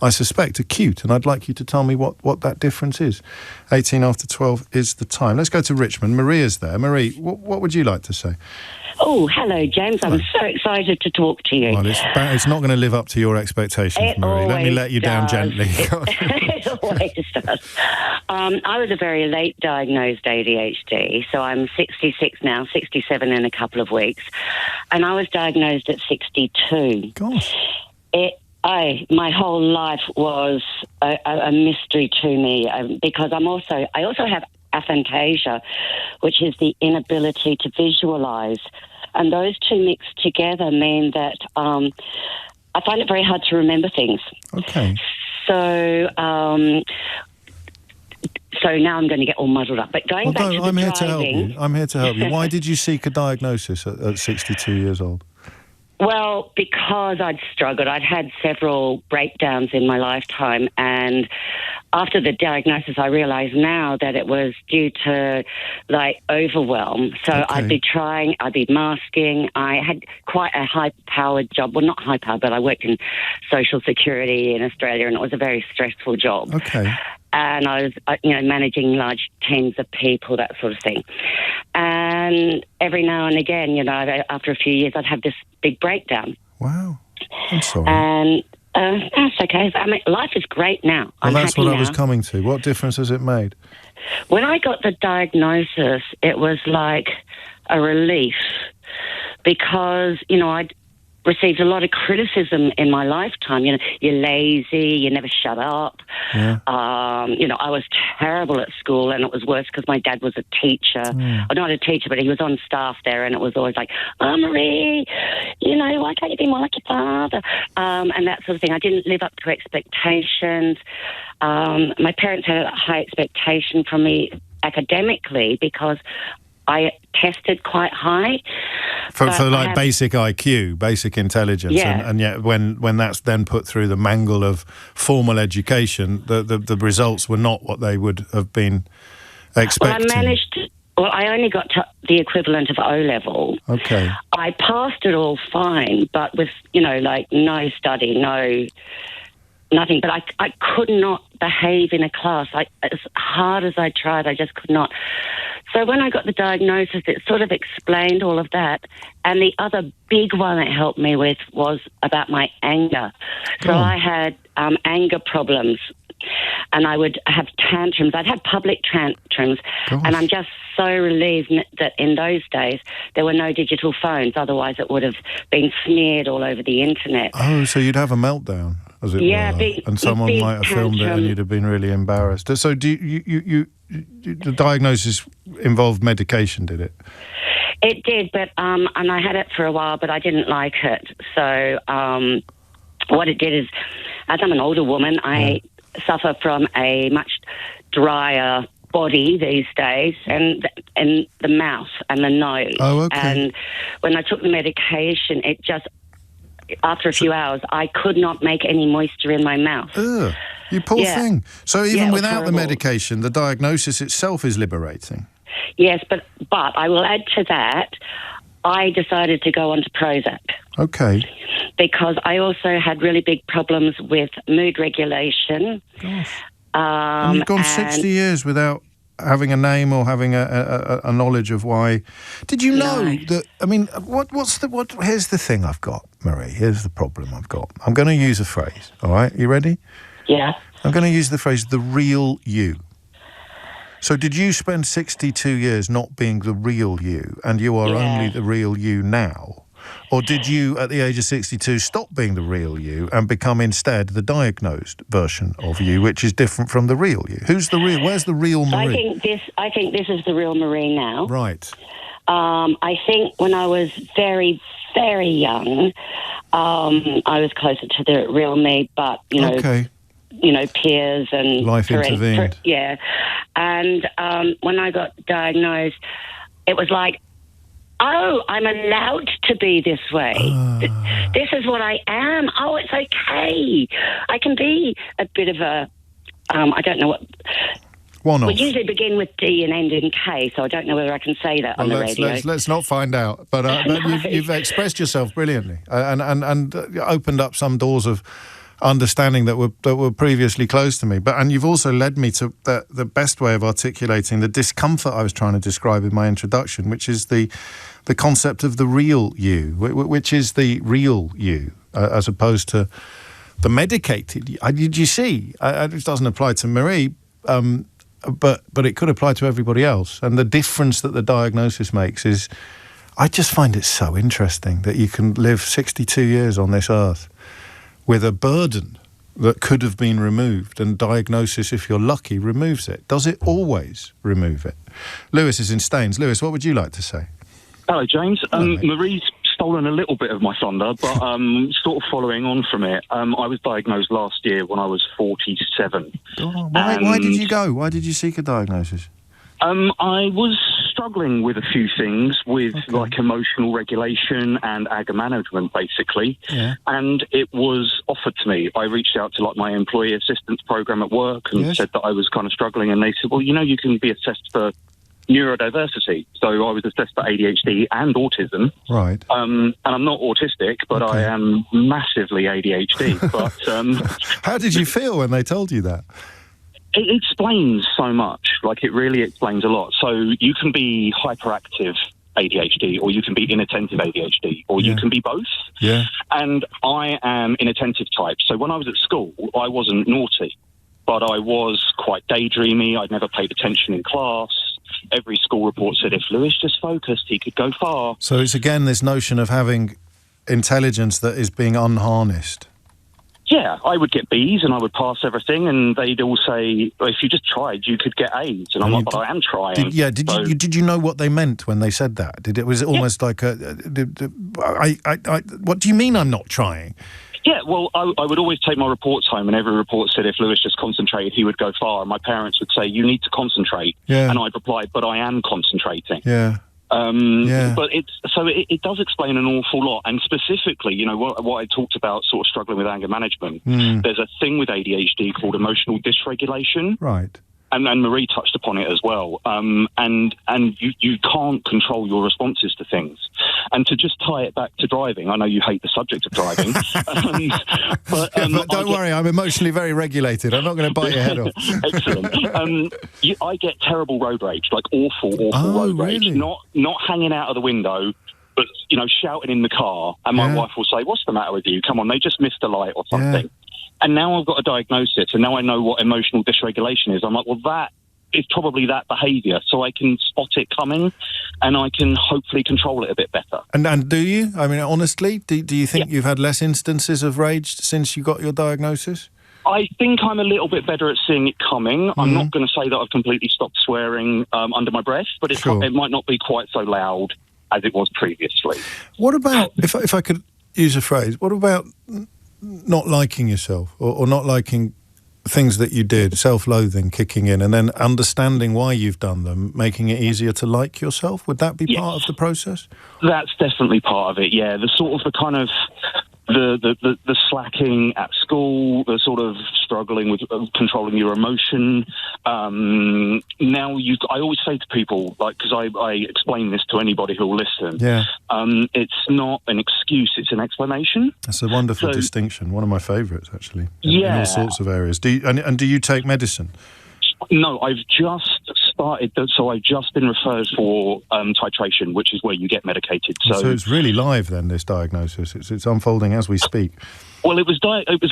I suspect, acute, and I'd like you to tell me what that difference is. 18 after 12 is the time. Let's go to Richmond. Maria's there. Marie, what would you like to say? Oh, hello, James. Hello. I'm so excited to talk to you. Well, it's not going to live up to your expectations, Marie. Let me let you down gently. It always does. I was a very late diagnosed ADHD, so I'm 66 now, 67 in a couple of weeks, and I was diagnosed at 62. Gosh. My whole life was a mystery to me because I also have aphantasia, which is the inability to visualise. And those two mixed together mean that I find it very hard to remember things. Okay. So now I'm going to get all muddled up. But going back to the I'm here driving... to help you. I'm here to help you. Why did you seek a diagnosis at 62 years old? Well, because I'd struggled. I'd had several breakdowns in my lifetime, and after the diagnosis, I realise now that it was due to, overwhelm. So Okay. I'd be masking. I had quite a high-powered job. Well, not high-powered, but I worked in social security in Australia, and it was a very stressful job. Okay. And I was, managing large teams of people, that sort of thing. And every now and again, after a few years, I'd have this big breakdown. Wow. I'm sorry. And that's okay. I mean, life is great now. Well, that's what now. I was coming to. What difference has it made? When I got the diagnosis, it was like a relief because, I'd received a lot of criticism in my lifetime. You're lazy, you never shut up. Yeah. I was terrible at school, and it was worse because my dad was a teacher. Well, not a teacher, but he was on staff there, and it was always like, "Oh, Marie, why can't you be more like your father?" And that sort of thing. I didn't live up to expectations. My parents had a high expectation from me academically because I tested quite high. For basic IQ, basic intelligence, Yeah. and yet when that's then put through the mangle of formal education, the results were not what they would have been expecting. Well, I only got to the equivalent of O-level. Okay. I passed it all fine, but with, no study, nothing. But I could not behave in a class. As hard as I tried, I just could not. So when I got the diagnosis, it sort of explained all of that. And the other big one it helped me with was about my anger. So I had anger problems, and I would have tantrums. I'd have public tantrums, and I'm just so relieved that in those days there were no digital phones. Otherwise it would have been smeared all over the internet. Oh, so you'd have a meltdown, as it were, and someone might have filmed it and you'd have been really embarrassed. So do you the diagnosis involved medication, did it? It did, but and I had it for a while, but I didn't like it. So what it did is, as I'm an older woman, I suffer from a much drier body these days, and the mouth and the nose. Oh, okay. And when I took the medication, it just, after a few hours, I could not make any moisture in my mouth. Ugh, you poor thing. So even without horrible. the medication, the diagnosis itself is liberating. Yes, but I will add to that, I decided to go on to Prozac. Okay. Because I also had really big problems with mood regulation. Gosh. And you've gone 60 years without having a name or having a knowledge of why. Did you know that? I mean, here's the thing I've got, Marie. Here's the problem I've got. I'm going to use a phrase. All right, you ready? Yeah. I'm going to use the phrase "the real you." So, did you spend 62 years not being the real you, and you are only the real you now? Or did you, at the age of 62, stop being the real you and become instead the diagnosed version of you, which is different from the real you? Who's the real? Where's the real Marie? I think this is the real Marie now. Right. I think when I was very, very young, I was closer to the real me, but peers and life intervened. And when I got diagnosed, it was like, oh, I'm allowed to be this way. This is what I am. Oh, it's okay. I can be a bit of a, I don't know what. One-off. We usually begin with D and end in K, so I don't know whether I can say that on the radio. Let's not find out. But you've expressed yourself brilliantly and opened up some doors of understanding that were previously closed to me. And you've also led me to the best way of articulating the discomfort I was trying to describe in my introduction, which is the concept of the real you, which is the real you, as opposed to the medicated. Did you see? It doesn't apply to Marie, but it could apply to everybody else. And the difference that the diagnosis makes is, I just find it so interesting that you can live 62 years on this earth with a burden that could have been removed, and diagnosis, if you're lucky, removes it. Does it always remove it? Lewis is in Staines. Lewis, what would you like to say? Hello, James. Hello, Marie's stolen a little bit of my thunder, but sort of following on from it, I was diagnosed last year when I was 47. Why did you go? Why did you seek a diagnosis? I was struggling with a few things, with like emotional regulation and anger management, basically. Yeah. And it was offered to me. I reached out to like my employee assistance program at work and said that I was kind of struggling, and they said, well, you can be assessed for neurodiversity. So I was assessed for ADHD and autism. Right. And I'm not autistic, but I am massively ADHD. But how did you feel when they told you that? It explains so much. Like, it really explains a lot. So you can be hyperactive ADHD, or you can be inattentive ADHD, or you can be both. Yeah. And I am inattentive type. So when I was at school, I wasn't naughty, but I was quite daydreamy. I'd never paid attention in class. Every school report said if Lewis just focused, he could go far. So it's again this notion of having intelligence that is being unharnessed. Yeah, I would get B's and I would pass everything, and they'd all say, well, if you just tried, you could get A's. And I'm like, but I am trying. Did you know what they meant when they said that? Was it almost like what do you mean I'm not trying? Yeah, well, I would always take my reports home, and every report said if Lewis just concentrated, he would go far. And my parents would say, you need to concentrate. Yeah. And I'd reply, but I am concentrating. Yeah. But it does explain an awful lot, and specifically, what I talked about, sort of struggling with anger management. There's a thing with ADHD called emotional dysregulation, right? And Marie touched upon it as well. And you can't control your responses to things. And to just tie it back to driving, I know you hate the subject of driving, but don't worry, I'm emotionally very regulated. I'm not going to bite your head off. Excellent. I get terrible road rage, like awful road rage. Really? Not hanging out of the window, but shouting in the car. And my wife will say, "What's the matter with you? Come on, they just missed a light or something." Yeah. And now I've got a diagnosis, and now I know what emotional dysregulation is. I'm like, well, that is probably that behaviour, so I can spot it coming, and I can hopefully control it a bit better. And do you? I mean, honestly, do you think you've had less instances of rage since you got your diagnosis? I think I'm a little bit better at seeing it coming. I'm not going to say that I've completely stopped swearing under my breath, but it might not be quite so loud as it was previously. What about, if I could use a phrase, what about not liking yourself or not liking things that you did, self-loathing kicking in, and then understanding why you've done them, making it easier to like yourself? Would that be part of the process? That's definitely part of it, yeah. The sort of the kind of the slacking at school, the sort of struggling with controlling your emotion. Now I always say to people, like, because I explain this to anybody who will listen. Yeah. It's not an excuse; it's an explanation. That's a wonderful distinction. One of my favourites, actually. In all sorts of areas. Do you take medicine? No, I've just started. So I've just been referred for titration, which is where you get medicated. So it's really live then, this diagnosis. It's unfolding as we speak. Well, it was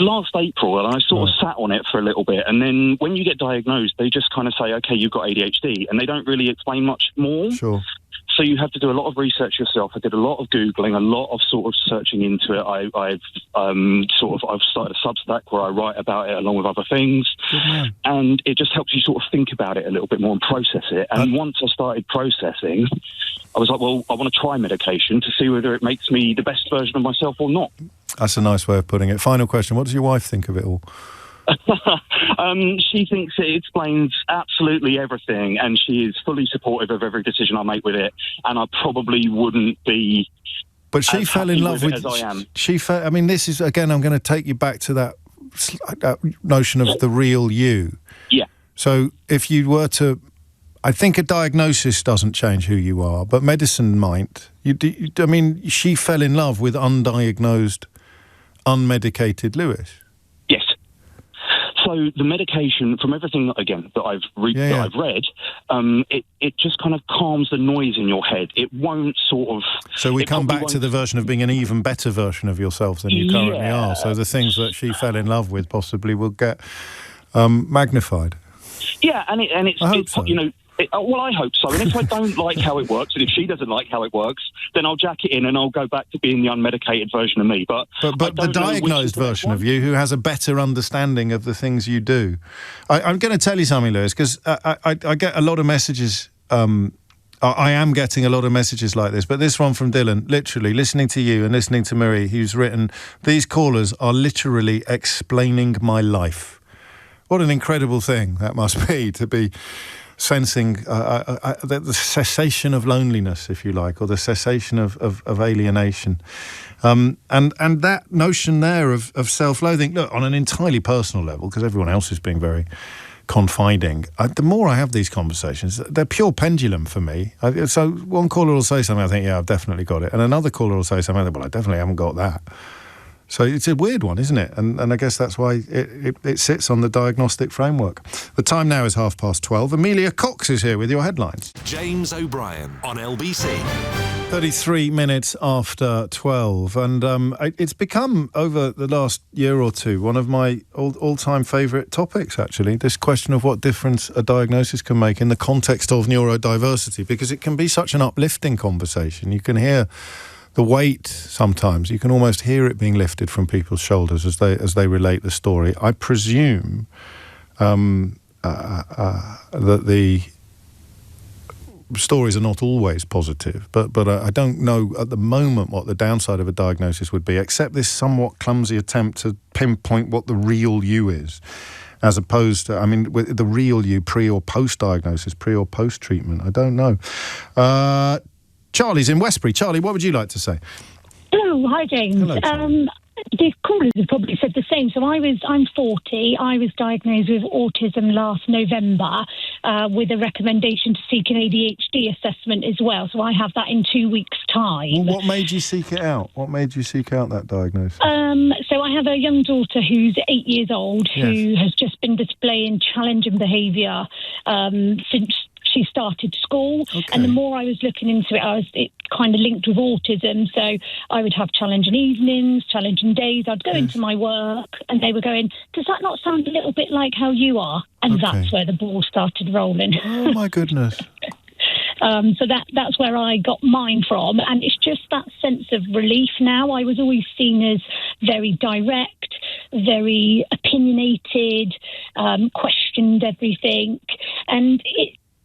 last April, and I sort of sat on it for a little bit. And then when you get diagnosed, they just kind of say, "Okay, you've got ADHD," and they don't really explain much more. Sure. So you have to do a lot of research yourself. I did a lot of Googling, a lot of sort of searching into it. I've started a Substack where I write about it along with other things. And it just helps you sort of think about it a little bit more and process it. And once I started processing, I was like, well, I want to try medication to see whether it makes me the best version of myself or not. That's a nice way of putting it. Final question. What does your wife think of it all? She thinks it explains absolutely everything, and she is fully supportive of every decision I make with it, and I probably wouldn't be. But she fell in love with as I am. I mean, this is, again, I'm going to take you back to that notion of the real you. Yeah. So if you were to, I think a diagnosis doesn't change who you are, but medicine might. I mean, she fell in love with undiagnosed, unmedicated Lewis. So the medication, from everything again that I've read, it just kind of calms the noise in your head. It won't sort of. So we come back to the version of being an even better version of yourself than you currently are. So the things that she fell in love with possibly will get magnified. Yeah, and it's so. You know. Well, I hope so. And if I don't like how it works, and if she doesn't like how it works, then I'll jack it in and I'll go back to being the unmedicated version of me. But the diagnosed version of you, who has a better understanding of the things you do. I'm going to tell you something, Lewis, because I get a lot of messages. I am getting a lot of messages like this, but this one from Dylan, literally listening to you and listening to Marie, who's written, "These callers are literally explaining my life." What an incredible thing that must be, to be sensing the cessation of loneliness, if you like, or the cessation of alienation. And that notion there of self-loathing, look, on an entirely personal level, because everyone else is being very confiding, the more I have these conversations, they're pure pendulum for me. So one caller will say something, I think, yeah, I've definitely got it. And another caller will say something, well, I definitely haven't got that. So it's a weird one, isn't it? And I guess that's why it sits on the diagnostic framework. The time now is 12:30. Amelia Cox is here with your headlines. James O'Brien on LBC. 33 minutes after 12. And it's become, over the last year or two, one of my all-time favourite topics, actually, this question of what difference a diagnosis can make in the context of neurodiversity, because it can be such an uplifting conversation. You can hear the weight sometimes. You can almost hear it being lifted from people's shoulders as they relate the story. I presume that the stories are not always positive, but I don't know at the moment what the downside of a diagnosis would be, except this somewhat clumsy attempt to pinpoint what the real you is, as opposed to, I mean, with the real you pre or post diagnosis, pre or post treatment. I don't know. Charlie's in Westbury. Charlie, what would you like to say? Hello, hi James. Hello, the callers have probably said the same. So I'm 40. I was diagnosed with autism last November with a recommendation to seek an ADHD assessment as well. So I have that in 2 weeks' time. Well, what made you seek it out? What made you seek out that diagnosis? So I have a young daughter who's 8 years old who has just been displaying challenging behaviour since she started school. Okay. And the more I was looking into it, it kind of linked with autism. So I would have challenging evenings, challenging days. I'd go into my work and they were going, does that not sound a little bit like how you are? And that's where the ball started rolling. Oh, my goodness. So that's where I got mine from. And it's just that sense of relief now. I was always seen as very direct, very opinionated, questioned everything. And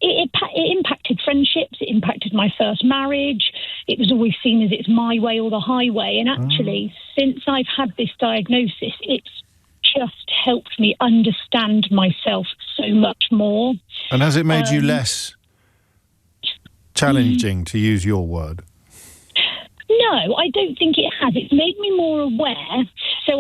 it impacted friendships. It impacted my first marriage. It was always seen as it's my way or the highway. And actually, since I've had this diagnosis, it's just helped me understand myself so much more. And has it made you less challenging, to use your word? No, I don't think it has. It's made me more aware. So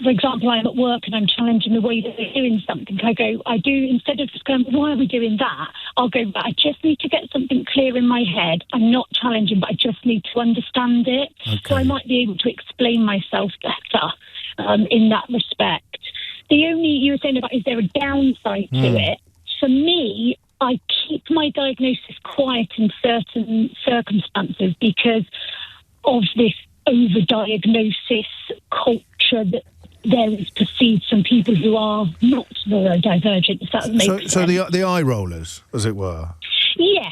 for example, I'm at work and I'm challenging the way that they're doing something. Instead of just going, why are we doing that? I'll go, I just need to get something clear in my head. I'm not challenging, but I just need to understand it. Okay. So I might be able to explain myself better in that respect. You were saying about, is there a downside to it? For me, I keep my diagnosis quiet in certain circumstances because of this over-diagnosis culture that there is perceived from people who are not neurodivergent, if that makes sense. So the eye rollers, as it were? Yes.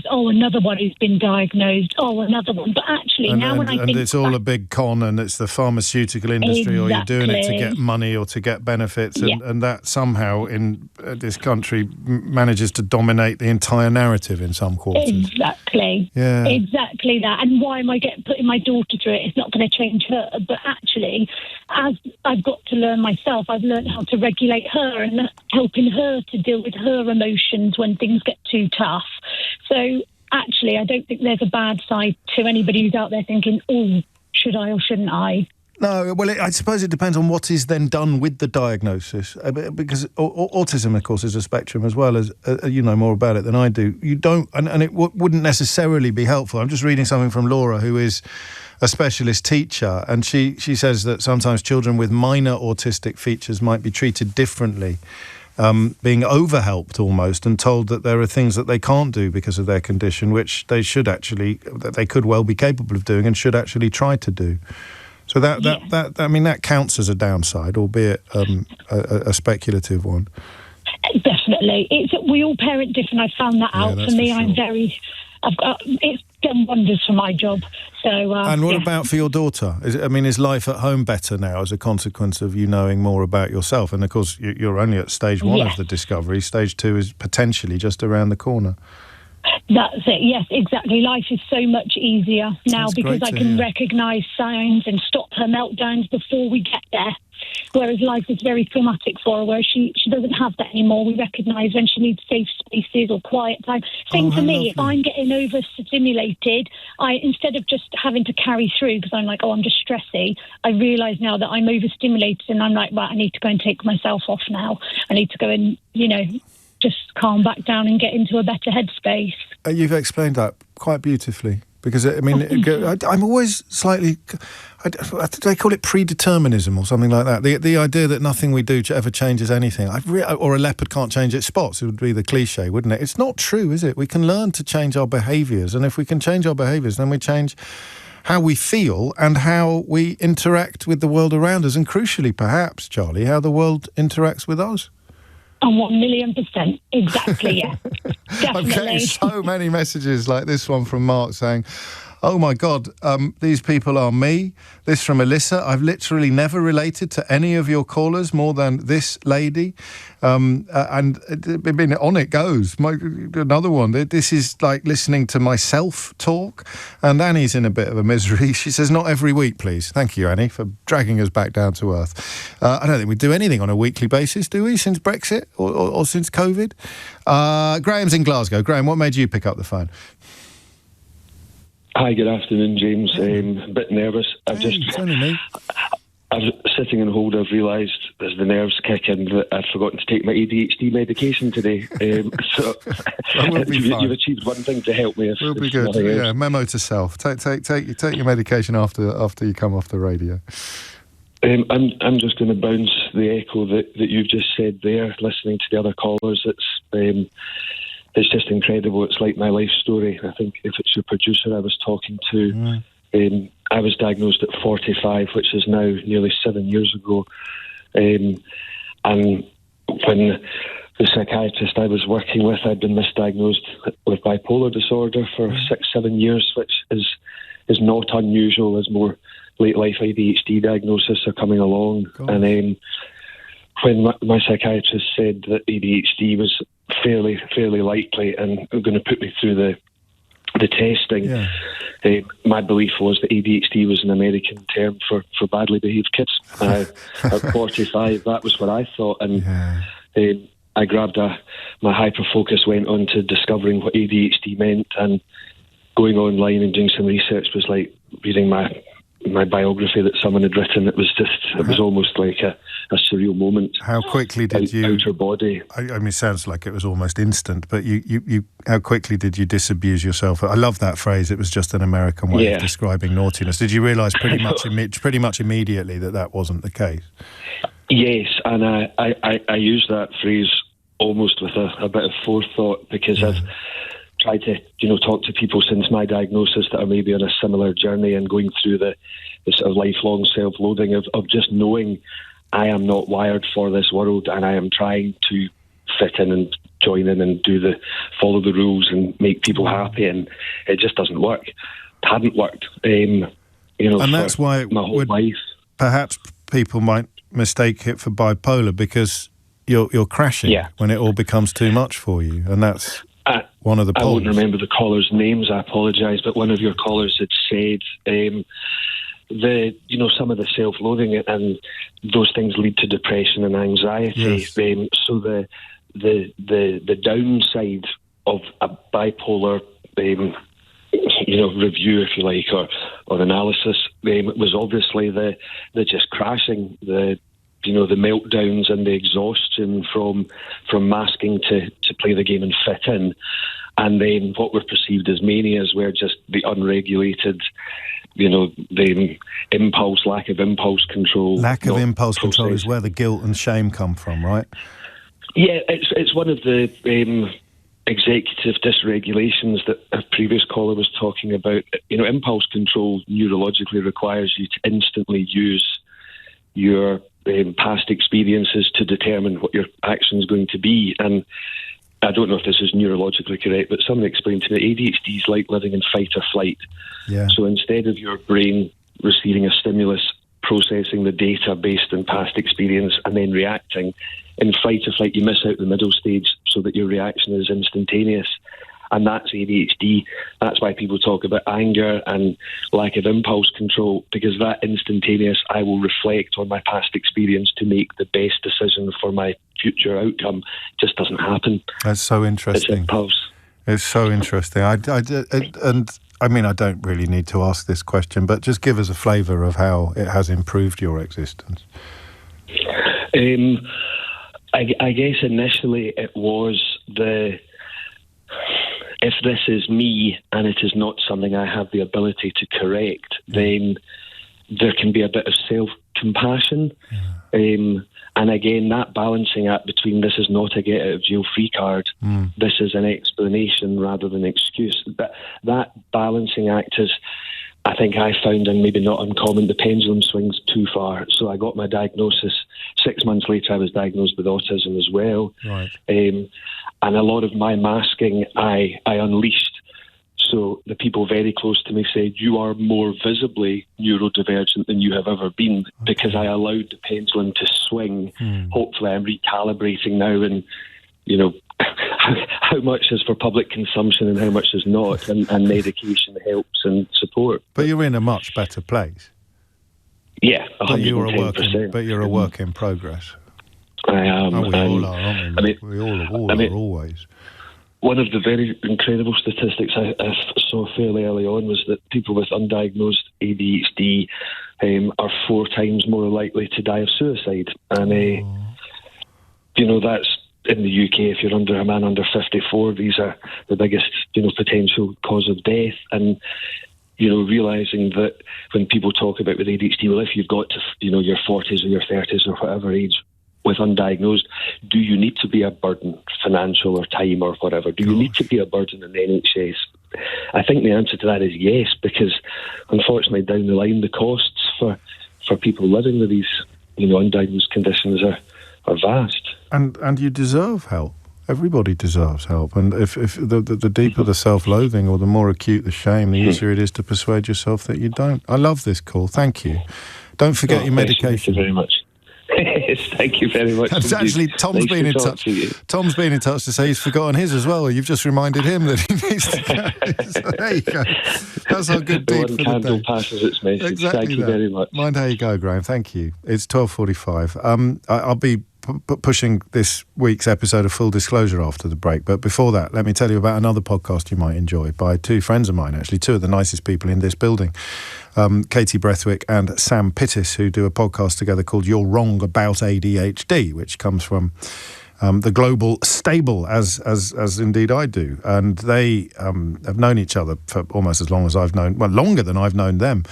Oh, another one who's been diagnosed. Oh, another one. But actually, when I think... And it's all a big con, and it's the pharmaceutical industry, or you're doing it to get money or to get benefits, and that somehow in this country manages to dominate the entire narrative in some quarters. Exactly. Yeah. Exactly that. And why am I putting my daughter through it? It's not going to change her. But actually, as I've got to learn myself, I've learned how to regulate her and helping her to deal with her emotions when things get too tough. So actually, I don't think there's a bad side to anybody who's out there thinking, oh, should I or shouldn't I? No, well, I suppose it depends on what is then done with the diagnosis, because autism, of course, is a spectrum as well, as you know more about it than I do. You don't, and it wouldn't necessarily be helpful. I'm just reading something from Laura, who is a specialist teacher, and she says that sometimes children with minor autistic features might be treated differently, being overhelped almost, and told that there are things that they can't do because of their condition, which they could well be capable of doing and should actually try to do. So that counts as a downside, albeit a speculative one. Definitely, we all parent different. I found that out. For me, it's done wonders for my job. So, and what about for your daughter? Is life at home better now as a consequence of you knowing more about yourself? And of course, you're only at stage 1 of the discovery. Stage 2 is potentially just around the corner. That's it. Yes, exactly. Life is so much easier now because I can recognise signs and stop her meltdowns before we get there. Whereas life is very traumatic for her, where she doesn't have that anymore. We recognise when she needs safe spaces or quiet time. Same for me. If I'm getting overstimulated, instead of just having to carry through because I'm like, I'm just stressy, I realise now that I'm overstimulated and I'm like, right, I need to go and take myself off now. I need to go and, just calm back down and get into a better headspace. You've explained that quite beautifully. Because, I'm always slightly... they call it predeterminism or something like that. The idea that nothing we do ever changes anything. Or a leopard can't change its spots. It would be the cliche, wouldn't it? It's not true, is it? We can learn to change our behaviours. And if we can change our behaviours, then we change how we feel and how we interact with the world around us. And crucially, perhaps, Charlie, how the world interacts with us. 1,000,000%. Exactly, yeah. Definitely. I'm getting so many messages like this one from Mark saying, oh my God, these people are me. This from Alyssa. I've literally never related to any of your callers more than this lady. And on it goes. Another one. This is like listening to myself talk. And Annie's in a bit of a misery. She says, not every week, please. Thank you, Annie, for dragging us back down to earth. I don't think we do anything on a weekly basis, do we, since Brexit or since COVID? Graham's in Glasgow. Graham, what made you pick up the phone? Hi, good afternoon, James. A bit nervous. It's only me. I was sitting on hold. I've realised as the nerves kick in that I've forgotten to take my ADHD medication today. So you've achieved one thing to help me. We'll be good. Yeah, memo to self. Take your medication after you come off the radio. I'm just going to bounce the echo that you've just said there. Listening to the other callers, it's just incredible. It's like my life story. I think if it's your producer I was talking to, I was diagnosed at 45, which is now nearly 7 years ago. And when the psychiatrist I was working with, I'd been misdiagnosed with bipolar disorder for 6-7 years, which is not unusual as more late life ADHD diagnoses are coming along. And when my psychiatrist said that ADHD was fairly likely and going to put me through the testing, my belief was that ADHD was an American term for badly behaved kids. At 45, that was what I thought, and I grabbed my hyper-focus, went on to discovering what ADHD meant, and going online and doing some research was like reading my biography that someone had written. It was almost like a surreal moment. How quickly did you... Outer body. I mean, it sounds like it was almost instant, but you how quickly did you disabuse yourself? I love that phrase. It was just an American way of describing naughtiness. Did you realise pretty much immediately that wasn't the case? Yes, and I use that phrase almost with a bit of forethought, because I've tried to, talk to people since my diagnosis that are maybe on a similar journey and going through the sort of lifelong self-loathing of just knowing I am not wired for this world, and I am trying to fit in and join in and follow the rules and make people happy, and it just doesn't work. It hadn't worked, and that's why my whole life. Perhaps people might mistake it for bipolar because you're crashing when it all becomes too much for you, and that's one of the poles. I won't remember the callers' names, I apologise, but one of your callers had said some of the self-loathing and those things lead to depression and anxiety. Yes. So the downside of a bipolar review, if you like, or analysis, was obviously the just crashing, the meltdowns and the exhaustion from masking to play the game and fit in. And then what were perceived as manias were just the unregulated the lack of impulse control. Lack of impulse control is where the guilt and shame come from, right? Yeah, it's one of the executive dysregulations that a previous caller was talking about. Impulse control neurologically requires you to instantly use your past experiences to determine what your action is going to be. And I don't know if this is neurologically correct, but someone explained to me ADHD is like living in fight or flight. Yeah. So instead of your brain receiving a stimulus, processing the data based on past experience and then reacting, in fight or flight you miss out the middle stage so that your reaction is instantaneous. And that's ADHD. That's why people talk about anger and lack of impulse control, because that instantaneous, I will reflect on my past experience to make the best decision for my future outcome, just doesn't happen. That's so interesting. It's impulse. It's so interesting. I don't really need to ask this question, but just give us a flavour of how it has improved your existence. I guess initially it was if this is me and it is not something I have the ability to correct, then there can be a bit of self-compassion. And again, that balancing act between this is not a get-out-of-jail-free card, this is an explanation rather than excuse. That balancing act is, I think I found, and maybe not uncommon, the pendulum swings too far. So I got my diagnosis. 6 months later, I was diagnosed with autism as well. Right. And a lot of my masking, I unleashed. So the people very close to me said, you are more visibly neurodivergent than you have ever been, because I allowed the pendulum to swing. Hopefully I'm recalibrating now, and, how much is for public consumption and how much is not, and medication helps and support. But you're in a much better place. Yeah, 110%. But you're a work in progress. I am. We all are, aren't we? We all are always. One of the very incredible statistics I saw fairly early on was that people with undiagnosed ADHD are 4 times more likely to die of suicide. And, that's in the UK. If you're a man under 54, these are the biggest, potential cause of death. And, realising that when people talk about with ADHD, well, if you've got to, your 40s or your 30s or whatever age, with undiagnosed, do you need to be a burden, financial or time or whatever? Do you need to be a burden in the NHS? I think the answer to that is yes, because unfortunately down the line the costs for people living with these undiagnosed conditions are vast. And you deserve help. Everybody deserves help. And if the deeper the self-loathing or the more acute the shame, the easier it is to persuade yourself that you don't. I love this call. Thank you. Don't forget your medication. Thank you very much. Thank you very much. And actually, Tom's been in touch. Tom's been in touch to say he's forgotten his as well. You've just reminded him that he needs to go. So there you go. That's our good deed for the candle day. Passes its message. Exactly. Thank you very much. Mind how you go, Graham. Thank you. It's 12:45. I'll be pushing this week's episode of Full Disclosure after the break. But before that, let me tell you about another podcast you might enjoy by 2 friends of mine, actually, 2 of the nicest people in this building. Katie Brethwick and Sam Pittis, who do a podcast together called You're Wrong About ADHD, which comes from the global stable, as indeed I do. And they have known each other for almost as long as I've known, well, longer than I've known them.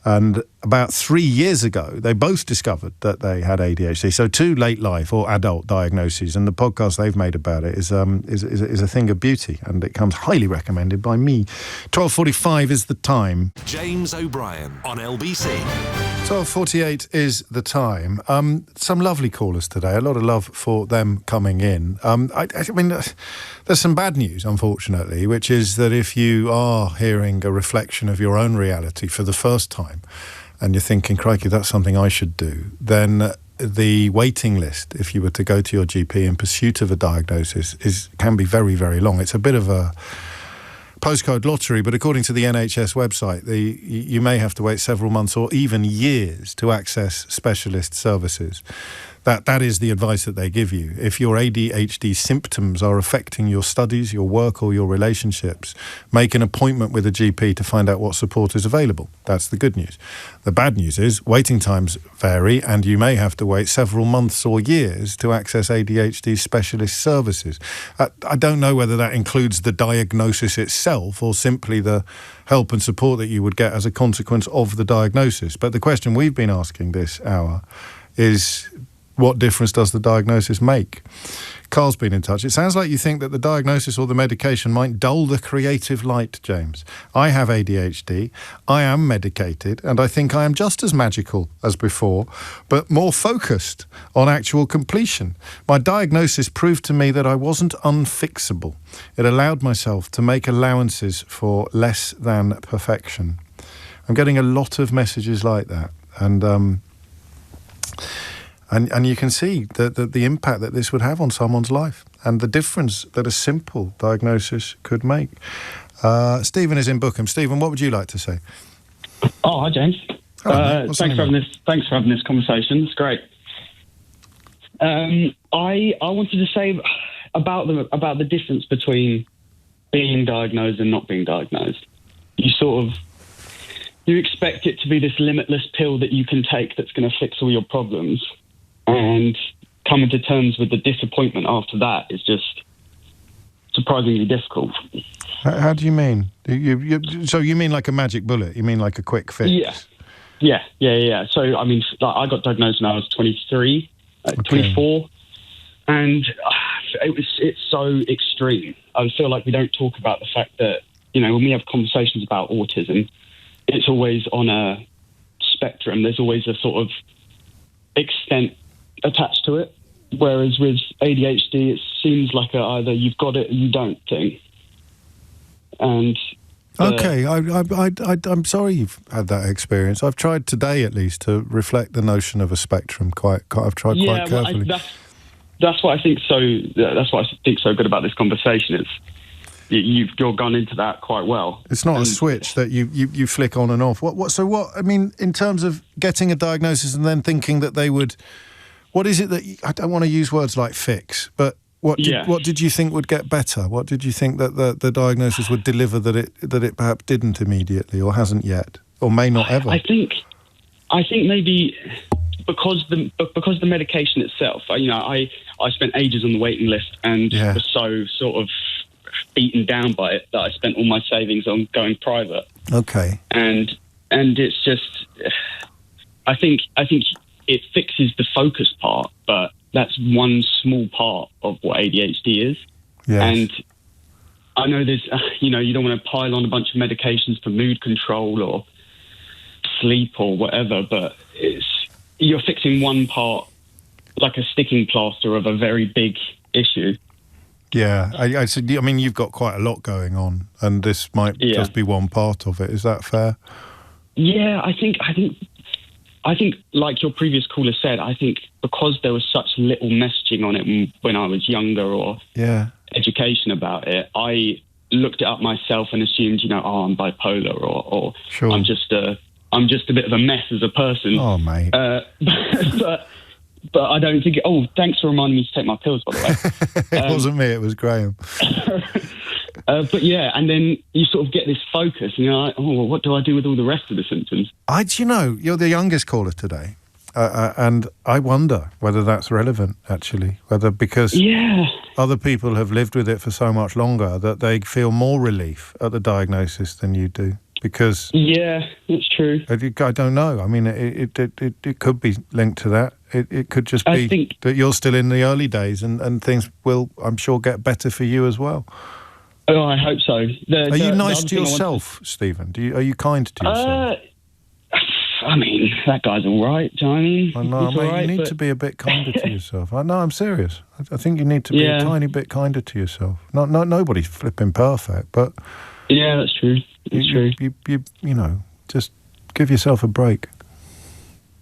And about 3 years ago, they both discovered that they had ADHD. So 2 late life or adult diagnoses, and the podcast they've made about it is a thing of beauty, and it comes highly recommended by me. 12:45 is the time. James O'Brien on LBC. 12:48 is the time. Some lovely callers today. A lot of love for them coming in. I mean, there's some bad news, unfortunately, which is that if you are hearing a reflection of your own reality for the first time, and you're thinking, crikey, that's something I should do, then the waiting list, if you were to go to your GP in pursuit of a diagnosis, can be very, very long. It's a bit of a postcode lottery, but according to the NHS website, you may have to wait several months or even years to access specialist services. That is the advice that they give you. If your ADHD symptoms are affecting your studies, your work or your relationships, make an appointment with a GP to find out what support is available. That's the good news. The bad news is waiting times vary and you may have to wait several months or years to access ADHD specialist services. I don't know whether that includes the diagnosis itself or simply the help and support that you would get as a consequence of the diagnosis. But the question we've been asking this hour is, what difference does the diagnosis make? Carl's been in touch. It sounds like you think that the diagnosis or the medication might dull the creative light, James. I have ADHD, I am medicated, and I think I am just as magical as before, but more focused on actual completion. My diagnosis proved to me that I wasn't unfixable. It allowed myself to make allowances for less than perfection. I'm getting a lot of messages like that, and you can see the impact that this would have on someone's life and the difference that a simple diagnosis could make. Stephen is in Bookham. Stephen, what would you like to say? Oh, hi, James. Hello, thanks for having this conversation. It's great. I wanted to say about the difference between being diagnosed and not being diagnosed. You expect it to be this limitless pill that you can take that's going to fix all your problems. And coming to terms with the disappointment after that is just surprisingly difficult. How do you mean? So you mean like a magic bullet? You mean like a quick fix? Yeah. So, I mean, I got diagnosed when I was 23, 24, and it's so extreme. I feel like we don't talk about the fact that, when we have conversations about autism, it's always on a spectrum. There's always a sort of extent attached to it, whereas with ADHD it seems like either you've got it or you don't thing. And okay, I'm sorry you've had that experience. I've tried today at least to reflect the notion of a spectrum quite carefully. That's what I think so good about this conversation. It's you're gone into that quite well. It's not a switch that you flick on and off. What I mean, in terms of getting a diagnosis and then thinking that they would, what is it that I don't want to use words like fix, but what did you think would get better? What did you think that the diagnosis would deliver that it perhaps didn't immediately or hasn't yet or may not ever? I think maybe because the medication itself. I spent ages on the waiting list and was so sort of beaten down by it that I spent all my savings on going private. Okay. And it's just, I think it fixes the focus part, but that's one small part of what ADHD is. Yes. And I know there's, you don't want to pile on a bunch of medications for mood control or sleep or whatever, but you're fixing one part, like a sticking plaster of a very big issue. Yeah, I said. I mean, you've got quite a lot going on, and this might just be one part of it. Is that fair? Yeah, I think, like your previous caller said, I think because there was such little messaging on it when I was younger or education about it, I looked it up myself and assumed, I'm bipolar or sure. I'm just a bit of a mess as a person. Oh, mate. But I don't think... Oh, thanks for reminding me to take my pills, by the way. It wasn't me, it was Graham. But yeah, and then you sort of get this focus and you're like, what do I do with all the rest of the symptoms? You're the youngest caller today. And I wonder whether that's relevant, actually. Whether because other people have lived with it for so much longer that they feel more relief at the diagnosis than you do. Because... Yeah, that's true. I don't know. I mean, it could be linked to that. It could just be that you're still in the early days and things will, I'm sure, get better for you as well. Oh, I hope so. Are you nice to yourself, Stephen? Are you kind to yourself? I mean, that guy's all right, do you know what I mean? I know, mate, you need to be a bit kinder to yourself. No, I'm serious. I think you need to be a tiny bit kinder to yourself. Nobody's flipping perfect, but... Yeah, that's true. It's true. You just give yourself a break.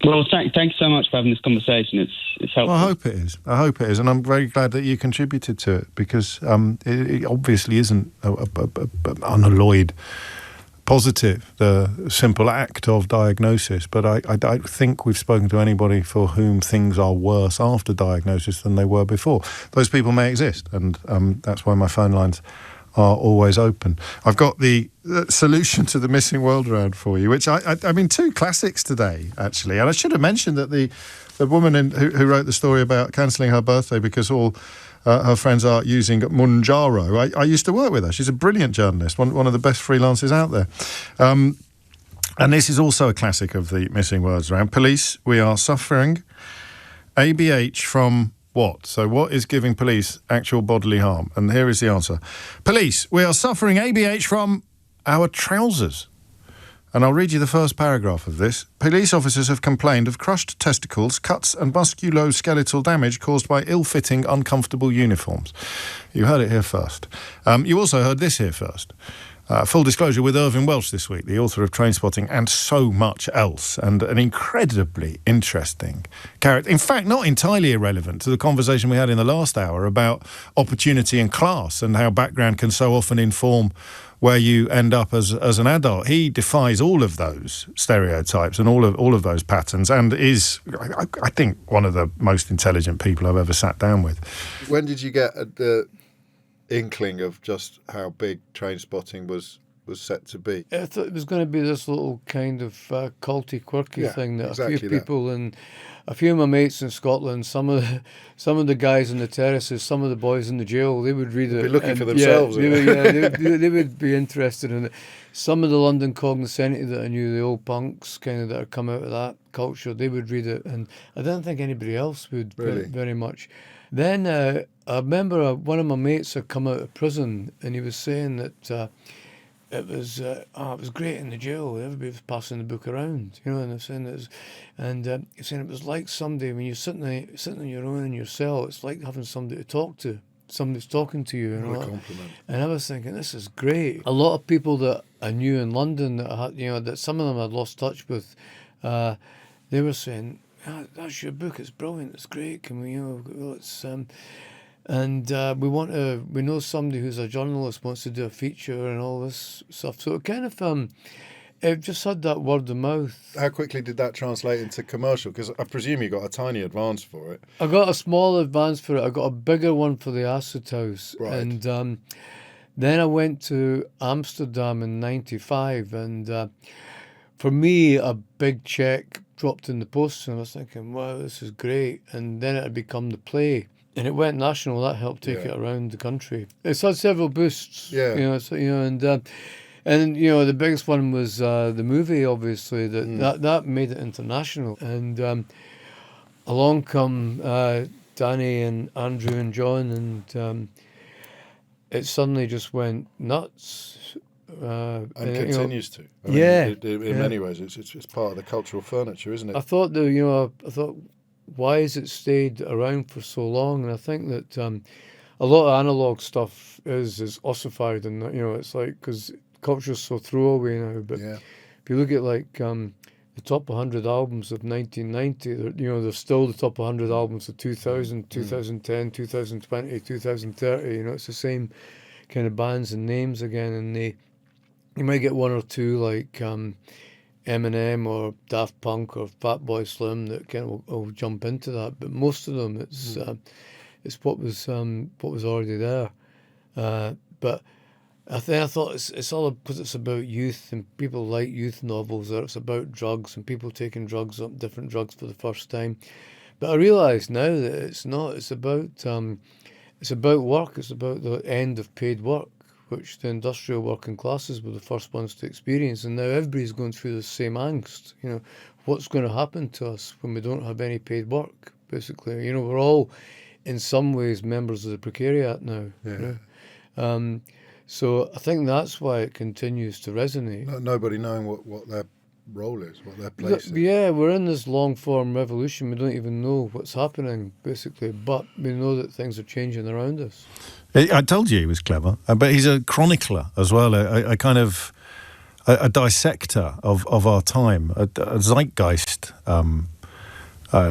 Well, thanks so much for having this conversation. It's helpful. Well, I hope it is, and I'm very glad that you contributed to it because it obviously isn't an unalloyed positive, the simple act of diagnosis, but I don't think we've spoken to anybody for whom things are worse after diagnosis than they were before. Those people may exist, and that's why my phone lines are always open. I've got the solution to the missing world round for you, which I mean, two classics today, actually. And I should have mentioned that the woman who wrote the story about cancelling her birthday because all her friends are using Munjaro, I used to work with her. She's a brilliant journalist, one of the best freelancers out there. And this is also a classic of the missing words round. Police, we are suffering ABH from what? So what is giving police actual bodily harm? And here is the answer. Police, we are suffering ABH from our trousers. And I'll read you the first paragraph of this. Police officers have complained of crushed testicles, cuts and musculoskeletal damage caused by ill-fitting, uncomfortable uniforms. You heard it here first. You also heard this here first. Full disclosure, with Irvine Welsh this week, the author of Trainspotting and so much else, and an incredibly interesting character. In fact, not entirely irrelevant to the conversation we had in the last hour about opportunity and class and how background can so often inform where you end up as an adult. He defies all of those stereotypes and all of those patterns, and is, I think, one of the most intelligent people I've ever sat down with. When did you get the inkling of just how big Trainspotting was set to be? I thought it was going to be this little kind of culty, quirky thing that exactly a few people and a few of my mates in Scotland, some of the guys in the terraces, some of the boys in the jail, they would read it. Be looking for themselves. They would be interested in it. Some of the London cognoscenti that I knew, the old punks kind of that had come out of that culture, they would read it, and I don't think anybody else would very much. Then I remember one of my mates had come out of prison, and he was saying that it was great in the jail. Everybody was passing the book around, you know, and they're saying it was, and he's saying it was like somebody when you're sitting on your own in your cell. It's like having somebody to talk to. Somebody's talking to you, and what a compliment. And I was thinking, this is great. A lot of people that I knew in London that I had, you know, that some of them I'd lost touch with, they were saying, that's your book, it's brilliant, it's great, can we, you know, it's and we know somebody who's a journalist wants to do a feature and all this stuff. So it kind of it just had that word of mouth. How quickly did that translate into commercial? Because I presume you got a tiny advance for it. I got a small advance for it. I got a bigger one for the Acid House. Right. And then I went to Amsterdam in 95, and for me, a big check dropped in the post, and I was thinking, wow, this is great. And then it had become the play. And it went national. That helped take it around the country. It's had several boosts. Yeah. You know, and you know, the biggest one was the movie. Obviously, that made it international. And along come Danny and Andrew and John, and it suddenly just went nuts. And continues to. I mean, in many ways, it's part of the cultural furniture, isn't it? I thought why has it stayed around for so long? And I think that a lot of analogue stuff is ossified, and you know, it's like, because culture's so throwaway now. But if you look at like the top 100 albums of 1990, you know, they're still the top 100 albums of 2000, 2010, 2020, 2030. You know, it's the same kind of bands and names again, and you might get one or two like Eminem or Daft Punk or Fatboy Slim that kind of will jump into that, but most of them it's what was already there. But I thought it's all because it's about youth, and people like youth novels, or it's about drugs and people taking different drugs for the first time. But I realise now that it's not. It's about work. It's about the end of paid work, which the industrial working classes were the first ones to experience, and now everybody's going through the same angst. You know, what's going to happen to us when we don't have any paid work? Basically, you know, we're all in some ways members of the precariat now. Yeah. You know? So I think that's why it continues to resonate. Nobody knowing what their role is, what their place is. Yeah, we're in this long-form revolution. We don't even know what's happening, basically, but we know that things are changing around us. I told you he was clever, but he's a chronicler as well, a kind of a dissector of our time, a zeitgeist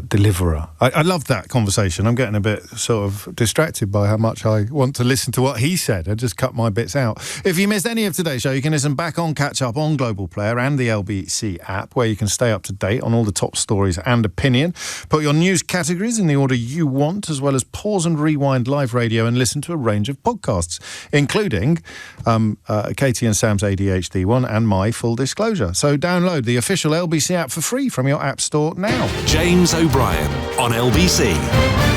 deliverer. I loved that conversation. I'm getting a bit sort of distracted by how much I want to listen to what he said. I just cut my bits out. If you missed any of today's show, you can listen back on Catch Up on Global Player and the LBC app, where you can stay up to date on all the top stories and opinion. Put your news categories in the order you want, as well as pause and rewind live radio and listen to a range of podcasts, including Katie and Sam's ADHD one and my Full Disclosure. So download the official LBC app for free from your app store now. James O'Brien on LBC.